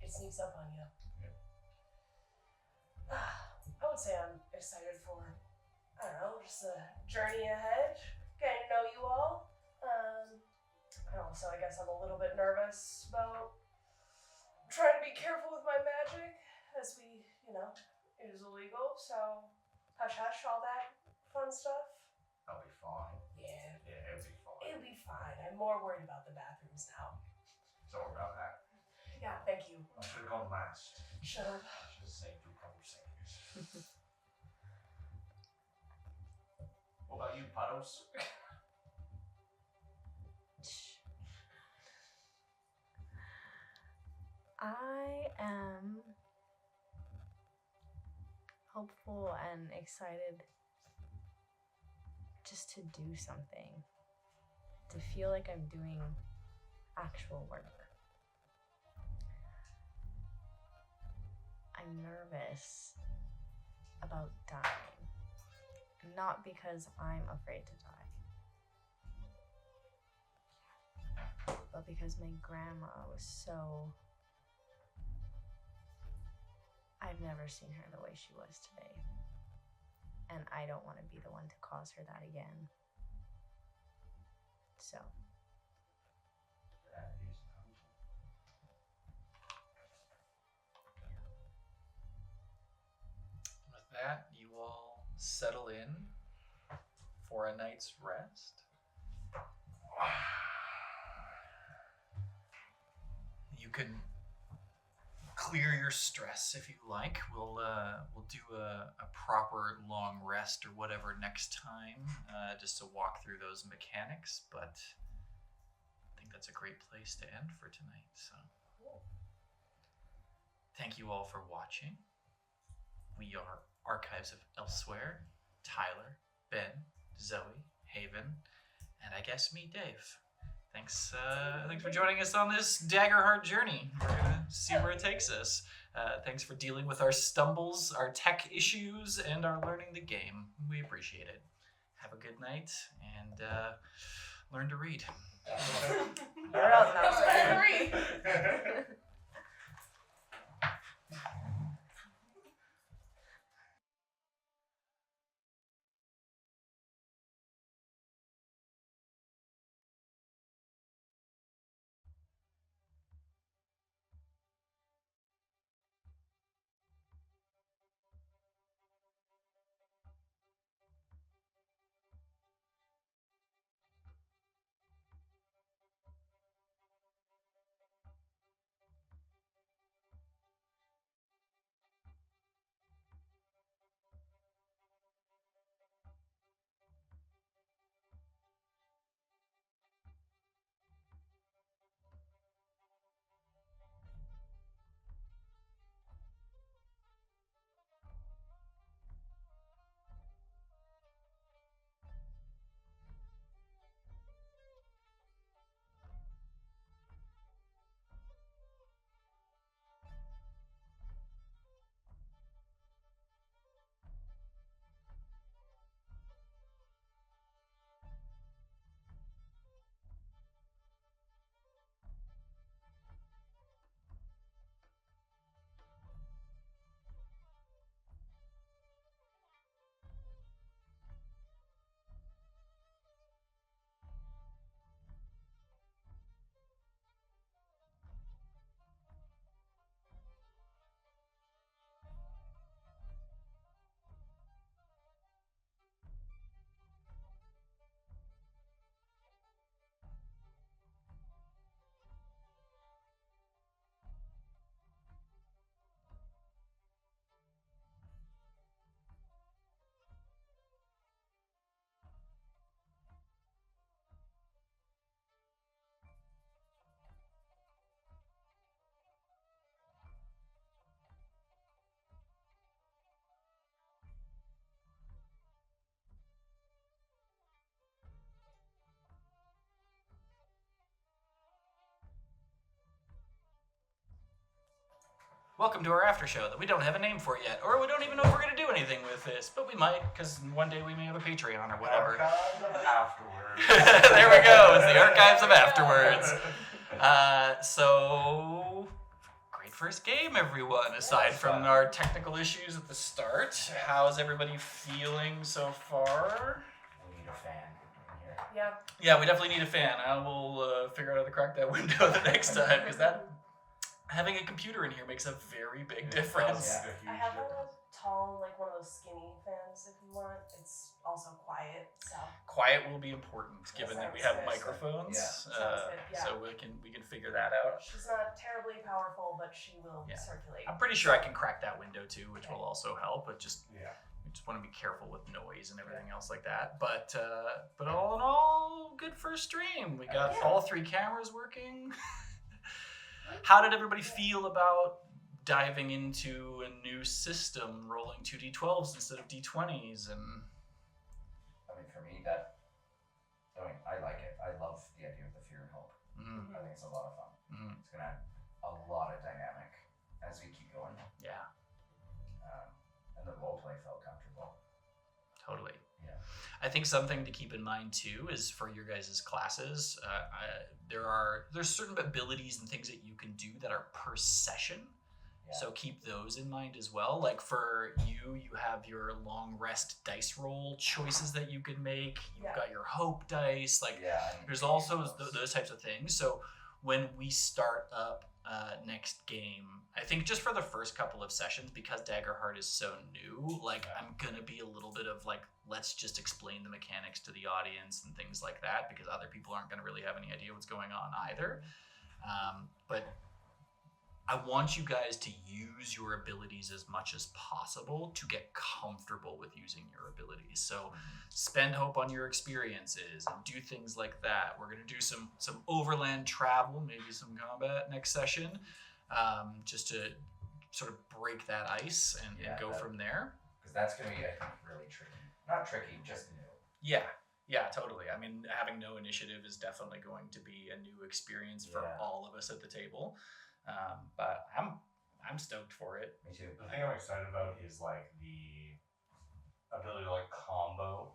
It sneaks up on you. Yeah. I would say I'm excited for, I don't know, just the journey ahead, getting to know you all. And also, I guess I'm a little bit nervous about trying to be careful with my magic, as we, it is illegal, so hush hush, all that fun stuff. I'll be fine. Yeah, Yeah, it'll be fine. it'll be fine. I'm more worried about the bathrooms now. Sorry about that. Yeah, thank you. I should have gone last. Shut up. I should have saved you a couple seconds. What about you, Puddles? I am hopeful and excited just to do something, to feel like I'm doing actual work. I'm nervous about dying, not because I'm afraid to die, but because my grandma was so... I've never seen her the way she was today. And I don't want to be the one to cause her that again. So. That is noble. With that, you all settle in for a night's rest. You can clear your stress if you like. We'll do a proper long rest or whatever next time, just to walk through those mechanics. But I think that's a great place to end for tonight. So, thank you all for watching. We are Archives of Elsewhere. Tyler, Ben, Zoe, Haven, and I guess me, Dave. Thanks for joining us on this Daggerheart journey. We're gonna see where it takes us. Thanks for dealing with our stumbles, our tech issues, and our learning the game. We appreciate it. Have a good night, and learn to read. You're out now. Sorry. Welcome to our after show that we don't have a name for yet, or we don't even know if we're going to do anything with this, but we might, because one day we may have a Patreon or whatever. Archives of afterwards. There we go. It's the Archives of Afterwards. So, great first game, everyone. Aside from our technical issues at the start, how's everybody feeling so far? We need a fan in here. Yeah. Yeah, we definitely need a fan. I will figure out how to crack that window the next time, because having a computer in here makes a very big difference. I have a tall, like one of those skinny fans if you want. It's also quiet, so. Quiet will be important, given that we have Sounds good. microphones. Sounds good, yeah. So we can figure that out. She's not terribly powerful, but she will Yeah. circulate. I'm pretty sure I can crack that window too, which will also help. But Yeah. we just want to be careful with noise and everything else like that. But all in all, good first stream. We got all 3 cameras working. How did everybody feel about diving into a new system, rolling 2d12s instead of d20s? And I mean, for me, I like it. I love the idea of the fear and hope. I think it's a lot of fun. It's going to add a lot of dynamic as we keep going. Yeah, And the roleplay felt comfortable. totally. Yeah. I think something to keep in mind too is for your guys' classes, there's certain abilities and things that you can do that are per session. Yeah. So keep those in mind as well. Like for you have your long rest dice roll choices that you can make. You've got your hope dice. Like there's also those types of things. So when we start up next game, I think just for the first couple of sessions, because Daggerheart is so new, like I'm gonna be a little bit of like, let's just explain the mechanics to the audience and things like that, because other people aren't gonna really have any idea what's going on either. But I want you guys to use your abilities as much as possible to get comfortable with using your abilities. So spend hope on your experiences and do things like that. We're going to do some overland travel, maybe some combat next session, just to sort of break that ice and go from there. Because that's going to be, I think, really tricky. Not tricky, just new. Yeah, totally. I mean, having no initiative is definitely going to be a new experience for all of us at the table. But I'm stoked for it. Me too. The thing I'm excited about is like the ability to like combo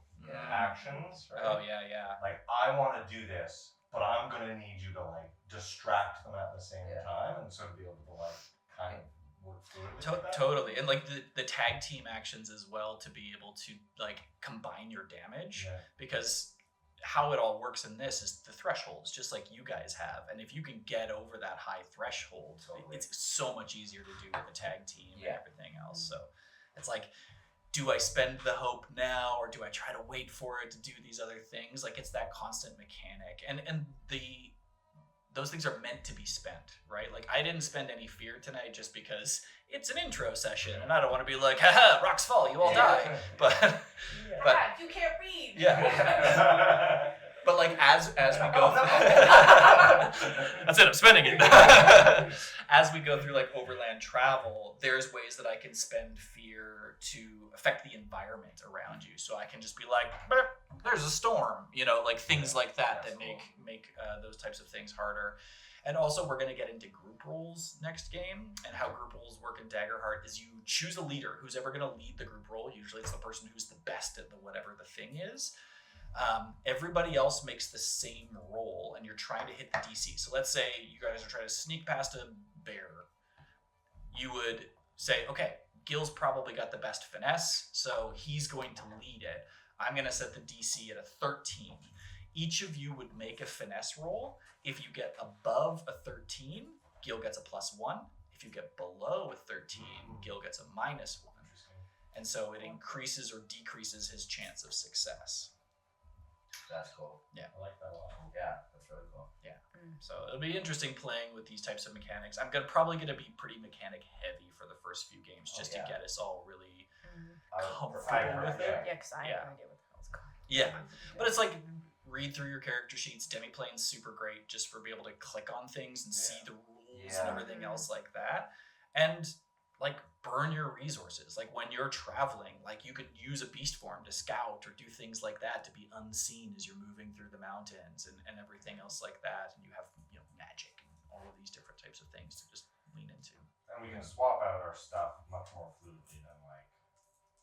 actions, right? Oh yeah. Like I want to do this, but I'm gonna need you to like distract them at the same time, and sort of be able to like kind of work through it. Like that. Totally, and like the tag team actions as well, to be able to like combine your damage, because how it all works in this is the thresholds, just like you guys have, and if you can get over that high threshold, it's so much easier to do with the tag team and everything else. So it's like, do I spend the hope now, or do I try to wait for it to do these other things? Like it's that constant mechanic, and those things are meant to be spent, right? Like I didn't spend any fear tonight just because it's an intro session and I don't want to be like, haha, rocks fall, you all die. But you can't read. Yeah. But like as we go that's it, I'm spending it. As we go through like overland travel, there's ways that I can spend fear to affect the environment around you. So I can just be like, there's a storm, like things like that make those types of things harder. And also we're going to get into group roles next game, and how group roles work in Daggerheart is you choose a leader who's ever going to lead the group role. Usually it's the person who's the best at whatever the thing is. Everybody else makes the same roll, and you're trying to hit the DC. So let's say you guys are trying to sneak past a bear. You would say, okay, Gil's probably got the best finesse, so he's going to lead it. I'm going to set the DC at a 13. Each of you would make a finesse roll. If you get above a 13, Gil gets a +1. If you get below a 13, Gil gets a -1. And so it increases or decreases his chance of success. That's cool. Yeah. I like that a lot. Yeah, that's really cool. Yeah. So it'll be interesting playing with these types of mechanics. I'm probably gonna be pretty mechanic heavy for the first few games, just to get us all really comfortable with it. Yeah, because I have no idea what the hell's going on. Yeah, but it's like read through your character sheets. Demiplane's super great just for being able to click on things and see the rules and everything else like that. And like burn your resources. Like when you're traveling, like you could use a beast form to scout or do things like that to be unseen as you're moving through the mountains and everything else like that. And you have magic and all of these different types of things to just lean into. And we can swap out our stuff much more fluidly than like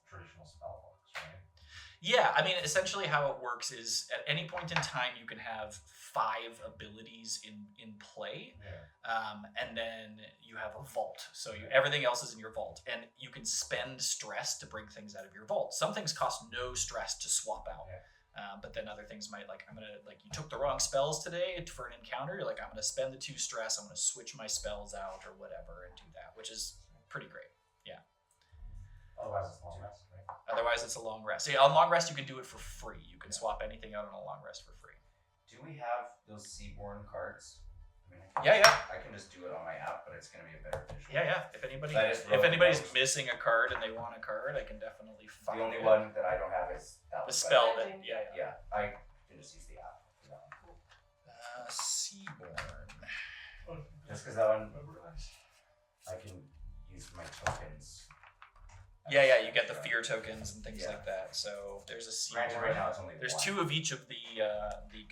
traditional spell books, right? Yeah, I mean, essentially how it works is at any point in time you can have 5 abilities in play, and then you have a vault. So everything else is in your vault, and you can spend stress to bring things out of your vault. Some things cost no stress to swap out, but then other things might, like, you took the wrong spells today for an encounter. You're like, I'm gonna spend the 2 stress. I'm gonna switch my spells out or whatever and do that, which is pretty great. Yeah. Otherwise, it's long rest, right? Otherwise, it's a long rest. Yeah, on long rest, you can do it for free. You can swap anything out on a long rest for free. Do we have those Seaborn cards? I mean, I can just do it on my app, but it's going to be a better visual. Yeah. If anybody's missing a card and they want a card, I can definitely find it. The only one that I don't have is that the spell. Yeah, I can just use the app for that one. Seaborn. Just because that one, I can use my tokens. Yeah, you get the fear tokens and things like that. So there's a Seaborn. Right now it's only there's 2 of each of the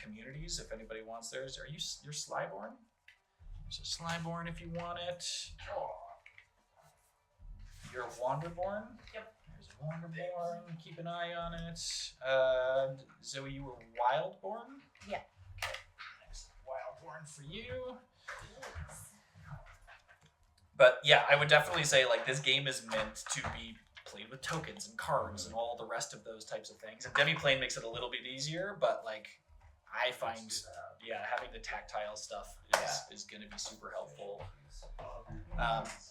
communities. If anybody wants theirs, you're Slyborn? There's a Slyborn if you want it. You're Wanderborn. Yep. There's a Wanderborn. Keep an eye on it. Zoe, you were Wildborn. Yeah. Okay. Next Wildborn for you. But yeah, I would definitely say, like, this game is meant to be played with tokens and cards and all the rest of those types of things. And Demiplane makes it a little bit easier, but, like, I find, having the tactile stuff is going to be super helpful.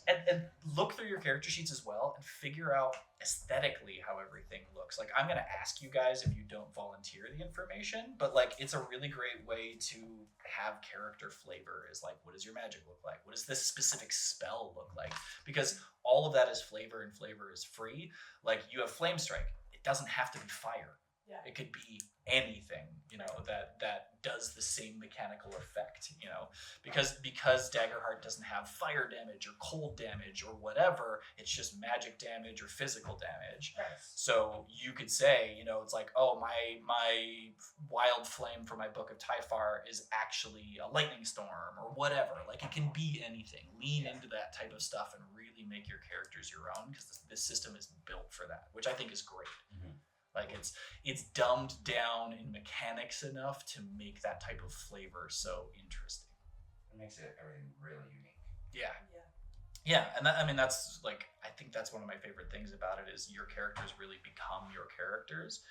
And look through your character sheets as well and figure out aesthetically how everything looks. Like, I'm going to ask you guys if you don't volunteer the information, but, like, it's a really great way to have character flavor. Is like, what does your magic look like? What does this specific spell look like? Because all of that is flavor, and flavor is free. Like, you have Flame Strike. It doesn't have to be fire. Yeah. It could be anything, that does the same mechanical effect, because Daggerheart doesn't have fire damage or cold damage or whatever. It's just magic damage or physical damage. Right. So you could say, it's like, oh, my wild flame for my Book of Typhar is actually a lightning storm or whatever. Like, it can be anything. Lean into that type of stuff and really make your characters your own, because this system is built for that, which I think is great. Mm-hmm. Like, it's dumbed down in mechanics enough to make that type of flavor so interesting. It makes everything really unique. Yeah, and that's, like, I think that's one of my favorite things about it, is your characters really become your characters.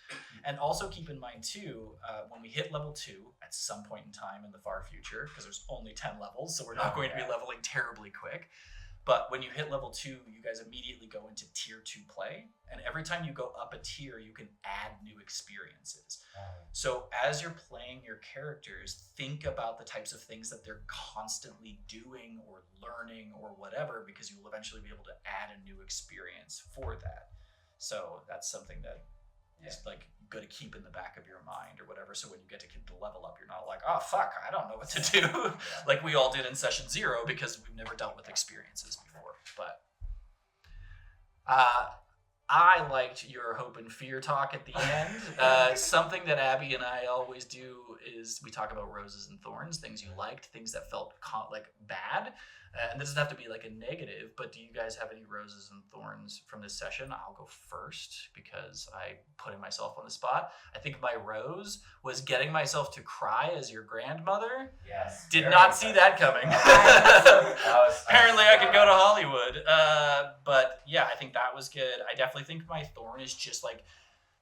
And also keep in mind too, when we hit level 2 at some point in time in the far future, because there's only 10 levels, so we're not going to be leveling terribly quick. But when you hit level 2, you guys immediately go into tier 2 play. And every time you go up a tier, you can add new experiences. So as you're playing your characters, think about the types of things that they're constantly doing or learning or whatever, because you will eventually be able to add a new experience for that. So that's something that is, like, good to keep in the back of your mind or whatever. So when you get to the level up, you're not like, oh, fuck, I don't know what to do. Like we all did in session 0, because we've never dealt with experiences before. But I liked your hope and fear talk at the end. Something that Abby and I always do is we talk about roses and thorns, things you liked, things that felt like bad. And this doesn't have to be like a negative, but do you guys have any roses and thorns from this session? I'll go first because I put myself on the spot. I think my rose was getting myself to cry as your grandmother. Yes. Did not see that coming. Apparently I could go to Hollywood. But yeah, I think that was good. I definitely think my thorn is just like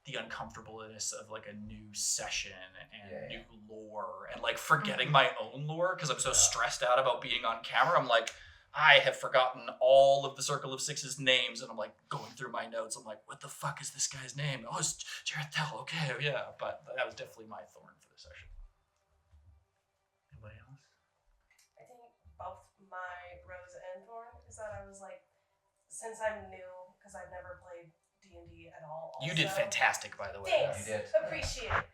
the uncomfortableness of like a new session and new lore and like forgetting my own lore because I'm so stressed out about being on camera. I'm like, I have forgotten all of the Circle of Six's names, and I'm like going through my notes. I'm like, what the fuck is this guy's name? Oh, it's Jareth Tell. Okay, yeah. But that was definitely my thorn for the session. Anybody else? I think both my rose and thorn is that I was like, since I'm new, because I've never played D&D at all. You did fantastic, by the way. Thanks. You did. Appreciate it.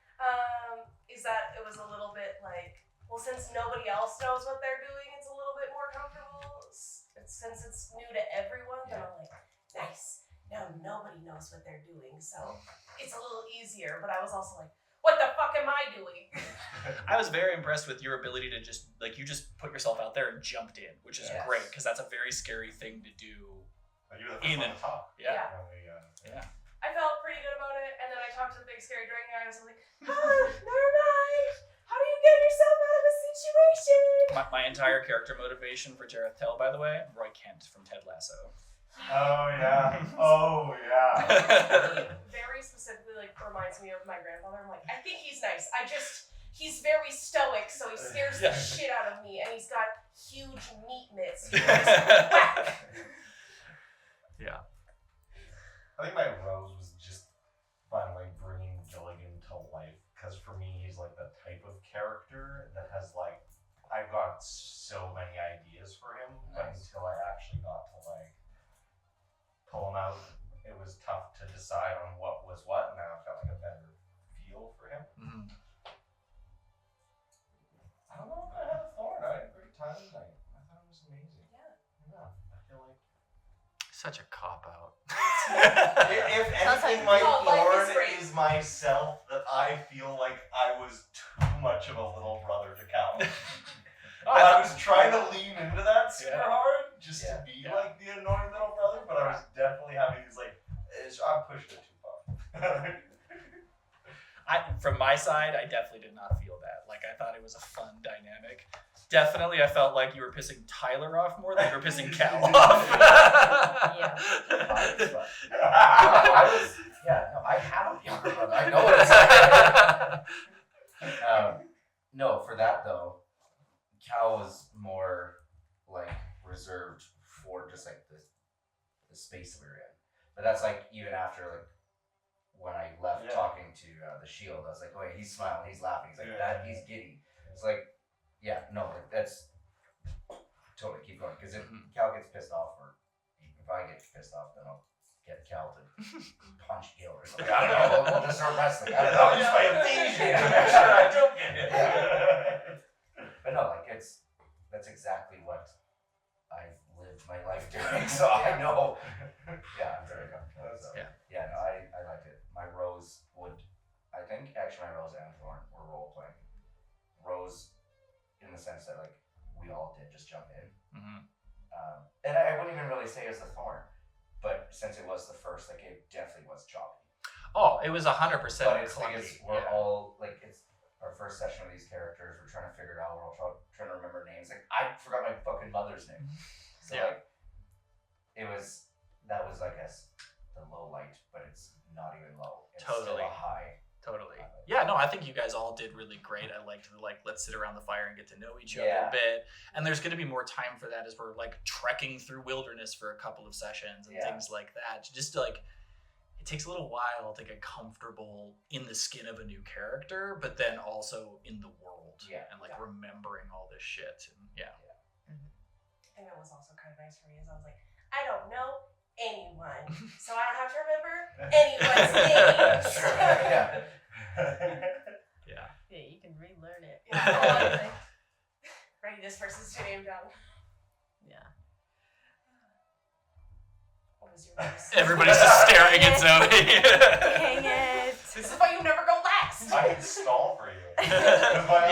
Is that it was a little bit like, well, since nobody else knows what they're doing, it's a little bit more comfortable. Since it's new to everyone, then I'm like, nice. Now nobody knows what they're doing, so it's a little easier. But I was also like, what the fuck am I doing? I was very impressed with your ability to just, like, you just put yourself out there and jumped in, which is great, because that's a very scary thing to do. You were the first one to talk. Yeah. Yeah. I felt pretty good about it, and then I talked to the big scary dragon guy, and I was like, never mind. How do you get yourself out of a situation? My entire character motivation for Jareth Tell, by the way, Roy Kent from Ted Lasso. Oh yeah. Oh yeah. He very specifically like reminds me of my grandfather. I'm like, I think he's nice. He's very stoic, so he scares the shit out of me, and he's got huge meat mitts. Yeah. I think my rose was just finally bringing Gilligan to life, because for me he's like the type of character that has like, I've got so many ideas for him, but until I actually got to like pull him out, it was tough to decide on what was what. Now I've got like a better feel for him. Mm-hmm. I don't know if I had a thorn. I had a great time tonight. I thought it was amazing. Yeah. I feel like Such a cop out. if anything, my life is thorn great. is myself, that I feel like I was too much of a little brother to Cal. I was trying to lean into that super hard, just to be like the annoying little brother, but I was definitely having these like, I pushed it too far. From my side, I definitely did not feel that. Like, I thought it was a fun dynamic. Definitely, I felt like you were pissing Tyler off more than you were pissing Cal off. Yeah. I have a younger brother. I know what it's like. No, for that though, Cal was more like reserved for just like the space we were in. But that's like even after like when I left talking to the Shield, I was like, oh yeah, he's smiling, he's laughing, he's like he's giddy. It's like, that's totally keep going, because if Cal gets pissed off, or if I get pissed off, then I'll get Cal to punch Gil or something. I don't know. We'll just start wrestling. I don't know. I'll use my evasion to make sure I don't get it. But no, like that's exactly what I've lived my life doing. So I know. Yeah, I'm very comfortable. So. Yeah, no, I liked it. My Rose I think actually my Rose and Thorn were role playing. Rose, in the sense that like we all did just jump in. Mm-hmm. And I wouldn't even really say it was the Thorn, but since it was the first, like it definitely was choppy. Oh, it was 100% But it's like clunky. we're all like it's our first session with these characters. We're trying to figure it out. We're all trying to remember names. Like I forgot my fucking mother's name. So like that was I guess the low light, but it's not even low. It's still Totally. a high. Totally. Yeah, no, I think you guys all did really great. I liked the let's sit around the fire and get to know each other a bit. And there's going to be more time for that as we're like trekking through wilderness for a couple of sessions and things like that. Just like it takes a little while to get comfortable in the skin of a new character, but then also in the world and like remembering all this shit. And I think that was also kind of nice for me, is I was like, I don't know anyone, so I don't have to remember anyone's names. Yeah, you can relearn it. Writing this person's name down. Yeah. What was your name? everybody's just staring at Zoe. Dang it. This is why you never go last. I can stall for you.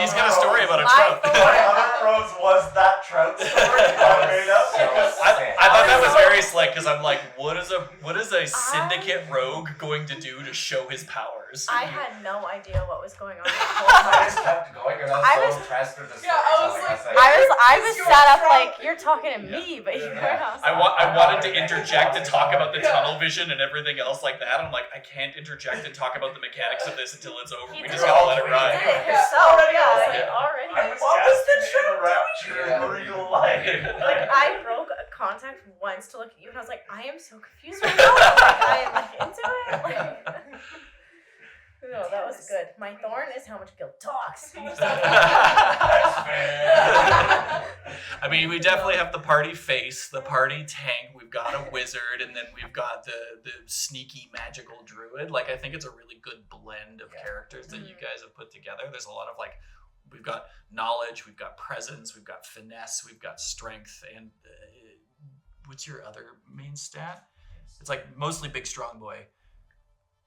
He's got a story about a My trout. My other rose was that trout story I made up. I thought that was very slick, because I'm like, what is a syndicate rogue going to do to show his powers? I had no idea what was going on the whole I time. just kept going because I I was was- so impressed with the story. Yeah, I was I was Is set your up truck- like you're talking to me, but you're I wanted to interject and talk about the tunnel vision and everything else like that. I'm like, I can't interject and talk about the mechanics of this until it's over. You We did just gotta let it You ride. did it Yeah, yourself. already Yeah, was you like- already. I was What was the casting an rapture in real life. Like I broke contact once to look at you, and I was like, I am so confused right now. Like I am like into it. Like, no, that was good. My thorn is how much Gil talks. That's fair. I mean, we definitely have the party face, the party tank. We've got a wizard, and then we've got the sneaky magical druid. Like, I think it's a really good blend of characters that you guys have put together. There's a lot of like, we've got knowledge, we've got presence, we've got finesse, we've got strength, and what's your other main stat? It's like mostly big strong boy.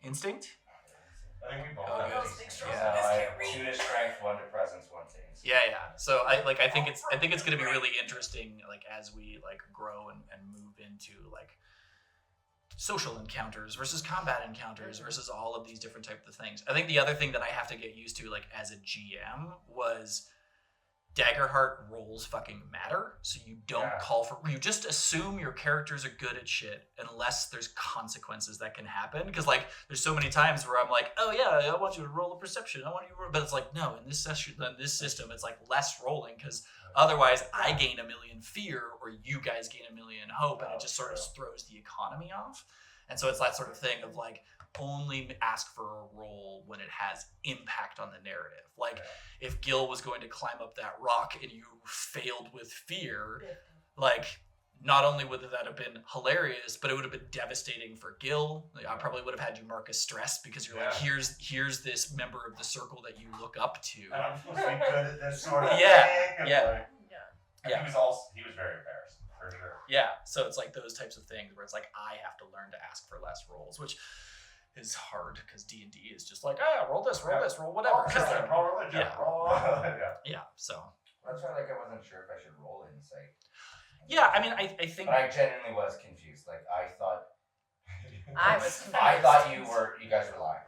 Instinct? I think we both Oh, have good. these. Big strong. Yeah, This I can't have read. 2 to strength, 1 to presence, 1 to instinct. Yeah. So I think it's gonna be really interesting, like as we like grow and move into like social encounters versus combat encounters versus all of these different types of things. I think the other thing that I have to get used to, like as a GM, was Daggerheart rolls fucking matter. So you don't you just assume your characters are good at shit unless there's consequences that can happen. Because like there's so many times where I'm like, oh yeah, I want you to roll a perception. I want you to roll, but it's like no, in this system, it's like less rolling because otherwise I gain a million fear or you guys gain a million hope, and it just sort of throws the economy off. And so it's that sort of thing of like only ask for a roll when it has impact on the narrative. Like if Gil was going to climb up that rock and you failed with fear, like not only would that have been hilarious, but it would have been devastating for Gil. Like, I probably would have had you mark as stress because you're like, here's this member of the circle that you look up to. And I'm supposed to be good at this sort of thing. He was very embarrassed, for sure. Yeah, so it's like those types of things where it's like I have to learn to ask for less rolls, which is hard because D&D is just like, roll this, roll whatever. Roll religion. Yeah, so. That's why, like, I wasn't sure if I should roll insight. Yeah, I mean, I think. But I genuinely was confused. Like, I thought you guys were lying.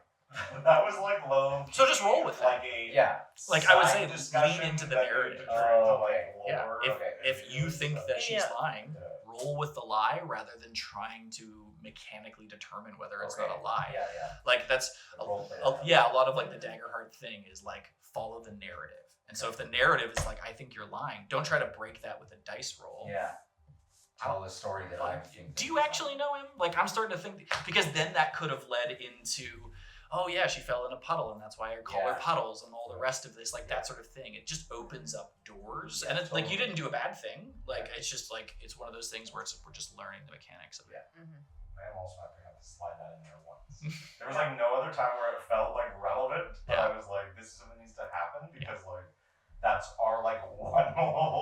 That was like low. So just roll with it. Like I would say, lean into the narrative. If you think that she's lying, roll with the lie rather than trying to mechanically determine whether it's not a lie. Like that's a lot of like the Daggerheart thing is like follow the narrative. And so if the narrative is like I think you're lying, don't try to break that with a dice roll. Tell the story that I'm thinking. Do you actually know him? Like I'm starting to think because then that could have led into oh yeah, she fell in a puddle and that's why I call her Puddles and all the rest of this, like that sort of thing. It just opens up doors. And it's like you didn't do a bad thing. Like it's just like it's one of those things where we're just learning the mechanics of it. I am also happy to have to slide that in there once. There was like no other time where it felt like relevant, but I was like, this is something that needs to happen because like that's our like one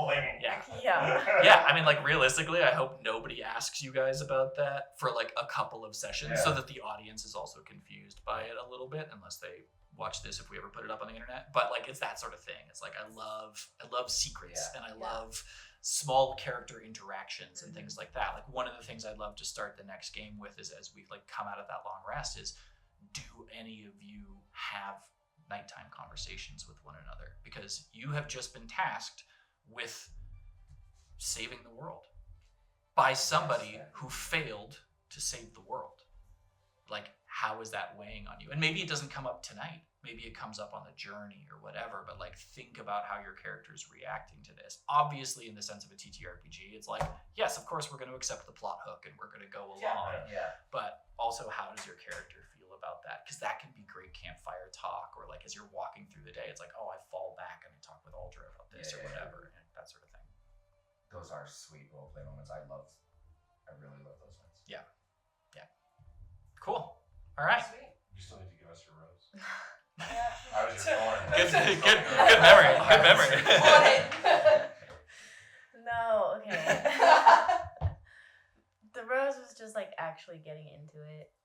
link. Yeah, I mean like realistically, I hope nobody asks you guys about that for like a couple of sessions so that the audience is also confused by it a little bit unless they watch this if we ever put it up on the internet. But like it's that sort of thing. It's like I love secrets and I love small character interactions and things like that. Like one of the things I'd love to start the next game with is as we like come out of that long rest is do any of you have nighttime conversations with one another? Because you have just been tasked with saving the world by somebody who failed to save the world. Like how is that weighing on you? And maybe it doesn't come up tonight. Maybe it comes up on the journey or whatever, but like think about how your character is reacting to this. Obviously in the sense of a TTRPG, it's like, yes, of course we're going to accept the plot hook and we're going to go along. But also how does your character feel about that? Because that can be great campfire talk or like as you're walking through the day, it's like, oh, I fall back and I talk with Aldra about this or whatever, and that sort of thing. Those are sweet roleplay moments. I really love those ones. Yeah. Cool. All right. Sweet. You still need to give us your rose. I was your thorn. Good memory. Good memory. No, okay. The rose was just like actually getting into it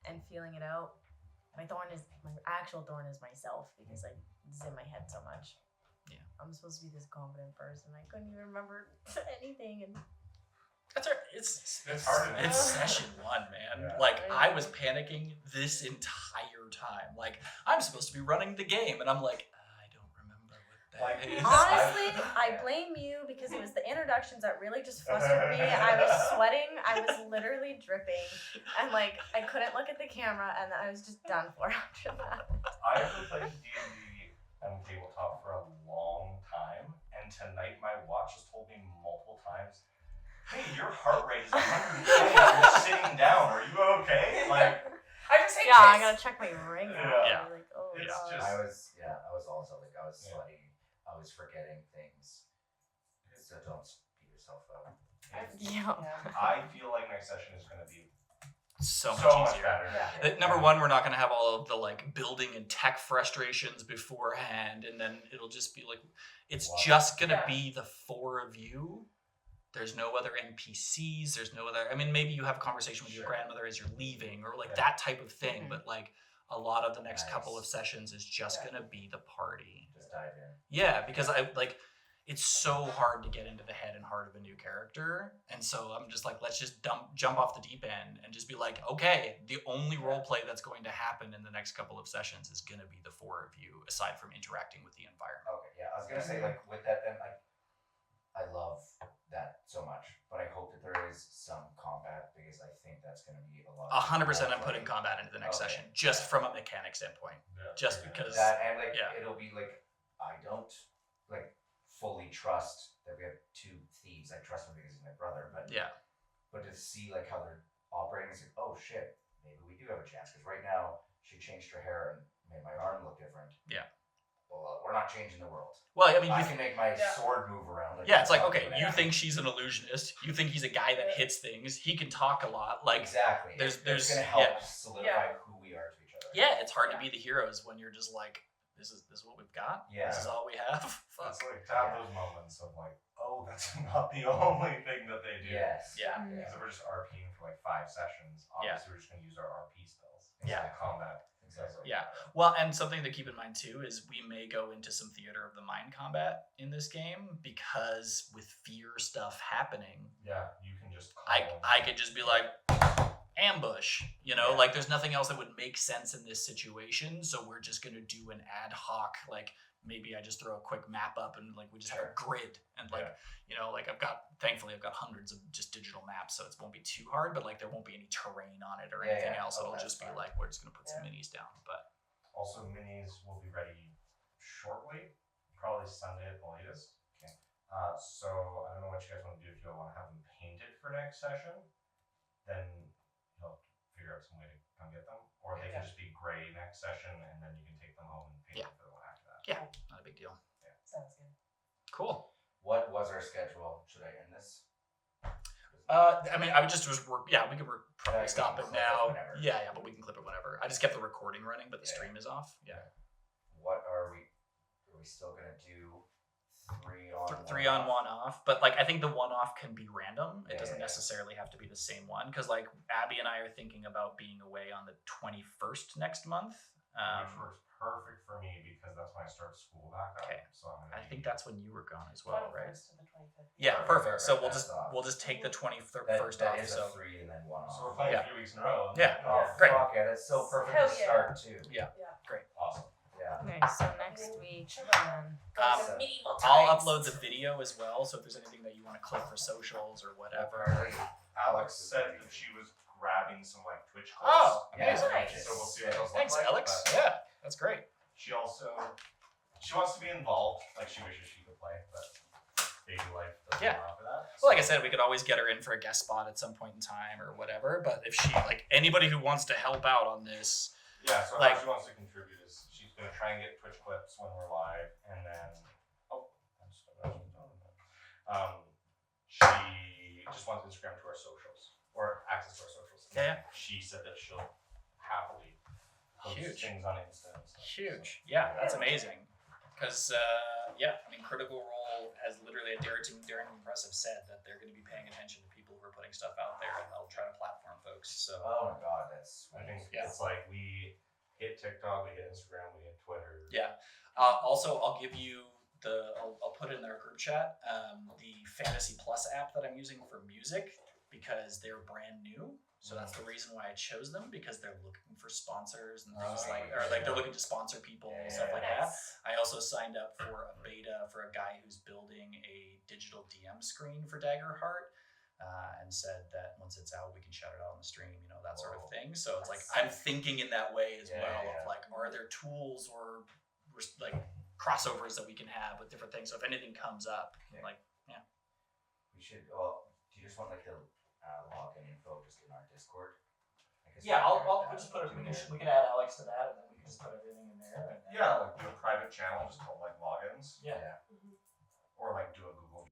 and feeling it out. My actual thorn is myself because like it's in my head so much. Yeah. I'm supposed to be this confident person. I couldn't even remember anything and That's right. It's hard enough. It's session 1, man. Like I was panicking this entire time. Like I'm supposed to be running the game, and I'm like, I don't remember what that is. Honestly, I blame you because it was the introductions that really just flustered me. I was sweating. I was literally dripping, and like I couldn't look at the camera, and I was just done for after that. I haven't played D&D and tabletop for a long time, and tonight my watch has told me multiple times, hey, your heart rate is 120. You're sitting down. Are you okay? Like, I just hate I gotta check my ring. Yeah. Like, oh, it's God. just. I was also like, I was sweaty. I was forgetting things. So don't beat yourself up. I feel like next session is going to be so much easier. better. Number one, we're not going to have all of the like building and tech frustrations beforehand, and then it'll just be like it's just going to be the 4 of you. There's no other NPCs. There's no other. I mean, maybe you have a conversation with your grandmother as you're leaving, or like that type of thing. But like a lot of the next couple of sessions is just gonna be the party. Just dive in. Yeah, because I like it's so hard to get into the head and heart of a new character. And so I'm just like, let's just jump off the deep end and just be like, okay, the only role play that's going to happen in the next couple of sessions is going to be the four of you, aside from interacting with the environment. Okay, yeah, I was gonna say like with that then like I love that so much, but I hope that there is some combat because I think that's gonna be a lot. 100% I'm putting combat into the next Okay. session, just from a mechanic standpoint. Yeah. Just because That and like yeah. it'll be like I don't like fully trust that we have two thieves. I trust him because he's my brother, but to see like how they're operating, it's like, oh shit, maybe we do have a chance. Because right now she changed her hair and made my arm look different. Yeah. Well, we're not changing the world. Well, I mean, I can make my sword move around. yeah, it's like, okay, you think she's an illusionist. You think he's a guy that hits things. He can talk a lot. Like, exactly. There's it's gonna help solidify who we are to each other. Yeah, it's hard to be the heroes when you're just like, this is what we've got. Yeah. This is all we have. Fuck. It's like to have those moments of like, oh, that's not the only thing that they do. Yes. Yeah. Because if we're just RPing for like 5 sessions, obviously we're just going to use our RP spells. Yeah. Combat. Exactly. Yeah. Well, and something to keep in mind too is we may go into some theater of the mind combat in this game because with fear stuff happening, Yeah, you can just call I could just be like, ambush, like there's nothing else that would make sense in this situation, so we're just gonna do an ad hoc, like maybe I just throw a quick map up and like we just have a grid and like like thankfully I've got hundreds of just digital maps, so it won't be too hard, but like there won't be any terrain on it or anything else. It'll just be like we're just gonna put some minis down. But also minis will be ready shortly, probably Sunday at the latest. Okay. So I don't know what you guys want to do. If you want to have them painted for next session, then figure out some way to come get them, or they can just be gray next session, and then you can take them home and paint them for the one after that. yeah, not a big deal. Sounds good. Cool. What was our schedule? Should I end this? I mean, I would just work. Yeah, we could probably we stop can it clip it now. whenever. Yeah, but we can clip it whenever. I just kept the recording running, but the stream is off. Yeah. What are we? Are we still gonna do 3 on? Three on, 1 off, but like I think the 1 off can be random. It doesn't Yeah. necessarily have to be the same one because like Abby and I are thinking about being away on the 21st next month. Which works perfect for me because that's when I start school back up. Okay. So I'm gonna I think that's when you were gone as well, right? 21st to the 25th. Yeah, perfect. So we'll That's just off. take the 21st That off. is So a 3 and then 1 off. So we're playing Yeah. 3 weeks in a row. Yeah. Oh, Great. fuck yeah, that's so perfect Hell to yeah. start too. Yeah. Awesome. Yeah. Okay, so next week, Medieval I'll times. upload the video as well. So if there's anything that you want to clip for socials or whatever. Apparently, Alex said that she was grabbing some like Twitch clips. Oh, yeah, amazing. Nice. So we'll see what those Thanks, look like. Alex. but Yeah, that's great. She wants to be involved. Like she wishes she could play, but baby life doesn't Yeah. allow for that. Well, like I said, we could always get her in for a guest spot at some point in time or whatever. But if she, like anybody who wants to help out on this, Yeah, so Like- how she wants to contribute is she's gonna try and get Twitch clips when we're live, and then she just wants Instagram to our socials or access to our socials. Yeah. She said that she'll happily post Huge. things on Insta and stuff. huge. Yeah, that's amazing. Because I mean, Critical Role has literally Daring Impressive said that they're going to be paying attention to people who are putting stuff out there, and they'll try to platform folks. So oh my god, that's I think Yeah. it's like we hit TikTok, we hit Instagram, we hit Twitter. yeah. Also, I'll give you I'll put it in our group chat. The Fantasy Plus app that I'm using for music because they're brand new. So that's the reason why I chose them, because they're looking for sponsors and things they're looking to sponsor people and stuff like that. I also signed up for a beta for a guy who's building a digital DM screen for Daggerheart, and said that once it's out, we can shout it out on the stream, that sort of thing. So it's like I'm thinking in that way as well of like, are there tools or like crossovers that we can have with different things? So if anything comes up, like we should. Well, do you just want like the login info just in our Discord? I'll just put it. We can add Alex to that, and then we can just put everything in there. Yeah, like do a private channel just called like logins. Yeah. Yeah.